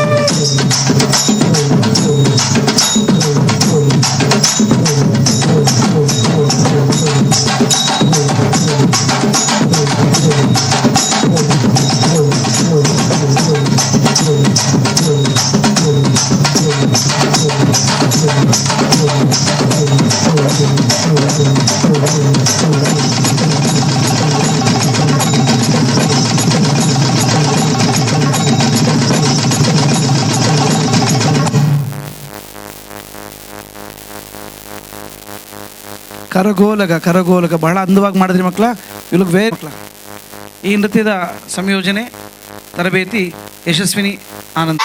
ಕರಗೋಲಕ ಬಹಳ ಅಂದವಾಗಿ ಮಾಡಿದ್ರಿ ಮಕ್ಕಳ. ಇವ್ಲಿಗೆ ಮಕ್ಕಳ ಈ ನೃತ್ಯದ ಸಂಯೋಜನೆ ತರಬೇತಿ ಯಶಸ್ವಿನಿ ಆನಂದ್.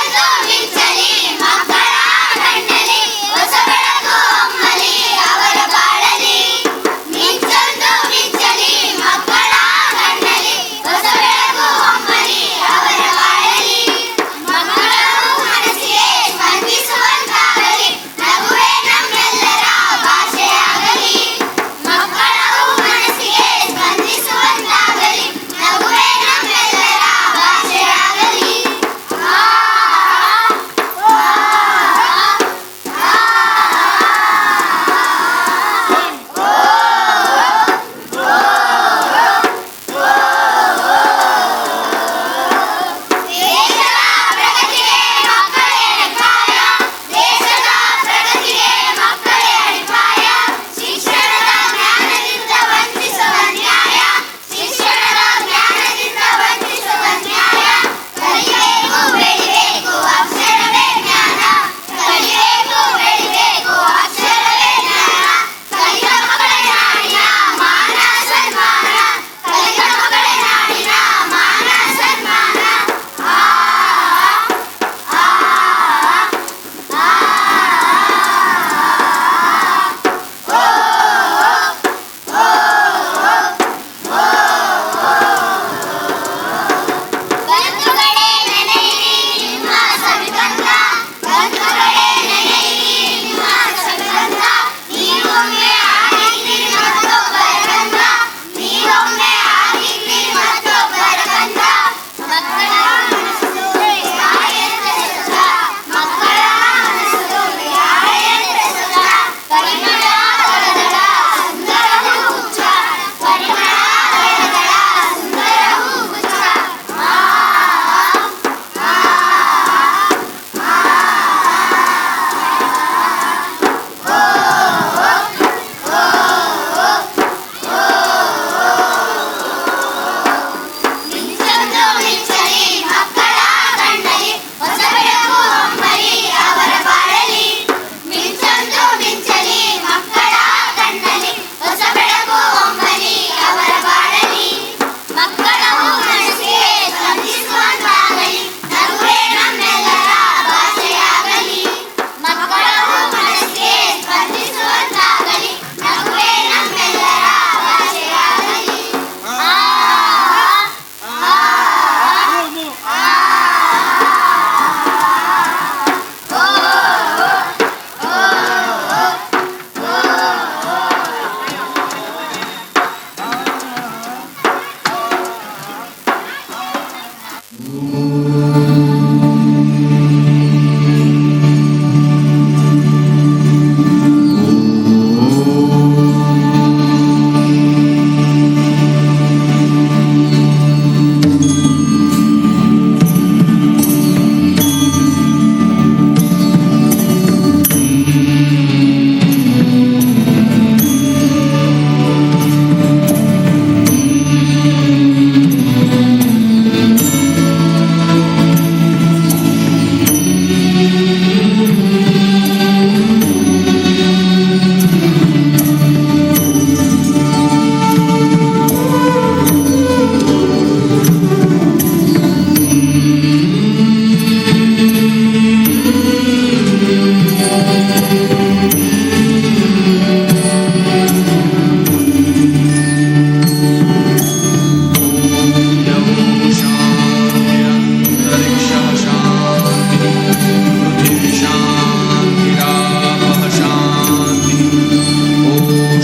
ಆ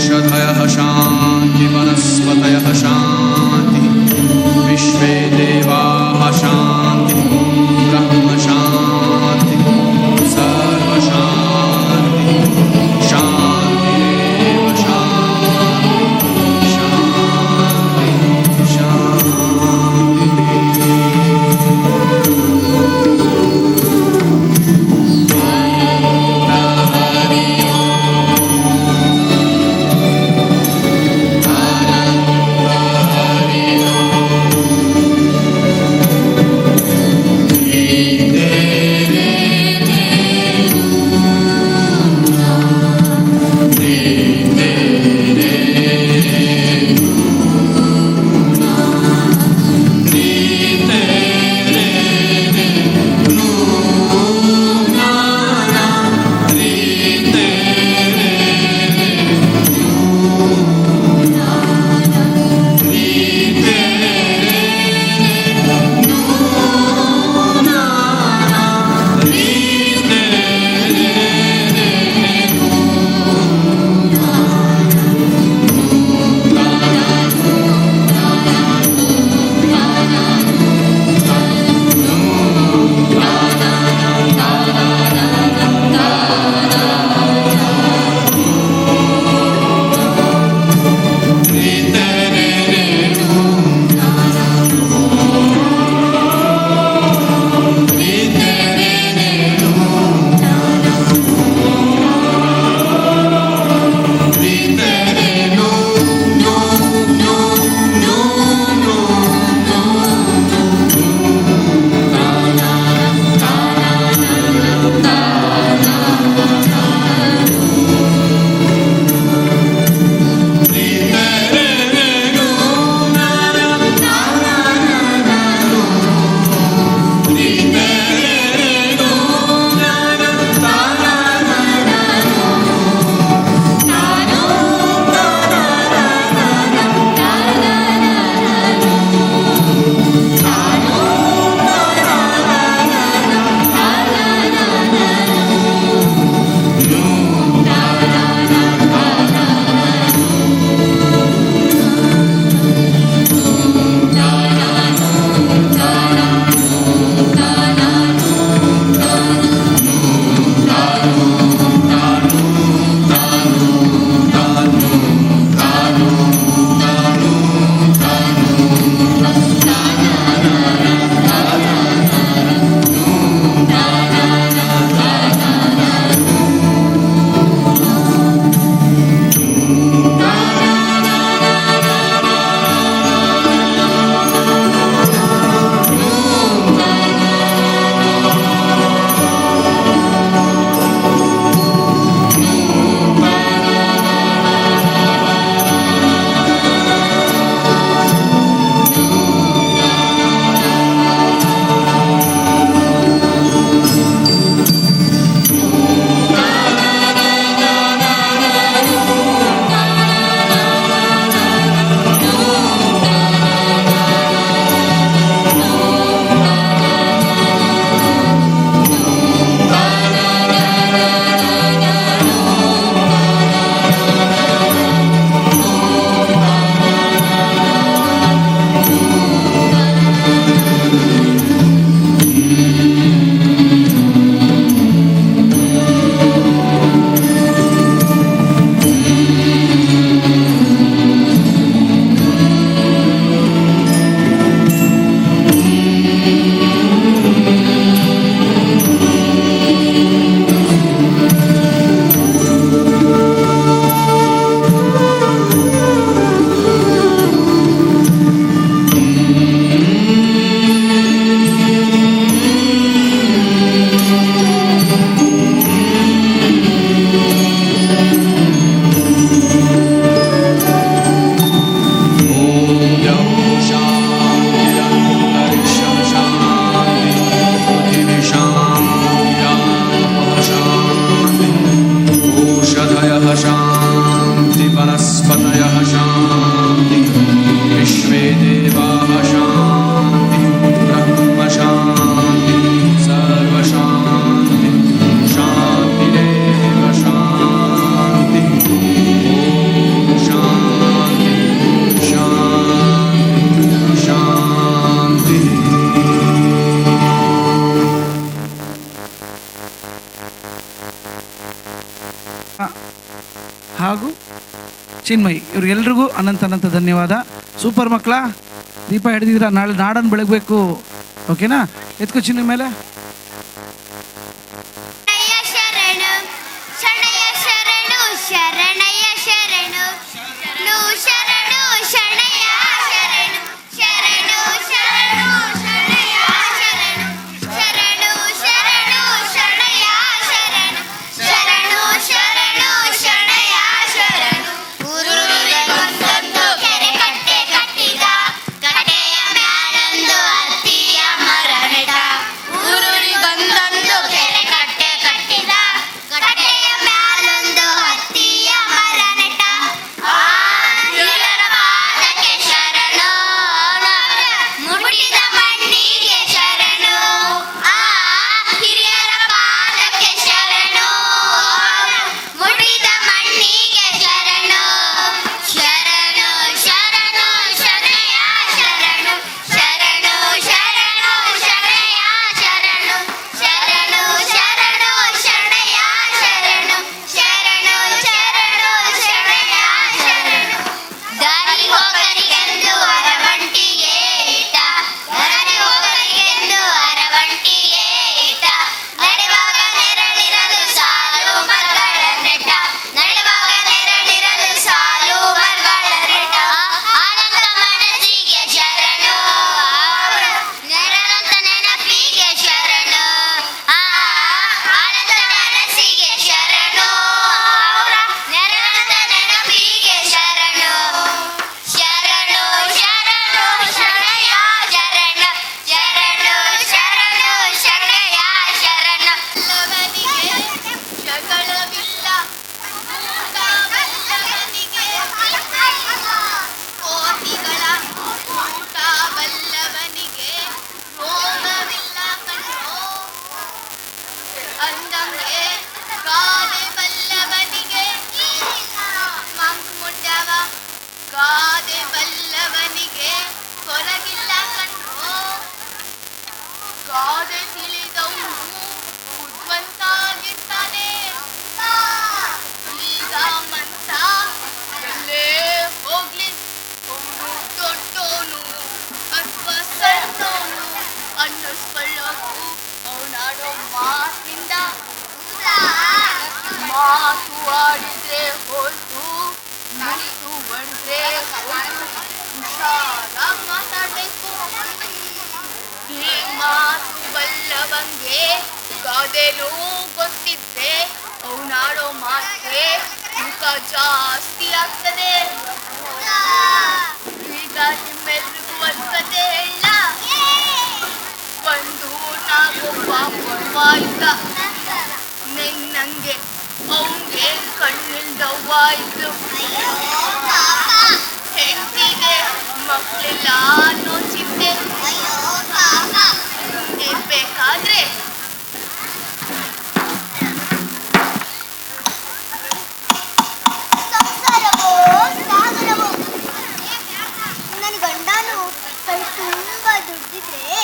ओषधयः शान्ति वनस्पतयः शान्ति विश्वे देवाः शान्ति ब्रह्म शान्ति सर्वशान्ति शान्तिरेव शान्ति शान्ति शान्ति ಹಾಗೂ ಚಿನ್ಮಯಿ ಇವ್ರಿಗೆಲ್ರಿಗೂ ಅನಂತ ಧನ್ಯವಾದ. ಸೂಪರ್ ಮಕ್ಕಳ, ದೀಪ ಹಿಡಿದಿದ್ರ, ನಾಳೆ ನಾಡನ್ನು ಬೆಳಗಬೇಕು. ಓಕೆನಾ? ಎತ್ಕೋ ಚಿನ್ನ ಮೇಲೆ. ಗಾದೆನೂ ಗೊತ್ತಿದ್ರೆ ಅವನಾಡೋ ಮಾತೆ ಮುಖ ಜಾಸ್ತಿ ಆಗ್ತದೆ. ಈಗ ನಿಮ್ಮೆಲ್ರಿಗೂ ಒಂದ್ ಕತೆ ಹೇಳ. ಒಂದು ನಾಗೊಬ್ಬ ಪರ್ವ ಇದ್ದ. ನಂಗೆ ಅವನ್ಗೆ ಕಣ್ಣಿಲ್ದವ್ವ ಇದ್ರು. ಹೆಂಡತಿಗೆ ಮಕ್ಕಳೆಲ್ಲ ಅನ್ನೋ ಚಿಂತೆ. ಬೇಕಾದ್ರೆ ನನ್ನ ಗಂಡನು ಕೈ ತುಂಬಾ ದುಡ್ಡಿದ್ರೆ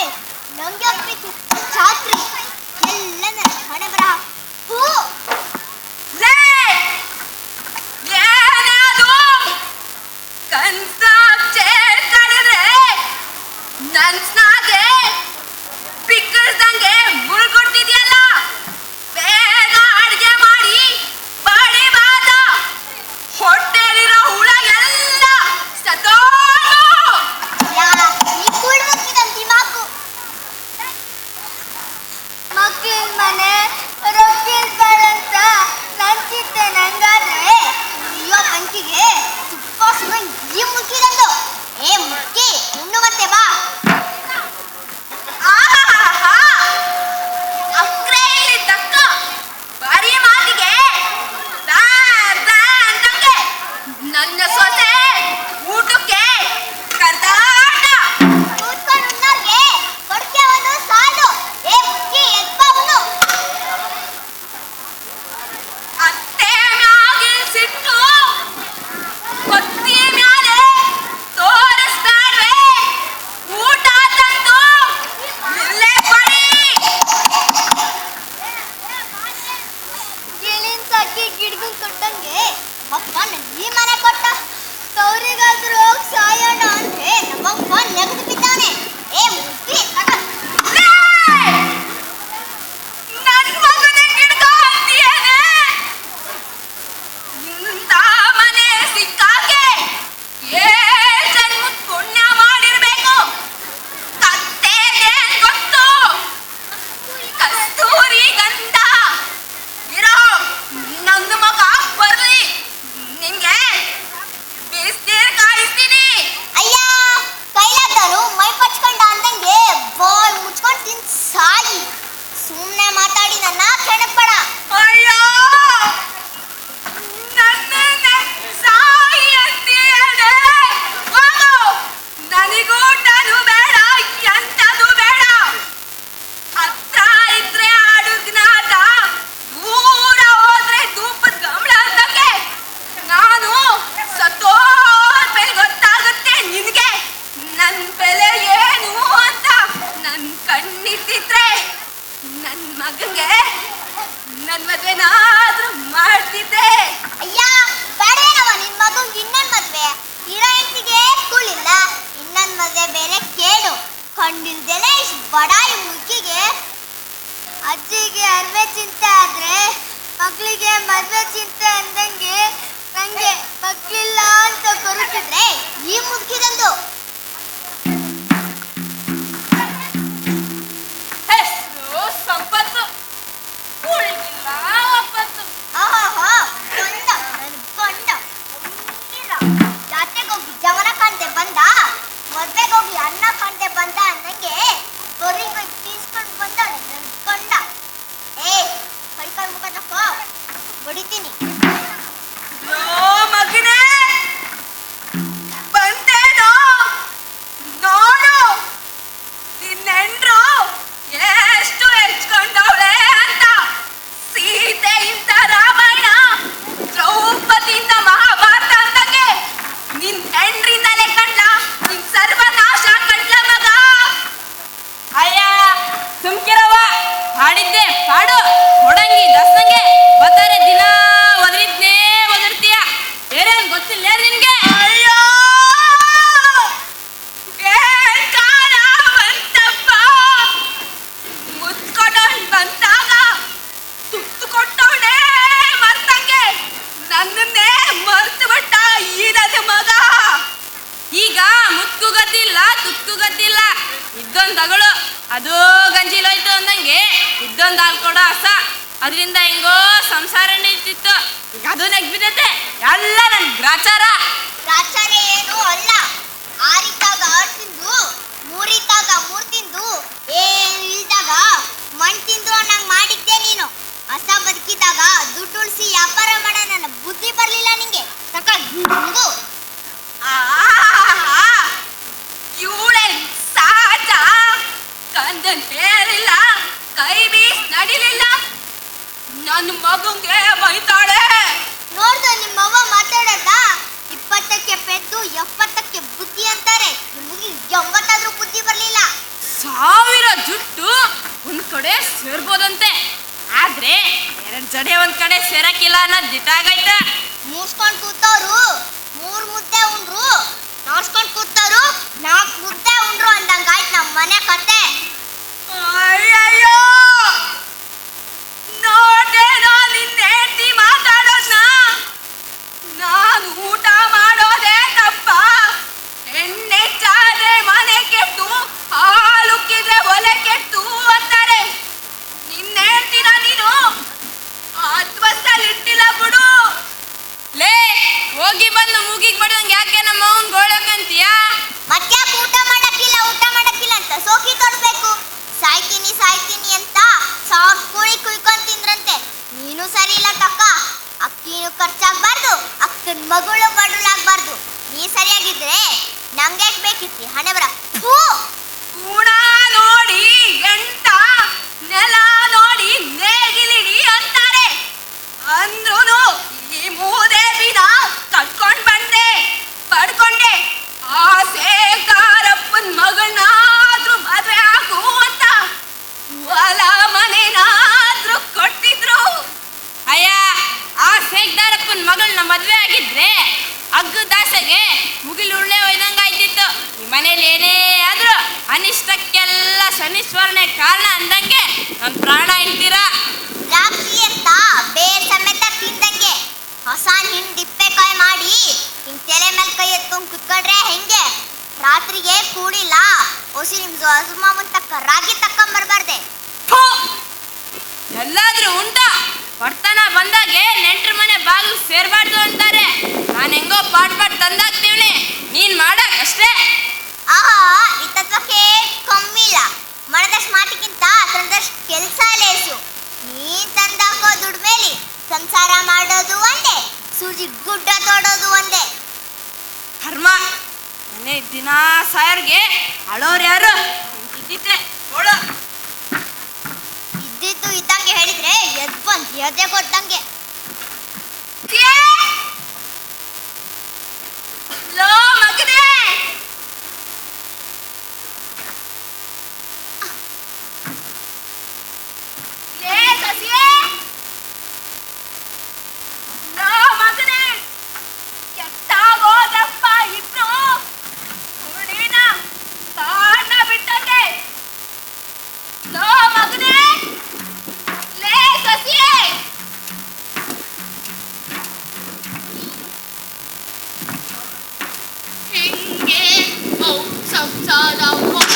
ನಂಗೆ ಆಗ್ಬೇಕು ಛಾತ್ರಿ ಎಲ್ಲ ನನ್ನ ಹಣೆ ಬರ ಹೂ ನನ್ಸ್ನಾಗೆ ಬಿಕ್ಕಳ್ದಂಗೆ ಮುಳ್ಕೊಡ್ತಿದ್ಯಲ್ಲ. ಬೇಗ ಅಡ್ಗೆ ಮಾಡಿ ಬಾಡಿ ಬಾದ. ಹೊಟ್ಟೆಲಿರೋ ಹುಳ ಎಲ್ಲ ಸತ್ತೋದು. ಮಕ್ಕಳ ಮನೆ ರೊಕ್ಕಿಲ್ಬಾರಂತ ನಂಚಿತ್ತೆ ನಂಗಾದ್ರೆ ಅಯ್ಯೋ ಕಂಚಿಗೆ ತುಪ್ಪ ಸುಮ್ಮ ಈ ಮುಕ್ಕಿದಂದು. ಏ ಮುಕ್ಕಿ ಉಣ್ಣು ಮತ್ತೆ ಬಾ. ಅಕ್ರೆ ಇಲ್ಲಿ ತಕ್ಕ ಬರೀ ಮಾತಿಗೆ ಅಂತಂಗೆ ನನ್ನ ಸೊಸೆ ಊಟಕ್ಕೆ ಕರ್ದಾಟ. ಕೂತ್ಕೊಂಡು ಉಣ್ಣೋರ್ಗೆ ಕೊಡ್ಕೆ ಒಂದು ಸಾಲು. ಏ ಮುಕ್ಕಿ ಎದ್ಬಾವನು. ಅತ್ತೆ ಮ್ಯಾಗಿಲ್ ಸಿಟ್ಟು ಕೊತ್ತಿ ಮ್ಯಾಲೆ ತೋರಿಸ್ತಾರ್ವೆ. ಊಟ ತಂದು ಇಲ್ಲೇ ಕೊಡಿ. ಗಿಳಿನ್ ಸಾಕಿ ಗಿಡ್ಗನ್ ಕೊಟ್ಟಂಗೆ ಮಕ್ಕಳ ಮದ್ವೆ ಚಿಂತೆ ಅಂದಂಗೆ ನಂಗೆ ಮಕ್ಳಿಲ್ಲ ಅಂತ ಕೊರತಿದ್ರೆ ಈ ಮುದುಕಿದಂದು ಹೆಸರು ಸಂಪತ್ತು ಉಳಿಗಿಲ್ಲ ಒಪ್ಪತ್ತು. ಆಹಾ ಕೊಂಡ ಕೊಂಡ ಜಾತ್ರೆಗೆ ಹೋಗಿ ಜವನ ಕಾಣ್ದೆ ಬಂದ, ಮದ್ವೆಗೆ ಹೋಗಿ ಅನ್ನ ಕಾಣ್ದೆ ಬಂದ ಅಂದಂಗೆ ಬರೀಗ ತೀಸ್ಕೊಂಡು ಬಂದ ಕೊಂಡ. ಕೈ ಮುಖ ತಪ್ಪ ಹೊಡಿತೀನಿ. ಮಗನೇ ಬಂದೇನೋ ನೋಡು, ನಿನ್ನೆಂಡ್ರು ಎಷ್ಟು ಹೆಚ್ಕೊಂಡವಳೆ ಅಂತ. ಸೀತೆಯಿಂದ ರಾಮಾಯಣ, ದ್ರೌಪದಿಯಿಂದ ಮಹಾಭಾರತ ಅಂದಂಗೆ ನಿನ್ ಹೆಂಡ್ರಿಂದಲೇ ಕಂಡ್ಲ ನಿನ್ ಸರ್ವನಾಶ ಕಂಡ್ಲ ಮಗ. ಅಯ್ಯ ಸುಮ್ಕಿರವ, ಹಾಡಿದ್ದೆ ಹಾಡು ಹೊಡಂಗಿ ದಸ್ನಂಗೆ ಬತ್ತಾರೆ ದಿನ ಒದರಿದ್ನೇ ಒದರ್ತೀಯ. ಬೇರೇನ್ ಗೊತ್ತಿಲ್ಲ ನಿನ್ಗೆ? ಅಯ್ಯೋ ಏನ್ ಕಾಣವಂತಪ್ಪ, ಮುಚ್ಕೊಂಡವನ್ ಬಂದಾಗ ತುತ್ತು ಕೊಟ್ಟವನೇ ಮರ್ತಂಗೆ ನನ್ನನ್ನೇ ಮರ್ತು ಬಿಟ್ಟ ಈನದ ಮಗ. ಈಗ ಮುತ್ತು ಗತಿಲ್ಲ ತುತ್ತು ಗತಿಲ್ಲ, ಇದ್ದೊಂದು ಅಗಳು ಅದು ಗಂಜಿಲೋಯ್ತು ಅಂದಂಗೆ ಇದ್ದೊಂದು ಹಾಲು ಕೊಡೋ ಹಸ, ಅದರಿಂದ ಹೆಂಗೋ ಸಂಸಾರ ನಡೀತಿತ್ತು. ಈಗ ಅದು ನೆಗ್ಬಿದ್ದೈತೆ ಎಲ್ಲ ನನ್ ಗ್ರಾಚಾರ. ಗ್ರಾಚಾರ ಏನು ಅಲ್ಲ, ಆರಿದ್ದಾಗ ಆರು ತಿಂದು ಮೂರಿದ್ದಾಗ ಮೂರ್ ತಿಂದು ಏನು ಇಲ್ದಾಗ ಮಣ್ ತಿಂದು ಅನ್ನಂಗ್ ಮಾಡಿದ್ದೆ ನೀನು. ಹಸ ಬದುಕಿದಾಗ ದುಡ್ಡು ಉಳಿಸಿ ವ್ಯಾಪಾರ ಮಾಡೋ ನನ್ನ ಬುದ್ಧಿ ಬರ್ಲಿಲ್ಲ ನಿಂಗೆ. ತಕ ದುಡ್ಡು ಇವಳೆ ಸಾಟ ಕಂದನ್ ಹೇರಿಲ್ಲ, ಕೈ ಬೀಸ್ ನಡಿಲಿಲ್ಲ, ನನ್ನ ಮಗಂಗೆ ಬೈತಾಳೆ. ನೋಡ್ದು ನಿಮ್ಮವ್ವ ಮಾತಾಡದ 20ಕ್ಕೆ ಪೆದ್ದು 70ಕ್ಕೆ ಬುದ್ಧಿ ಅಂತಾರೆ. ನಿಮಗೆ 80 ಬುದ್ಧಿ ಬರ್ಲಿಲ್ಲ. 1000 ಜುಟ್ಟು ಒಂದ್ ಕಡೆ ಸೇರ್ಬೋದಂತೆ, ಆದ್ರೆ 2 ಜಡೆ ಒಂದ್ ಕಡೆ ಸೇರಕ್ಕಿಲ್ಲ ಅನ್ನೋದು ದಿಟ್ಟಾಗೈತೆ. ಮೂಸ್ಕೊಂಡ್ ಕೂತವ್ರು 3 ಮುದ್ದೆ ಉಂಡ್ರು, ನೋಡ್ಸ್ಕೊಂಡ್ ಕೂತವ್ರು 4 ಮುದ್ದೆ ಉಂಡ್ರು ಅಂದಂಗಾಯ್ತು ನಮ್ಮ ಮನೆ ಕತೆ. ಅಯ್ಯಯ್ಯೋ ನೋಡೇನೋ ನಿನ್ನ ಹೆಂಡ್ತಿ ಮಾತಾಡೋದ್ನ. ನಾನು ಊಟ ಮಾಡೋದೇ ತಪ್ಪ, ಎಣ್ಣೆ ಚಾದೆ ಮನೆ ಕೆಟ್ಟು ಹಾಲುಕ್ಕಿದ್ರೆ ಒಲೆ ಕೆಟ್ಟು ಅಂತಾರೆ. ನಿನ್ನ ಹೆಂಡ್ತಿನ ನೀನು ಅದ್ವಸ್ತಲ್ಲಿ ಇಟ್ಟಿಲ್ಲ ಬಿಡು. ಲೇ ಹೋಗಿ ಬಂದು ಮೂಗಿಗೆ ಬಡ್ದಂಗೆ ಯಾಕೆ ನಮ್ಮ ಅವ್ನ್ ಗೋಳಕಂತೀಯ? ಮತ್ತೆ ಊಟ ಮಾಡಕ್ಕಿಲ್ಲ ಅಂತ ಸೋಕಿ ತೊಡ್ಬೇಕು. ಸಾಯ್ತೀನಿ ಅಂತ 1000 ಕೋಳಿ ಕುಯ್ಕೊಂಡ್ ತಿಂದ್ರಂತೆ. ನೀನು ಸರಿ ಇಲ್ಲ ತಕ್ಕ. ಅಕ್ಕಿನೂ ಖರ್ಚಾಗ್ಬಾರ್ದು, ಅಕ್ಕನ ಮಗಳು ಬಡಲಾಗ್ಬಾರ್ದು. ನೀ ಸರಿಯಾಗಿದ್ರೆ ನಂಗೆ ಬೇಕಿತ್ತು ಹಣೆ ಬರ. ಗುಣ ನೋಡಿ ಎಂಟ, ನೆಲ ನೋಡಿ ನೇಗಿಲಿಡಿ ಅಂತಾರೆ. ಅಂದ್ರೂ ಈ ಮೂದೇವಿನ ಕಟ್ಕೊಂಡ್ ಬಂದೆ ಪಡ್ಕೊಂಡೆ. ಆಸೆಗಾರಪ್ಪನ ಮಗಳನ್ನಾದ್ರೂ ಮದ್ವೆ ಆಗು ಅಂತ ಹೊಲ ಮನೆನಾದ್ರೂ ಕೊಟ್ಟಿದ್ರು. ಅಯ್ಯ ಆ ಸೇಗ್ದಾರಪ್ಪನ ಮಗಳನ್ನ ಮದ್ವೆ ಆಗಿದ್ರೆ ಅಗ್ಗ ದಾಸಗೆ ಮುಗಿಲು ಉಳ್ಳೆ ಒಯ್ದಂಗ ಆಯ್ತಿತ್ತು. ಈ ಮನೇಲಿ ಏನೇ ಆದ್ರೂ ಅನಿಷ್ಟಕ್ಕೆಲ್ಲ ಶನೀಶ್ವರನೇ ಕಾರಣ ಅಂದಂಗೆ ನನ್ನ ಪ್ರಾಣ ಇಂತೀರ. ದ್ರಾಕ್ಷಿ ಅಂತ ಬೇರ್ ಸಮೇತ ತಿಂದಂಗೆ ಹೊಸ ಹಿಂಡಿಪ್ಪೆಕಾಯಿ ಮಾಡಿ ನಿಮ್ ತಲೆ ಮೇಲೆ ಕೈ ಎತ್ಕೊಂಡ್ ಕುತ್ಕೊಂಡ್ರೆ ಹೆಂಗೆ? ರಾತ್ರಿಗೆ ಕೂಡಿಲ್ಲ ಹೊಸಿ ನಿಮ್ ಹಸುಮಾಮನ್ ತಕ್ಕ ರಾಗಿ ತಕ್ಕೊಂಬರ್ಬಾರ್ದೆ. ಎಲ್ಲಾದ್ರೂ ಉಂಟ ಬರ್ತನ ಬಂದಾಗೆ ನೆಂಟ್ರ ಮನೆ ಬಾಗಿಲು ಸೇರ್ಬಾರ್ದು ಅಂತಾರೆ. ನಾನು ಹೆಂಗೋ ಪಾಟ್ ತಂದಾಕ್ತೀವ್ನಿ, ನೀನ್ ಮಾಡಕ್ ಅಷ್ಟೇ. ಆಹಾ ಈ ತತ್ವಕ್ಕೆ ಕಮ್ಮಿ ಇಲ್ಲ. ಮಾಡದಷ್ಟು ಮಾತಿಗಿಂತ ತಂದಷ್ಟು ಕೆಲಸ ಲೇಸು. ನೀನ್ ತಂದಾಕೋ ದುಡ್ಡು ಮೇಲೆ ಸಂಸಾರ ಮಾಡೋದು ಒಂದೇ, ಸೂಜಿ ಗುಡ್ಡ ತೋಡೋದು ಒಂದೇ. ಕರ್ಮ ಮನೆ ದಿನ ಸಾಯರ್ಗೆ ಅಳೋರು ಯಾರು? ಇದ್ದಿದ್ರೆ ನೋಡು. ಇದ್ದಿದ್ದು ಇದ್ದಂಗೆ ಹೇಳಿದ್ರೆ ಎದ್ ಬಂದ್ ಎದೆ ಕೊಟ್ಟಂಗೆ. ಲೋ ಮಗನೇ, ಲೇ ಸಸಿಯೇ, ಲೋ ಮಗನೇ, ಕೆಟ್ಟಾಗೋದಪ್ಪ ಇಬ್ರು. ಹುಡಿನ ಕಾರಣ ಬಿಟ್ಟಂಗೆ. ಲೋ ಮಗನೇ, ಲೇ ಸಸಿಯೇ, ಸಾಲ ಮೋಡ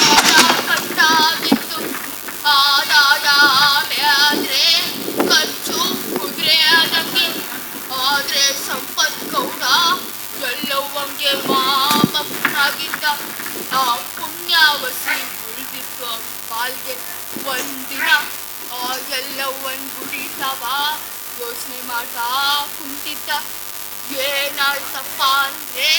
ಕಟ್ಟಾಗಿತ್ತು ಆದಾಯ ಆದ್ರೆ ಖರ್ಚು ಕುದುರೆ ಆದಂಗೆ ಆದ್ರೆ ಸಂಪತ್ ಗೌಡ ಎಲ್ಲವಂಗೆ ಮಾಮಕ್ಕನಾಗಿದ್ದ ಆ ಪುಣ್ಯಾವಸಿ ಉಳಿದಿತ್ತು ಪಾಲ್ಗೆ ಒಂದಿನ ಎಲ್ಲವನ್ ಗುಡಿತಾವ ಯೋಚನೆ ಮಾಡ್ತಾ ಕುಂತಿದ್ದ ಏನಾಯ್ತಪ್ಪ ಅಂದ್ರೆ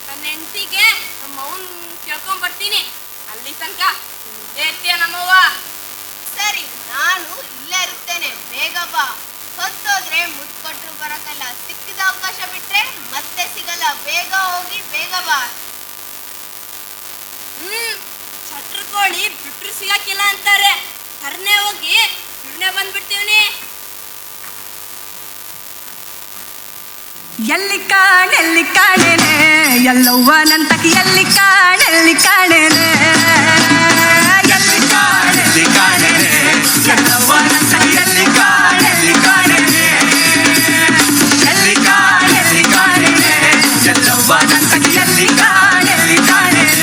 ನನ್ನ ಹೆಂಡತಿಗೆ ನಮ್ಮ ಅವನ್ ಕೇಳ್ಕೊಂಡ್ ಬರ್ತೀನಿ. ಅಲ್ಲಿ ತನಕ ಇರ್ತೀಯ ನಮ್ಮವ್ವ. ಸರಿ, ನಾನು ಇಲ್ಲೇ ಇರುತ್ತೇನೆ, ಬೇಗ ಬಾ. ಹೊತ್ತೋದ್ರೆ ಮುಟ್ಕೊಟ್ರು ಬರಕಲ್ಲ, ಸಿಕ್ಕಿದ ಅವಕಾಶ ಬಿಟ್ರೆ ಮತ್ತೆ ಸಿಗಲ್ಲ. ಬೇಗ ಹೋಗಿ ಬೇಗ ಬಾ. ಛಟ್ರ ಕೋಳಿ ಬಿಟ್ರು ಸಿಗಕ್ಕಿಲ್ಲ ಅಂತಾರೆ. ಕರ್ನೆ ಹೋಗಿ ಇವ್ರನ್ನೇ ಬಂದ್ಬಿಡ್ತೀವಿ. ಎಲ್ಲಿ ಕಾಣೆನೆ ಎಲ್ಲವ್ವ ನಂತಕಿ, ಎಲ್ಲಿ ಕಾಣೆನೆ ಎಲ್ಲಿ ಕಾಣೆನೆ ಎಲ್ಲವ್ವ ನಂತಕಿ, ಎಲ್ಲಿ ಕಾಣೆನೆ ಎಲ್ಲಿ ಕಾಣೆನೆ ಎಲ್ಲವ್ವ ನಂತಕಿ, ಎಲ್ಲಿ ಕಾಣೆನೆ ಎಲ್ಲಿ ಕಾಣೆನೆ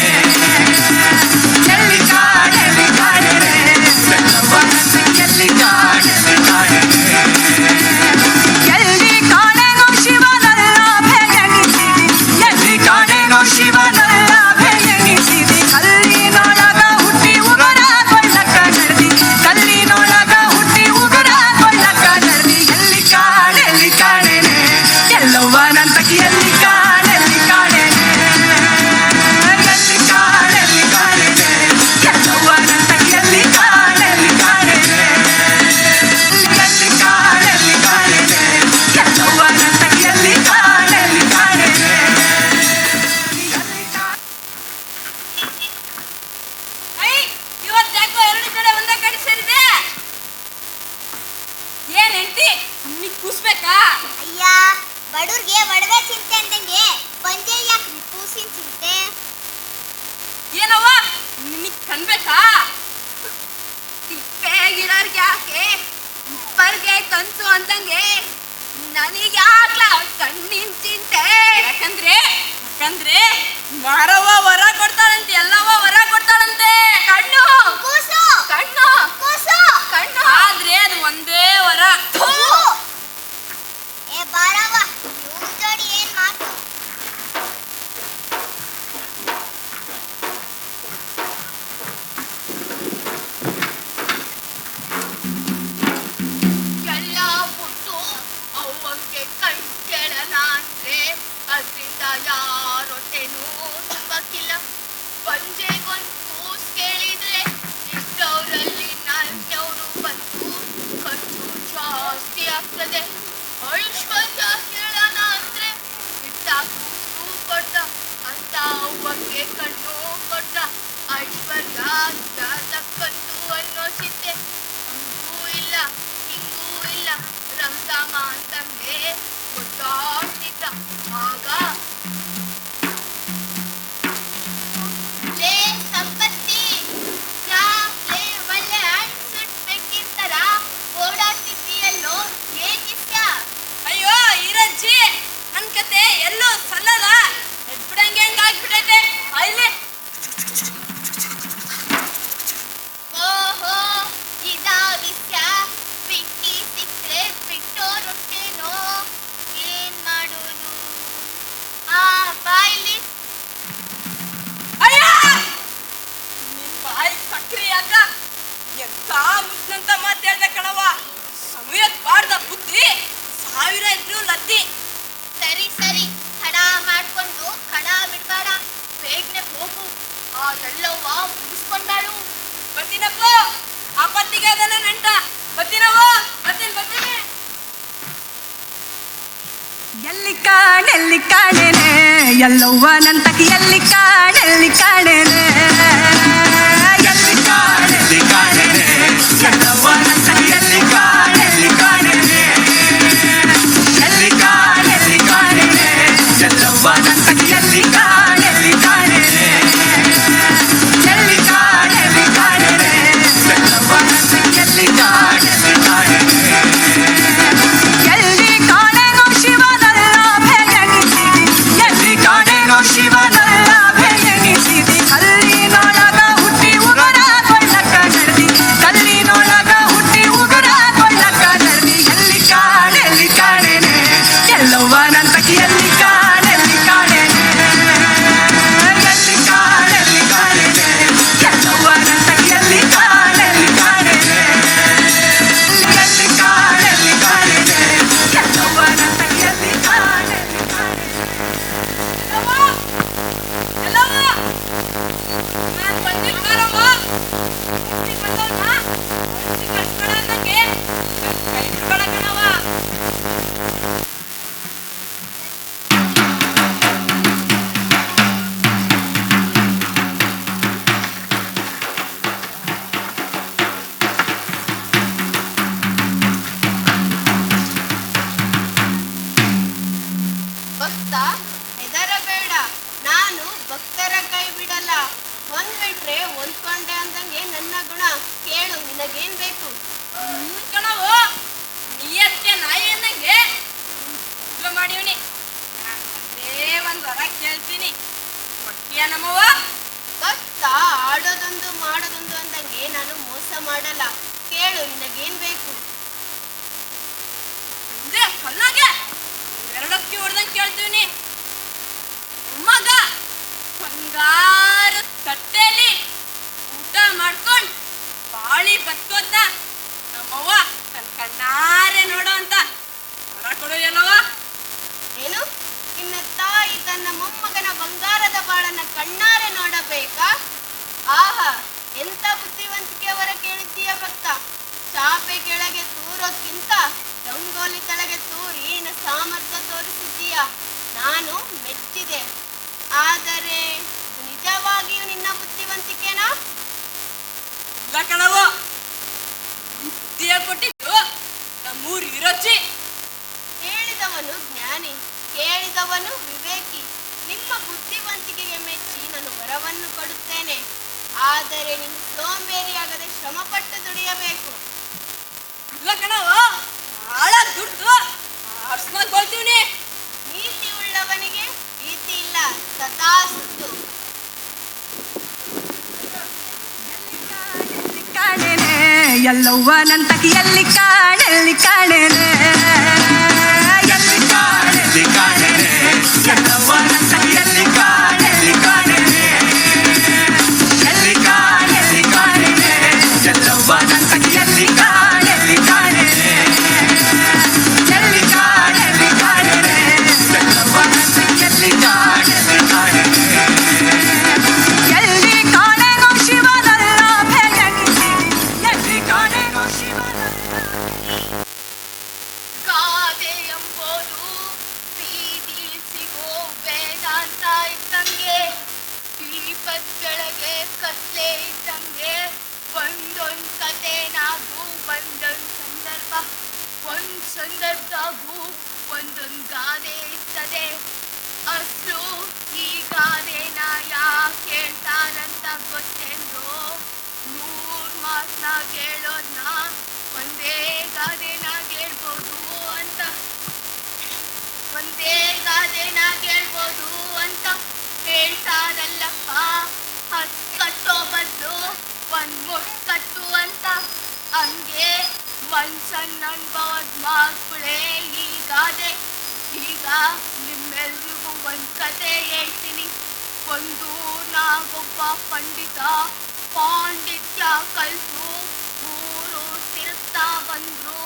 ಎಲ್ಲವ್ವ ನಂತಕಿ, ಎಲ್ಲಿ ಕಾಣೆನೆ ಎಲ್ಲಿ ಕಾಣೆನೋ ಶಿವನಲ್ಲ ಭಯಣಿಸಿದಿ, ಎಲ್ಲಿ ಕಾಣೆನೋ ಶಿವನಲ್ಲ ಭಯಣಿಸಿದಿ. ಕಲ್ಲಿನೊಳಗ ಹುಟ್ಟಿ ಉಗುರ ಕೊಳ್ಳಕ ನಡೆದಿ, ಕಲ್ಲಿನೊಳಗ ಹುಟ್ಟಿ ಉಗುರ ಕೊಳ್ಳಕ ನಡೆದಿ. ಎಲ್ಲಿ ಕಾಣೆನೆ ಎಲ್ಲವ್ವ ನಂತಕಿ, ಎಲ್ಲಿ ಕಾಣೆನೆ ಎಲ್ಲಿ ಕಾಣೆನೆ ಎಲ್ಲವ್ವ ನಂತಕಿ, ಎಲ್ಲಿ ಕಾಣೆನೆ ಎಲ್ಲಿ ಕಾಣೆನೆ ಎಲ್ಲವ್ವ ನಂತಕಿ, ಎಲ್ಲಿ ಕಾಣೆನೆ. ಇವತ್ತಾಕೋ ಎರಡು ಕಡೆ ಒಂದೇ ಕಡೆ ಸೇರಿದೆ. ಏನ್ ಹೆಂಡತಿ ನಿಮಗೆ ಕೂಸ್ಬೇಕಾ? ಅಯ್ಯ, ಬಡವ್ರಿಗೆ ಒಡವೆ ಚಿಂತೆ ಅಂದಂಗೆ ಬಂಜೆ ಯಾಕೆ ಕೂಸಿನ ಚಿಂತೆ? ಏನವ್ವ ನಿಮಗ್ ಕಣ್ಬೇಕಾ? ತಿಪ್ಪೆಗಿರೋರ್ಗೆ ಯಾಕೆ ಇಬ್ಬರಿಗೆ ಕನ್ಸು ಅಂದಂಗೆ ನನಗೆ ಯಾಕ್ಲ ಕಣ್ಣಿನ ಚಿಂತೆ? ಯಾಕಂದ್ರೆ ಮಾರವ್ವ ವರ ಕೊಡ್ತಾಳಂತೆ, ಎಲ್ಲವ್ವ ವರ ಕೊಡ್ತಾಳಂತೆ. ಕಣ್ಣು ಕೂಸು ಕಣ್ಣು ಕೂಸು ಕಣ್ಣು ಆದ್ರೆ ಅದು ಒಂದೇ ವರ. ಏ ಬಾರವ್ವ, ಇವ್ರ ಜೋಡಿ ಏನ್ ಮಾತು? ಎಲ್ಲ ಬಿಟ್ಟು ಅವ್ವಂಗೆ ಕೈ ಕೇಳೋಣ ಅಂದ್ರೆ ಅದರಿಂದ ಯಾರೊಟ್ಟೆನೂ ತುಂಬಕ್ಕಿಲ್ಲ. ಬಂಜೆಗೊಂದು ಕೂಸ್ ಕೇಳಿದ್ರೆ ಇದ್ದವರಲ್ಲಿ ನಾಲ್ಕವರು ಬಂದು ಖರ್ಚು ಜಾಸ್ತಿ ಆಗ್ತದೆ. ಐಶ್ವರ್ಯ ಕೇಳೋಣ ಅಂದ್ರೆ ಇದ್ದ ಕೂಸು ಕೊಟ್ಟ ಅಂತ ಅವ್ವಂಗೆ ಕಣ್ಣು ಕೊಟ್ಟ. ಐಶ್ವರ್ಯ ತಕ್ಕಂತು ಅನ್ನೋ ಚಿಂತೆ ಹಂಗೂ ಇಲ್ಲ ಹಿಂಗೂ ಇಲ್ಲ. ರಂಗಮ್ಮ ಅಂತಂಗೆ ಗೊತ್ತಾಗ್ತಿದ್ದ ಆಗ. ಲೇ ಸಂಪತ್ತಿ, ಯಾಕೆ ಒಳ್ಳೆ ಅನ್ಸುಟ್ಬೇಕಿರ್ತಾರ ಓಡಾಡ್ತಿದ್ದೀಯಲ್ಲೋ, ಏನಿಷ್ಟ? ಅಯ್ಯೋ ಈರಜ್ಜಿ, ನನ್ ಕತೆ ಎಲ್ಲೂ ಸಲ್ಲದ ಬಿಡಂಗೆ ಹಂಗಾಗ್ಬಿಟ್ಟೈತೆ. ಅಲ್ಲಿ ಓಹೋ, ಇದಾ ವಿಷಯ. ಬಿಟ್ಟಿ ಸಿಕ್ಕ್ರೆ ಬಿಟ್ಟೋರೊಟ್ಟೇನೋ, ಏನ್ ಮಾಡೋದು? ಬಾಯ್ಲಿ ಅಯ್ಯ ನಿನ್ ಬಾಯಿ ಸಕ್ರಿ ಯಾಕ? ಎಂತ ಮುಚ್ನಂತ ಮಾತಾಡ್ದೆ ಕಣವ. ಸಮಯಕ್ ಬಾರ್ದ ಬುದ್ಧಿ ಸಾವಿರ ಇದ್ರು ಲದ್ದಿ. ಸರಿ ಸರಿ, ಹಡ ಮಾಡ್ಕೊಂಡು ಕಡ ಬಿಡ್ಬೇಡ, ಬೇಗನೆ ಹೋಗು. ಆ ಎಲ್ಲವ್ವ ಮುಗಿಸ್ಕೊಂಡಾಳು. ಬರ್ತೀನಪ್ಪ, ಆಪತ್ತಿಗೆ ಅದನ್ನ ನೆಂಟ. ಬರ್ತೀನವ್ವ, ಬರ್ತೀನಿ. ಎಲ್ಲಿ ಕಾಣೆನೆ ಎಲ್ಲವ್ವ ನಂತಕಿ, ಎಲ್ಲಿ ಕಾಣೆನೆ ಎಲ್ಲಿ ಕಾಣೆನೆ ಎಲ್ಲವ್ವ ನಂತಕಿ, ಎಲ್ಲಿ ಕಾಣೆನೆ ಎಲ್ಲಿ ಕಾಣೆನೆ ಎಲ್ಲವ್ವ ನಂತಕಿ, ಎಲ್ಲಿ ಕಾಣೆನೆ ಎಲ್ಲಿ ಕಾಣೆನೆ ಎಲ್ಲವ್ವ ನಂತಕಿ, ಎಲ್ಲಿ ಕಾಣೆನೆ ಎಲ್ಲಿ ಕಾಣೆನೋ ಶಿವನಲ್ಲ ಭಯಣಿಸಿದಿ, ಎಲ್ಲಿ ಕಾಣೆನೋ ಶಿವನಲ್ಲ ಭಯಣಿಸಿದಿ. ಕಲ್ಲಿನೊಳಗ ಹುಟ್ಟಿ ಉಗುರ ಕೊಳ್ಳಕ ನಡೆದಿ, ಕಲ್ಲಿನೊಳಗ ಹುಟ್ಟಿ ಭಕ್ತ ಹೆದರಬೇಡ, ನಾನು ಭಕ್ತರ ಕೈ ಬಿಡಲ್ಲ. ಹೊಂದ್ಬಿಟ್ರೆ ಹೊಂದ್ಕೊಂಡೆ ಅಂದಂಗೆ ನನ್ನ ಗುಣ. ಕೇಳು ನಿನಗೇನ್ ಬೇಕು? ಕಣವು ನೀಯತ್ತೆ ನಾಯಿ ಅನ್ನಂಗೆ ಮಾಡಿವ್ನಿ. ಅದೇ ಒಂದ್ ವರ ಕೇಳ್ತೀನಿ, ಕೊಟ್ಟಿಯ ನಮ್ಮವ್ವ? ಭಕ್ತ ಆಡೋದೊಂದು ಮಾಡೋದೊಂದು ಅಂದಂಗೆ ನಾನು ಮೋಸ ಮಾಡಲ್ಲ. ಕೇಳು ನಿನಗೇನ್ ಬೇಕು? ಕಲ್ಲಾಗೆ ಎರಡಕ್ಕಿ ಹೊಡೆದಂಗೆ ಕೇಳ್ತೀವಿ. ಮಗ ಬಂಗಾರ ತಟ್ಟೆಯಲ್ಲಿ ಊಟ ಮಾಡ್ಕೊಂಡು ಬಾಳಿ ಬದುಕೋದ್ನ ನಮ್ಮವ್ವ ಕಣ್ಣಾರೆ ನೋಡೋ ಅಂತ ಹೊರ ಕೊಡು ಎಲ್ಲವ. ಏನು ನಿನ್ನ ತಾಯಿ ತನ್ನ ಮೊಮ್ಮಗನ ಬಂಗಾರದ ಬಾಳನ್ನ ಕಣ್ಣಾರೆ ನೋಡಬೇಕಾ? ಆಹಾ, ಎಂತ ಬುದ್ಧಿವಂತಿಕೆ ಅವರ ಕೇಳಿದ್ದೀಯ ಭಕ್ತ. ಚಾಪೆ ಕೆಳಗೆ ತೂರೋಕ್ಕಿಂತ ರಂಗೋಲಿ ಕೆಳಗೆ ತೂರಿ ನಿನ್ನ ಸಾಮರ್ಥ್ಯ ತೋರಿಸಿದ್ದೀಯ. ನಾನು ಮೆಚ್ಚಿದೆ. ಆದರೆ ನಿಜವಾಗಿಯೂ ನಿನ್ನ ಬುದ್ಧಿವಂತಿಕೆನಾ? ಇಲ್ಲ ಕಣವು, ಬುದ್ಧಿಯ ಕೊಟ್ಟಿದ್ದು ನಮ್ಮೂರು ಇರೋಚಿ. ಹೇಳಿದವನು ಜ್ಞಾನಿ, ಕೇಳಿದವನು ವಿವೇಕಿ. ನಿಮ್ಮ ಬುದ್ಧಿವಂತಿಕೆಗೆ ಮೆಚ್ಚಿ ನಾನು ವರವನ್ನು ಕೊಡುತ್ತೇನೆ. ಆದರೆ ನೀನು ಸೋಂಬೇರಿಯಾಗದೆ ಶ್ರಮಪಟ್ಟು ದುಡಿಯಬೇಕು. ಇಲ್ಲ ಕಣವು, ಆಳ ದುಡ್ಡು ಅರ್ಸ್ಕೊಂಡ್ಕೊಳ್ತೀವಿ. ನೀತಿ ಉಳ್ಳವನಿಗೆ ಪ್ರೀತಿ ಇಲ್ಲ, ಸದಾ ಸುತ್ತು. ಎಲ್ಲವ್ವ ನಂತಕಿ ಎಲ್ಲಿ ಕಾಣೆಲ್ಲಿ ಕಾಣೆನೆ, ಎಲ್ಲಿ ಕಾಣೆಲ್ಲಿ ಕಾಣೆನೆ, ಎಲ್ಲವ್ವ ನಂತಕಿ ಎಲ್ಲಿ ಕಾಣೆಲ್ಲಿ ಕಾಣೆನೆ, ಎಲ್ಲಿ ಕಾಣೆಲ್ಲಿ ಕಾಣೆನೆ, ಎಲ್ಲವ್ವ ನಂತಕಿ ಎಲ್ಲಿ ಕಾಣೆಲ್ಲಿ ಕಾಣೆನೆ, ಎಲ್ಲಿ ಕಾಣೆಲ್ಲಿ ಕಾಣೆನೆ, ಎಲ್ಲವ್ವ ನಂತಕಿ ಎಲ್ಲಿ ಕಾಣೆಲ್ಲಿ ಕಾಣೆನೆ, ಎಲ್ಲಿ ಕಾಣೆನೋ ಶಿವನಲ್ಲ ಬೆಳಗಿ, ಎಲ್ಲಿ ಕಾಣೆನೋ ಶಿವನಲ್ಲ. ಗಾದೆ ಎಂಬುದು ಬೀದಿ ಸಿಗೋ ವೇದಾಂತ ಇದ್ದಂಗೆ, ದೀಪದ ಕೆಳಗೆ ಕತ್ಲೆ ಇದ್ದಂಗೆ. ಒಂದೊಂದು ಕಥೆನಾಗೂ ಒಂದೊಂದು ಸಂದರ್ಭ, ಒಂದು ಸಂದರ್ಭದಾಗೂ ಒಂದೊಂದು ಗಾದೆ ಇರ್ತದೆ. ಅಸಲು ಈ ಗಾದೆನ ಯಾಕೆ ಹೇಳ್ತಾರಂತ ಗೊತ್ತೇನ್ರೋ? 100 ಮಾತನ್ನ ಹೇಳೋದ್ನ ಒಂದೇ ಗಾದೆನ ಹೇಳ್ಬೋದು ಅಂತ, ಒಂದೇ ಗಾದೆನ ಹೇಳ್ಬೋದು ಅಂತ ಹೇಳ್ತಾರಲ್ಲಪ್ಪ. 10 ಕಟ್ಟೋ ಬದಲು 1 ಮುಟ್ಟು ಕಟ್ಟು ಅಂತ. ಹಂಗೆ ಮನ್ಸನ್ನ ಅನ್ಭವದ ಮಾತುಗಳೇ ಈ ಗಾದೆ. ಈಗ ನಿಮ್ಮೆಲ್ರಿಗೂ ಒಂದು ಕತೆ ಹೇಳ್ತೀನಿ. ಒಂದು ನಾಗೊಬ್ಬ ಪಂಡಿತ ಪಾಂಡಿತ್ಯ ಕಲ್ತು ಊರು ತಿರುಗ್ತಾ ಬಂದ್ರು.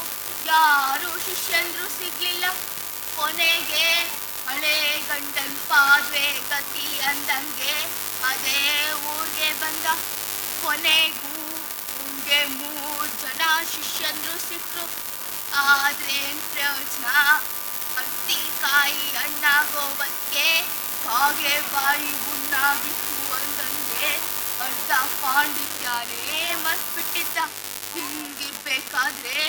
ಯಾರು ಶಿಷ್ಯಂದ್ರು ಸಿಗ್ಲಿಲ್ಲ. ಕೊನೆಗೆ ಹಳೆ ಗಂಡನ್ ಪಾದ್ವೆ ಗತಿ ಅಂದಂಗೆ ಅದೇ ಊರಿಗೆ ಬಂದ. ಕೊನೆಗೂ ಉಂಗೆ 3 ಜನ ಶಿಷ್ಯಂದ್ರು ಸಿಕ್ರು. ಆದ್ರೇನ್ ಪ್ರಯೋಜನ? ಹತ್ತಿಕಾಯಿ ಹಣ್ಣಾಗೋವಕ್ಕೆ ಹಾಗೆ ಬಾಯಿ ಹುಣ್ಣಾಗಿತ್ತು ಅಂದಂಗೆ ಅರ್ಧ ಪಾಂಡಿತ್ಯನೇ ಮರ್ತ್ಬಿಟ್ಟಿದ್ದ. ಹಿಂಗಿರ್ಬೇಕಾದ್ರೆ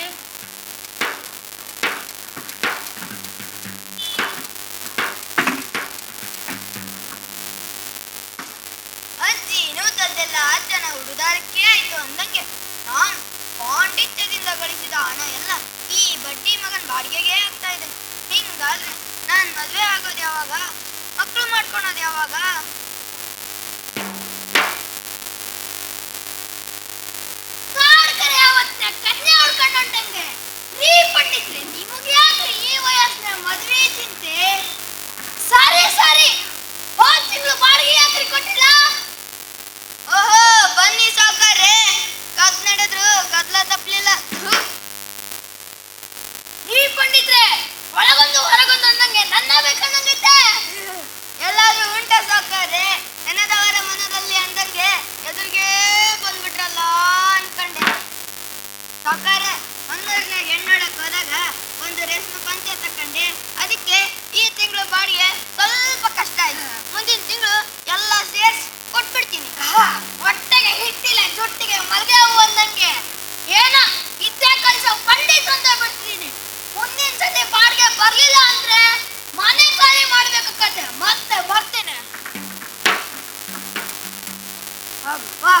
ಅಜ್ಜಿನೂ ತದ್ದೆಲ್ಲ ಅಜ್ಜನ ಹುಡುದಾರಕ್ಕೆ ಆಯ್ತು ಅಂದಂಗೆ ನಾನು ಪಾಂಡಿತ್ಯದಿಂದ ಗಳಿಸಿದ ಹಣ ಎಲ್ಲ ಈ ಬಡ್ಡಿ ಮಗನ್ ಬಾಡಿಗೆಗೆ ಆಗ್ತಾ ಇದೆ. ಹಿಂಗಾದ್ರೆ ನಾನ್ ಮದ್ವೆ ಆಗೋದು ಯಾವಾಗ? ಮಕ್ಕಳು ಮಾಡ್ಕೊಳೋದು ಯಾವಾಗ? ಕನ್ಯೆ ಹುಡ್ಕೊಂಡು ಹೊಂಟಂಗೆ ರೀ ಪಂಡಿತ್ರೆ, ನಿಮಗೆ ಯಾಕ್ರಿ ಈ ವಯಸ್ಸಿನ ಮದ್ವೆ ಚಿಂತೆ? ಸರಿ ಹೋದ ತಿಂಗಳು ಬಾಡಿಗೆ ಯಾಕ್ರಿ ಕೊಟ್ಟಿಲ್ಲ? ಓಹೋ, ಬನ್ನಿ ಸಾವ್ಕಾರ್ರೆ, ಕದ್ ನಡೆದ್ರು ಗದ್ಲ ತಪ್ಪಲಿಲ್ಲ. ಈ ಪಂಡಿತ್ರೆ, ಒಳಗೊಂದು ಹೊರಗೊಂದು ಅಂದಂಗೆ ನನ್ನ ಬೇಕಂದಂಗೈತೆ. ಎಲ್ಲಾದ್ರೂ ಉಂಟ ಸಾವ್ಕಾರ್ರೆ? ನೆನೆದವರ ಮನದಲ್ಲಿ ಅಂದಂಗೆ ಎದುರಿಗೆ ಬಂದ್ಬಿಟ್ರಲ್ಲ ಅನ್ಕಂಡೆ. ಸಾವ್ಕಾರ್ರೆ, ಒಂದೂರಿನ ಹೆಣ್ಣೊಳಕ್ ಹೋದಾಗ ಒಂದು ರೇಷ್ಮೆ ಪಂಚೆ ತಕೊಂಡೆ. ಅದಕ್ಕೆ ಈ ತಿಂಗಳು ಬಾಡಿಗೆ ಸ್ವಲ್ಪ ಕಷ್ಟ ಆಯ್ತು. ಮುಂದಿನ ತಿಂಗಳು ಎಲ್ಲ ಸೇರ್ಸಿ ಕೊಟ್ಬಿಡ್ತೀನಿ. ಹೊಟ್ಟೆಗೆ ಹಿಟ್ಟಿಲ್ಲ, ಜೊಟ್ಟಿಗೆ ಮಲ್ಗೆ ಹೂ ಅಂದಂಗೆ ಏನ ಇದ್ದೇ ಕಲಿಸೋ ಪಂಡಿತ್ ಅಂತ ಬಿಡ್ತೀನಿ. ಮುಂದಿನ ಸತಿ ಬಾಡಿಗೆ ಬರ್ಲಿಲ್ಲ ಅಂದ್ರೆ ಮನೆ ಖಾಲಿ ಮಾಡಿ ಕತೆ ಮತ್ತೆ ಬರ್ತೇನೆ. ಅಬ್ಬಾ,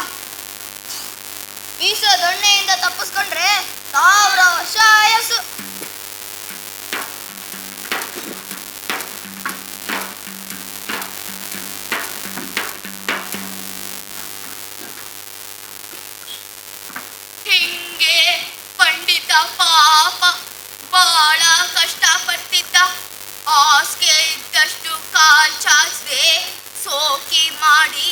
ಮೀಸೋ ದೊಣ್ಣೆಯಿಂದ ತಪ್ಪಿಸ್ಕೊಂಡ್ರೆ 1000 ವರ್ಷ ಆಯಸ್ಸು. ಹಿಂಗೆ ಪಂಡಿತ ಪಾಪ ಬಹಳ ಕಷ್ಟಪಡ್ತಿದ್ದ. ಹಾಸಿಗೆ ಇದ್ದಷ್ಟು ಕಾಲ್ ಚಾಚ್ದೆ ಸೋಕಿ ಮಾಡಿ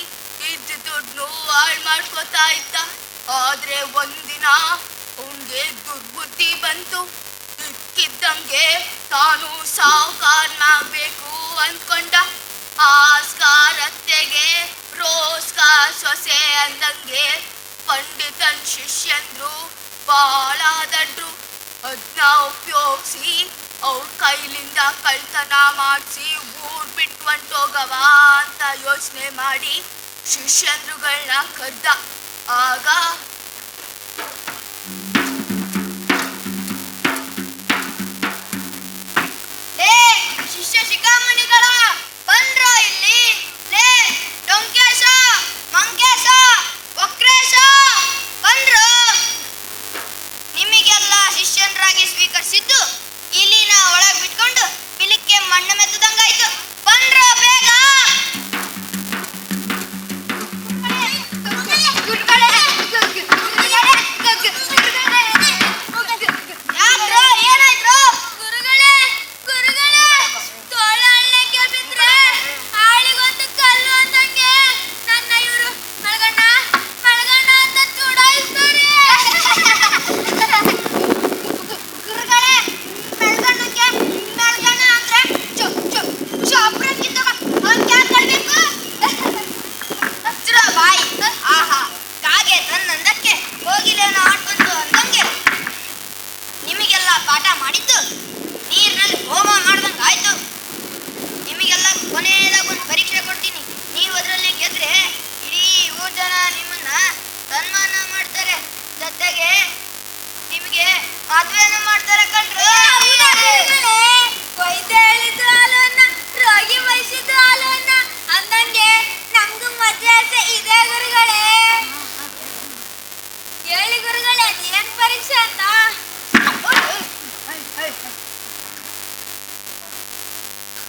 ಇದ್ದ ದುಡ್ಡು ಹಾಳು ಮಾಡ್ಕೋತಾ ಇದ್ದ. ಆದ್ರೆ ಒಂದಿನ ಅವನ್ಗೆ ದುರ್ಬುದ್ಧಿ ಬಂತು. ಇಕ್ಕಿದ್ದಂಗೆ ತಾನು ಸಾವುಕಾರನಾಗ್ಬೇಕು ಅಂದ್ಕೊಂಡ. ಆಸ್ಕಾರತ್ತೆಗೆ ರೋಸ್ಕಾರ್ ಸೊಸೆ ಅಂದಂಗೆ ಪಂಡಿತನ್ ಶಿಷ್ಯಂದ್ರು ಬಹಳ ದಡ್ರು. ಅದನ್ನ ಉಪಯೋಗಿಸಿ ಅವ್ರ ಕೈಲಿಂದ ಕಳ್ತನ ಮಾಡಿಸಿ ಊರ್ ಬಿಟ್ಟು ಹೊಂಟೋಗವ ಅಂತ ಯೋಚನೆ ಮಾಡಿ ಶಿಷ್ಯಂದ್ರುಗಳನ್ನ ಕರ್ದ. ಆಗ ಲೇ ಶಿಷ್ಯ ಶಿಖಾಮಣಿಗಳ ಬಂದ್ರ ಇಲ್ಲಿ. ಲೇ ಡೊಂಕೇಶ, ಮಂಕೇಶ, ವಕ್ರೇಶ ಬಂದ್ರು. ನಿಮಗೆಲ್ಲ ಶಿಷ್ಯನರಾಗಿ ಸ್ವೀಕರಿಸಿದ್ದು ಇಲ್ಲಿನ ಒಳಗ್ ಬಿಟ್ಕೊಂಡು ಬಿಲಿಕ್ಕೆ ಮಣ್ಣು ಮೆತ್ತದಂಗಾಯ್ತು. ಬಂದ್ರ ಬೇಗ. ಯಾಕ್ರೋ ಏನಾಯ್ತು? ಗುರುಗಳೇ ಗುರುಗಳೇ, ತೋಳ ಹಳ್ಳಕ್ಕೆ ಬಿದ್ರೆ ಆಳಿಗೊಂದು ಕಲ್ಲು ಅಂದಂಗೆ ನನ್ನ ಇವರು ಮಳಗಣ್ಣ ಮಳಗಣ್ಣ ಅಂತ ಚೂಡಾಯಿಸ್ತಾರೆ. ಗುರುಗಳೇ, ಮೆಳ್ಗಣ್ಣಕ್ಕೆ ಮೆಳ್ಗಣ್ಣ ಅಂದ್ರೆ ಚಾಪ್ರಕ್ಕಿದ್ದಾಗ ಅವ್ನ್ ಕ್ಯಾಕ್ ಕಳ್ಬೇಕು. ಹತ್ರ ಬಾಯಿ. ಆಹಾ, ಕಾಗೆ ತನ್ನಂದಕ್ಕೆ ಹೋಗಿಲೇನೋ ಆಡ್ಬಂತು ಅಂದಂಗೆ ನಿಮಗೆಲ್ಲ ಪಾಠ ಮಾಡಿದ್ದು ನೀರಿನಲ್ಲಿ ಹೋಮ ಮಾಡ್ದಂಗೆ ಆಯ್ತು. ನಿಮಗೆಲ್ಲ ಕೊನೆಯದಾಗ ಒಂದು ಪರೀಕ್ಷೆ ಕೊಡ್ತೀನಿ. ನೀವು ಅದರಲ್ಲಿ ಗೆದ್ರೆ ಇಡೀ ಊರ್ ಜನ ನಿಮ್ಮನ್ನ ಸನ್ಮಾನ ಮಾಡ್ತಾರೆ. ಜೊತೆಗೆ ನಿಮಗೆ ಮದ್ವೆನೂ ಮಾಡ್ತಾರೆ ಕಣ್ರು. ವೈದ್ಯ ಹೇಳಿದ್ದು ಹಾಲನ್ನ, ರೋಗಿ ಬಯಸಿದ್ದು ಹಾಲನ್ನ ಅಂದಂಗೆ ನಮ್ಗೂ ಮದ್ವೆ ಆಸೆ ಇದೆ ಗುರುಗಳೇ. ಹೇಳಿ ಗುರುಗಳೇ, ಏನ್ ಪರೀಕ್ಷೆ ಅಂತ?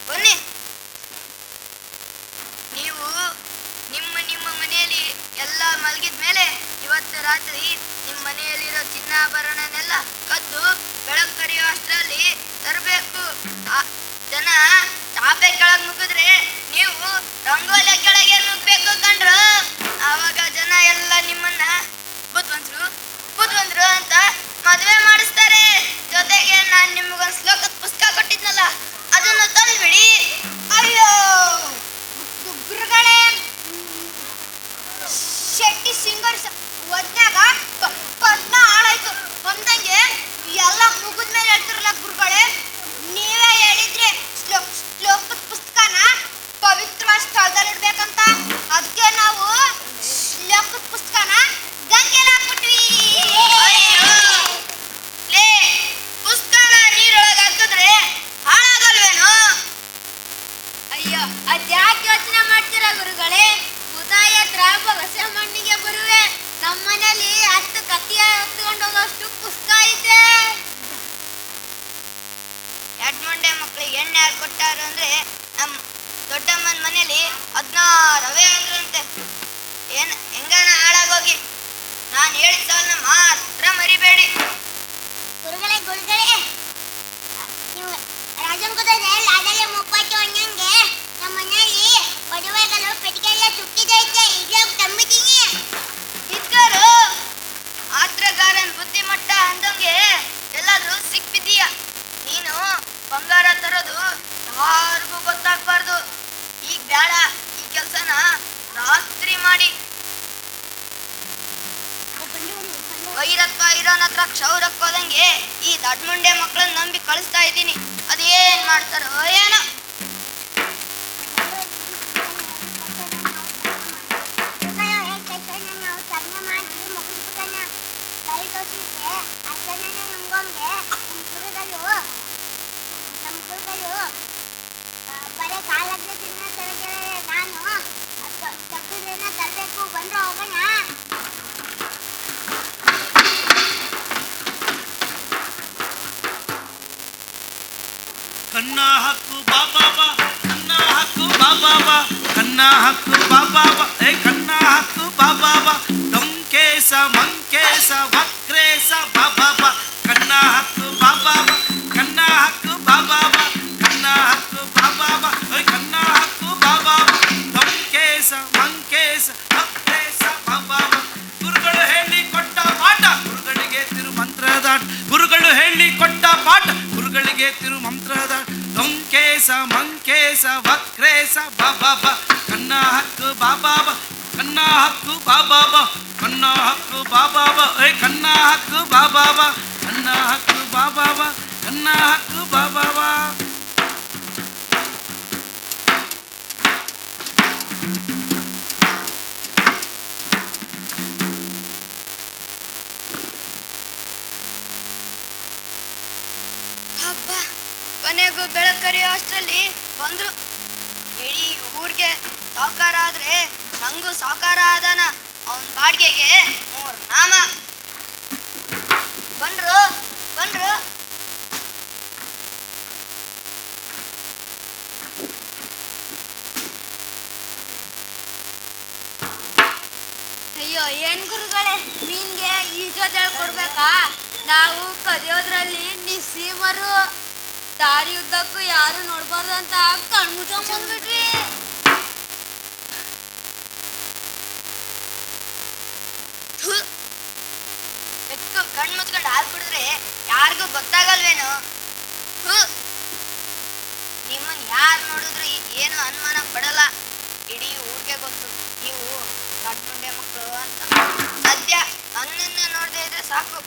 ಬನ್ನಿ. ನೀವು ನಿಮ್ಮ ಮನೆಯಲ್ಲಿ ಎಲ್ಲ ಮಲಗಿದ ಮೇಲೆ ಇವತ್ತು ರಾತ್ರಿ ನಿಮ್ಮ ಮನೆಯಲ್ಲಿರೋ ಚಿನ್ನಾಭರಣನೆಲ್ಲ ಕದ್ದು ಬೆಳಕು ಕರಿಯೋ ಅಷ್ಟರಲ್ಲಿ ತರಬೇಕು. ಜನ ಚಾಪೆ ಕೆಳಗೆ ನುಗ್ಗಿದ್ರೆ ನೀವು ರಂಗೋಲಿ ಕೆಳಗೆ ನುಗ್ಬೇಕು ಕಂಡ್ರು. ಆವಾಗ ಜನ ಎಲ್ಲ ನಿಮ್ಮನ್ನ ಬುದ್ವಂತರು ಅಂತ ಮದುವೆ ಮಾಡಿಸ್ತಾರೆ. ಜೊತೆಗೆ ನಾನು ನಿಮಗೊಂದು ಶ್ಲೋಕದ ಪುಸ್ತಕ ಕೊಟ್ಟಿದ್ನಲ್ಲ, ಅದನ್ನು ತಂದ್ಬಿಡಿ. ಅಯ್ಯೋ ಗುರುಗಳೇ, ಶೆಟ್ಟಿ ಸಿಂಗರ್ಸ್ ಒದ್ನಾಗ ಪದ್ಮ ಹಾಳಾಯ್ತು ಅಂದಂಗೆ ಎಲ್ಲ ಮುಗಿದ ಮೇಲೆ ಹೇಳ್ತಿರಲ್ಲ ಗುರುಗಳೇ. ನೀವೇ ಹೇಳಿದ್ರೆ ಶ್ಲೋಕದ ಪುಸ್ತಕನ ಪವಿತ್ರವಾದ ಸ್ಥಳದಲ್ಲಿ ಇಡ್ಬೇಕಂತ. ಅದಕ್ಕೆ ನಾವು ಶ್ಲೋಕದ ಪುಸ್ತಕನ ಗಂಗೆಲ್ ಹಾಕ್ಬಿಟ್ವಿ. ಲೇ, ಪುಸ್ತಕನ ನೀರೊಳಗೆ ಹಾಕಿದ್ರೆ ಹಾಳಾಗಲ್ವೇನೋ? ಅಯ್ಯೋ, ಅದ್ಯಾಕೆ ಯೋಚನೆ ಮಾಡ್ತೀರಾ ಗುರುಗಳೇ? ಉದಯ ದ್ರಾವ ಹೊಸ ಮಣ್ಣಿಗೆ ಬರುವೆ. ನಮ್ಮನೇಲಿ 10 ಕತ್ತಿಯ ಎತ್ಕೊಂಡು ಹೋಗೋಷ್ಟು ಪುಸ್ತಕ ಇದೆ. ಎಡ್ಮಂಡೆ ಮಕ್ಕಳಿಗೆ ಎಣ್ಣೆ ಯಾರು ಕೊಟ್ಟಾರು ಅಂದ್ರೆ ನಮ್ಮ ದೊಡ್ಡಮ್ಮನ ಮನೇಲಿ 16 ಅವೇ ಅಂದ್ರಂತೆ. ಹೆಂಗನ ಹಾಳಾಗೋಗಿ. ನಾನು ಹೇಳಿದ ಸಾಲನ್ನ ಮಾತ್ರ ಮರಿಬೇಡಿ. ಗುರುಗಳೇ ನೀವು ರಾಜನ್ ಗೊತ್ತಿದೆ ಲಾಡಲೆ ಮುಪ್ಪಾಯ್ತು ಅನ್ನಂಗೆ ನಮ್ಮ ಮನೆಯಲ್ಲಿ ಒಡವೆಗಳು ಪೆಟ್ಟಿಗೆ ಎಲ್ಲ ಸುಟ್ಟಿದೈತೆ. ಈಗ ತಂಬಿದ್ದೀನಿ. ಇದ್ದರು ಆತ್ರಗಾರನ್ ಬುದ್ಧಿಮಟ್ಟ ಅಂದಂಗೆ ಎಲ್ಲಾದ್ರೂ ಸಿಕ್ಬಿದ್ದೀಯ. ನೀನು ಬಂಗಾರ ತರೋದು ಯಾರಿಗೂ ಗೊತ್ತಾಗ್ಬಾರ್ದು. ಈಗ ಬೇಡ, ಈ ಕೆಲ್ಸನ ರಾತ್ರಿ ಮಾಡಿ. ವೈರತ್ವ ಇರೋನ ಹತ್ರ ಕ್ಷೌರಕ್ಕೆ ಹೋದಂಗೆ ಈ ದಡ್ಮುಂಡೆ ಮಕ್ಕಳನ್ನ ನಂಬಿ ಕಳಿಸ್ತಾ ಇದ್ದೀನಿ. ಅದೇನ್ ಮಾಡ್ತಾರೋ ಏನೋ. ಬರೀ ಕಾಲ ಹಕ್ಕು ಬಾಬಾ ಏ ಕನ್ನ ಹಕ್ಕು ಬಾಬಾ ಡೊಂಕೇಸ ಮಂಕೇಸ ವಕ್ರೇಸ ಬಾಬಾ ಕನ್ನ ಹಕ್ಕು ಬಾಬಾ ಕನ್ನ ಹಕ್ಕು ಬಾಬಾ ಕನ್ನ ಹಕ್ಕು ಬಾಬಾ ಏ ಕನ್ನ ಹಕ್ಕು ಬಾಬಾ ಡೊಂಕೇಸ ಮಂಕೇಸ ವಕ್ರೇಸ ಬಾಬಾ ಗುರುಗಳು ಹೇಳಿ ಕೊಟ್ಟ ಪಾಠ ಗುರುಗಳಿಗೆ ತಿರುಮಂತ್ರದಾಟ ಗುರುಗಳು ಹೇಳಿ ಕೊಟ್ಟ ಪಾಠ ಗುರುಗಳಿಗೆ ತಿರುಮಂತ್ರದಾಟ ಡೊಂಕೇಸ ಮಂಕೇಸ ವಕ್ರೇಸ ಬಾಬಾ ಕನ್ನ ಹಕ್ಕು ಬಾಬಾ ಕನ್ನ ಹಕ್ಕು ಬಾಬಾ ಕನ್ನ ಹಕ್ಕು ಬಾಬಾ ಏ ಕನ್ನ ಹಕ್ಕು ಬಾಬಾ ಕನ್ನ ಹಕ್ಕು ಬಾಬಾ ಕನ್ನ ಹಕ್ಕು ಬಾಬಾ ಹಬ್ಬ ಕೊನೆಗೂ ಬೆಳಕರಿಯೋ ಅಷ್ಟರಲ್ಲಿ ಬಂದ್ರು. ಇಡೀ ಊರಿಗೆ ಸಾವುಕಾರ ಆದ್ರೆ ನಂಗೂ ಸಾವುಕಾರ ಆದನ. ಅವನ್ ಬಾಡಿಗೆಗೆ 3 ನಾಮ. ಬಂದ್ರು ಬಂದ್ರು. ಅಯ್ಯೋ ಏನ್ ಗುರುಗಳೇ, ಮೀನ್ಗೆ ಈಜೋದ್ ಹೇಳ್ಕೊಡ್ಬೇಕಾ? ನಾವು ಕದಿಯೋದ್ರಲ್ಲಿ ನಿಸ್ಸೀಮರು. ದಾರಿ ಉದ್ದಕ್ಕೂ ಯಾರು ನೋಡ್ಬಾರ್ದು ಅಂತ ಕಣ್ಮುಚ್ಕೊಂಡ್ ಬಂದ್ಬಿಟ್ವಿ. ಬೆಕ್ಕು ಕಣ್ ಮುಚ್ಕೊಂಡು ಹಾಲು ಕುಡಿದ್ರೆ ಯಾರಿಗೂ ಗೊತ್ತಾಗಲ್ವೇನು? ನಿಮ್ಮನ್ ಯಾರು ನೋಡಿದ್ರು ಏನು ಅನುಮಾನ ಪಡಲ್ಲ. ಇಡೀ ಊರಿಗೆ ಗೊತ್ತು ನೀವು ಕಟ್ಕೊಂಡೆ ಮಕ್ಕಳು ಅಂತ. ಸದ್ಯ ನನ್ನನ್ನ ನೋಡದೆ ಇದ್ರೆ ಸಾಕು.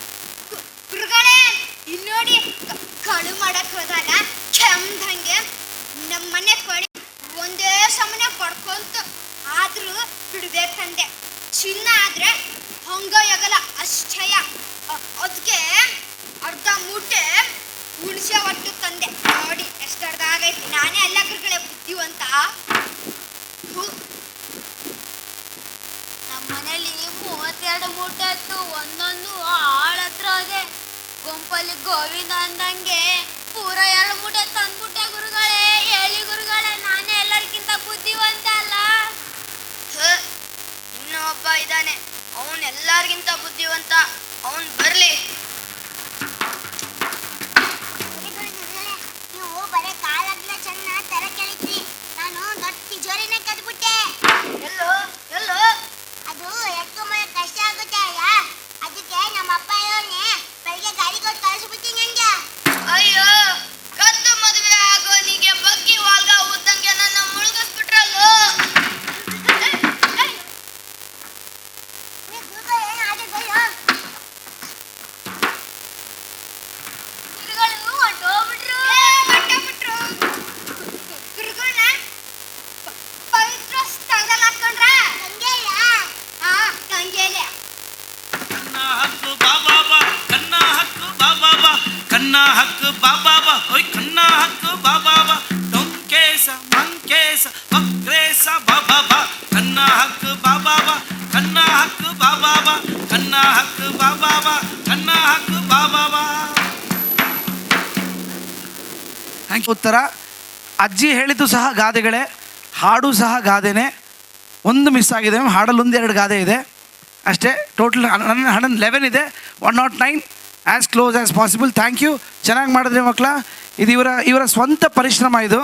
ಗುರುಗಳೇ ಇಲ್ಲಿ ನೋಡಿ, ಕಳು ಮಾಡಕ್ ಹೋದಾಗ ಕೆಮ್ದಂಗೆ ನಮ್ಮನೆ ಕೊಡಿ ಒಂದೇ ಸಮನೆ ಪಡ್ಕೊಂತ ಆದ್ರೂ ಬಿಡ್ಬೇಕಂದೆ. ಚಿನ್ನ ಆದ್ರೆ ಹೊಂಗೋಯಗಲ್ಲ ಅಷ್ಟಯ. ಅದಕ್ಕೆ ಅರ್ಧ ಮೂಟೆ ಹುಣಸೆ ಒಟ್ಟು ತಂದೆ. ನೋಡಿ ಎಷ್ಟು ಅರ್ಧ ಆಗೈತಿ. ನಾನೇ ಎಲ್ಲ ಗುರುಗಳೇ ಬುದ್ಧಿವಂತ. ನಮ್ಮನೇಲಿ 32 ಮೂಟೆ ಇತ್ತು. ಒಂದೊಂದು ಆಳ ಹತ್ರ ಅದೇ. ಗುಂಪಲ್ಲಿ ಗೋವಿಂದ ಅಂದಂಗೆ ಪೂರ 2 ಮೂಟೆ ತಂದ್ಬಿಟ್ಟೆ ಗುರುಗಳೇ. ಹೇಳಿ ಗುರುಗಳೇ, ನಾನೇ ಎಲ್ಲರಿಗಿಂತ ಬುದ್ಧಿವಂತ ಅಲ್ಲ? ಇನ್ನೂ ಒಬ್ಬ ಇದ್ದಾನೆ, ಅವನ್ ಎಲ್ಲರಿಗಿಂತ ಬುದ್ಧಿವಂತ. ಅವನ್ ಬರ್ಲಿ. ನೀವು ಬರೀ ಕಾಲಗ್ಲ ಚೆನ್ನ ತರ ಕೇಳಿದ್ರಿ. ನಾನು ದೊಡ್ಡ ತಿಜೋರಿನ ಕದ್ಬಿಟ್ಟೆ. ಎಲ್ಲೋ ಎಲ್ಲೋ? ಅದು ಎತ್ಕೊಂಬ ಕಷ್ಟ ಆಗುತ್ತೆ ಅಲ್ಲ, ಅದಕ್ಕೆ ನಮ್ಮ ಅಪ್ಪ ಹೇಳೋನೆ ಬೆಳಿಗ್ಗೆ ಗಾಡಿ ಕೊಟ್ಟು ಕಳಿಸ್ಬಿಟ್ಟು ನಂಗೆ. ಅಯ್ಯೋ, ಕದ್ದು ಮದುವೆ ಆಗೋನಿಗೆ ಬಗ್ಗಿ ವಾಲ್ಗ ಊದ್ದಂಗೆ ನನ್ನ ಮುಳುಗಿಸ್ಬಿಟ್ರಲ್ಲೋ. ಪವಿತ್ರ ಸ್ಥಳದಲ್ಲಿ ಹಾಕೊಂಡ್ರ ತಂಗೇಲೆ. ಕನ್ನ ಹಕ್ಕು ಬಾಬಾ ಕನ್ನ ಹಕ್ಕು ಬಾಬಾ ಕನ್ನ ಹಕ್ಕು ಬಾಬಾ ಓಯ್ ಕನ್ನ ಹಕ್ಕು ಬಾಬಾ ಡೊಂಕೇಸ ಮಂಕೇಸ ವಕ್ರೇಸ ಬಾಬಾ ಕನ್ನ ಹಕ್ಕು ಬಾಬಾ ಕನ್ನ ಹಕ್ಕು ಬಾಬಾ ಕನ್ನ ಹಕ್ಕು ಬಾಬಾ ಕನ್ನ ಹಕ್ಕು ಬಾಬಾ. ಉತ್ತರ ಅಜ್ಜಿ ಹೇಳಿದ್ದು ಸಹ ಗಾದೆಗಳೇ, ಹಾಡು ಸಹ ಗಾದೆನೇ. ಒಂದು ಮಿಸ್ ಆಗಿದೆ, ಹಾಡಲ್ಲಿ 1-2 ಗಾದೆ ಇದೆ ಅಷ್ಟೇ. ಟೋಟಲ್ 111 ಇದೆ. 109 as close as possible. Thank you, ಚೆನ್ನಾಗಿ ಮಾಡಿದ್ರಿ ಮಕ್ಕಳ. ಇದು ಇವರ ಸ್ವಂತ ಪರಿಶ್ರಮ ಇದು.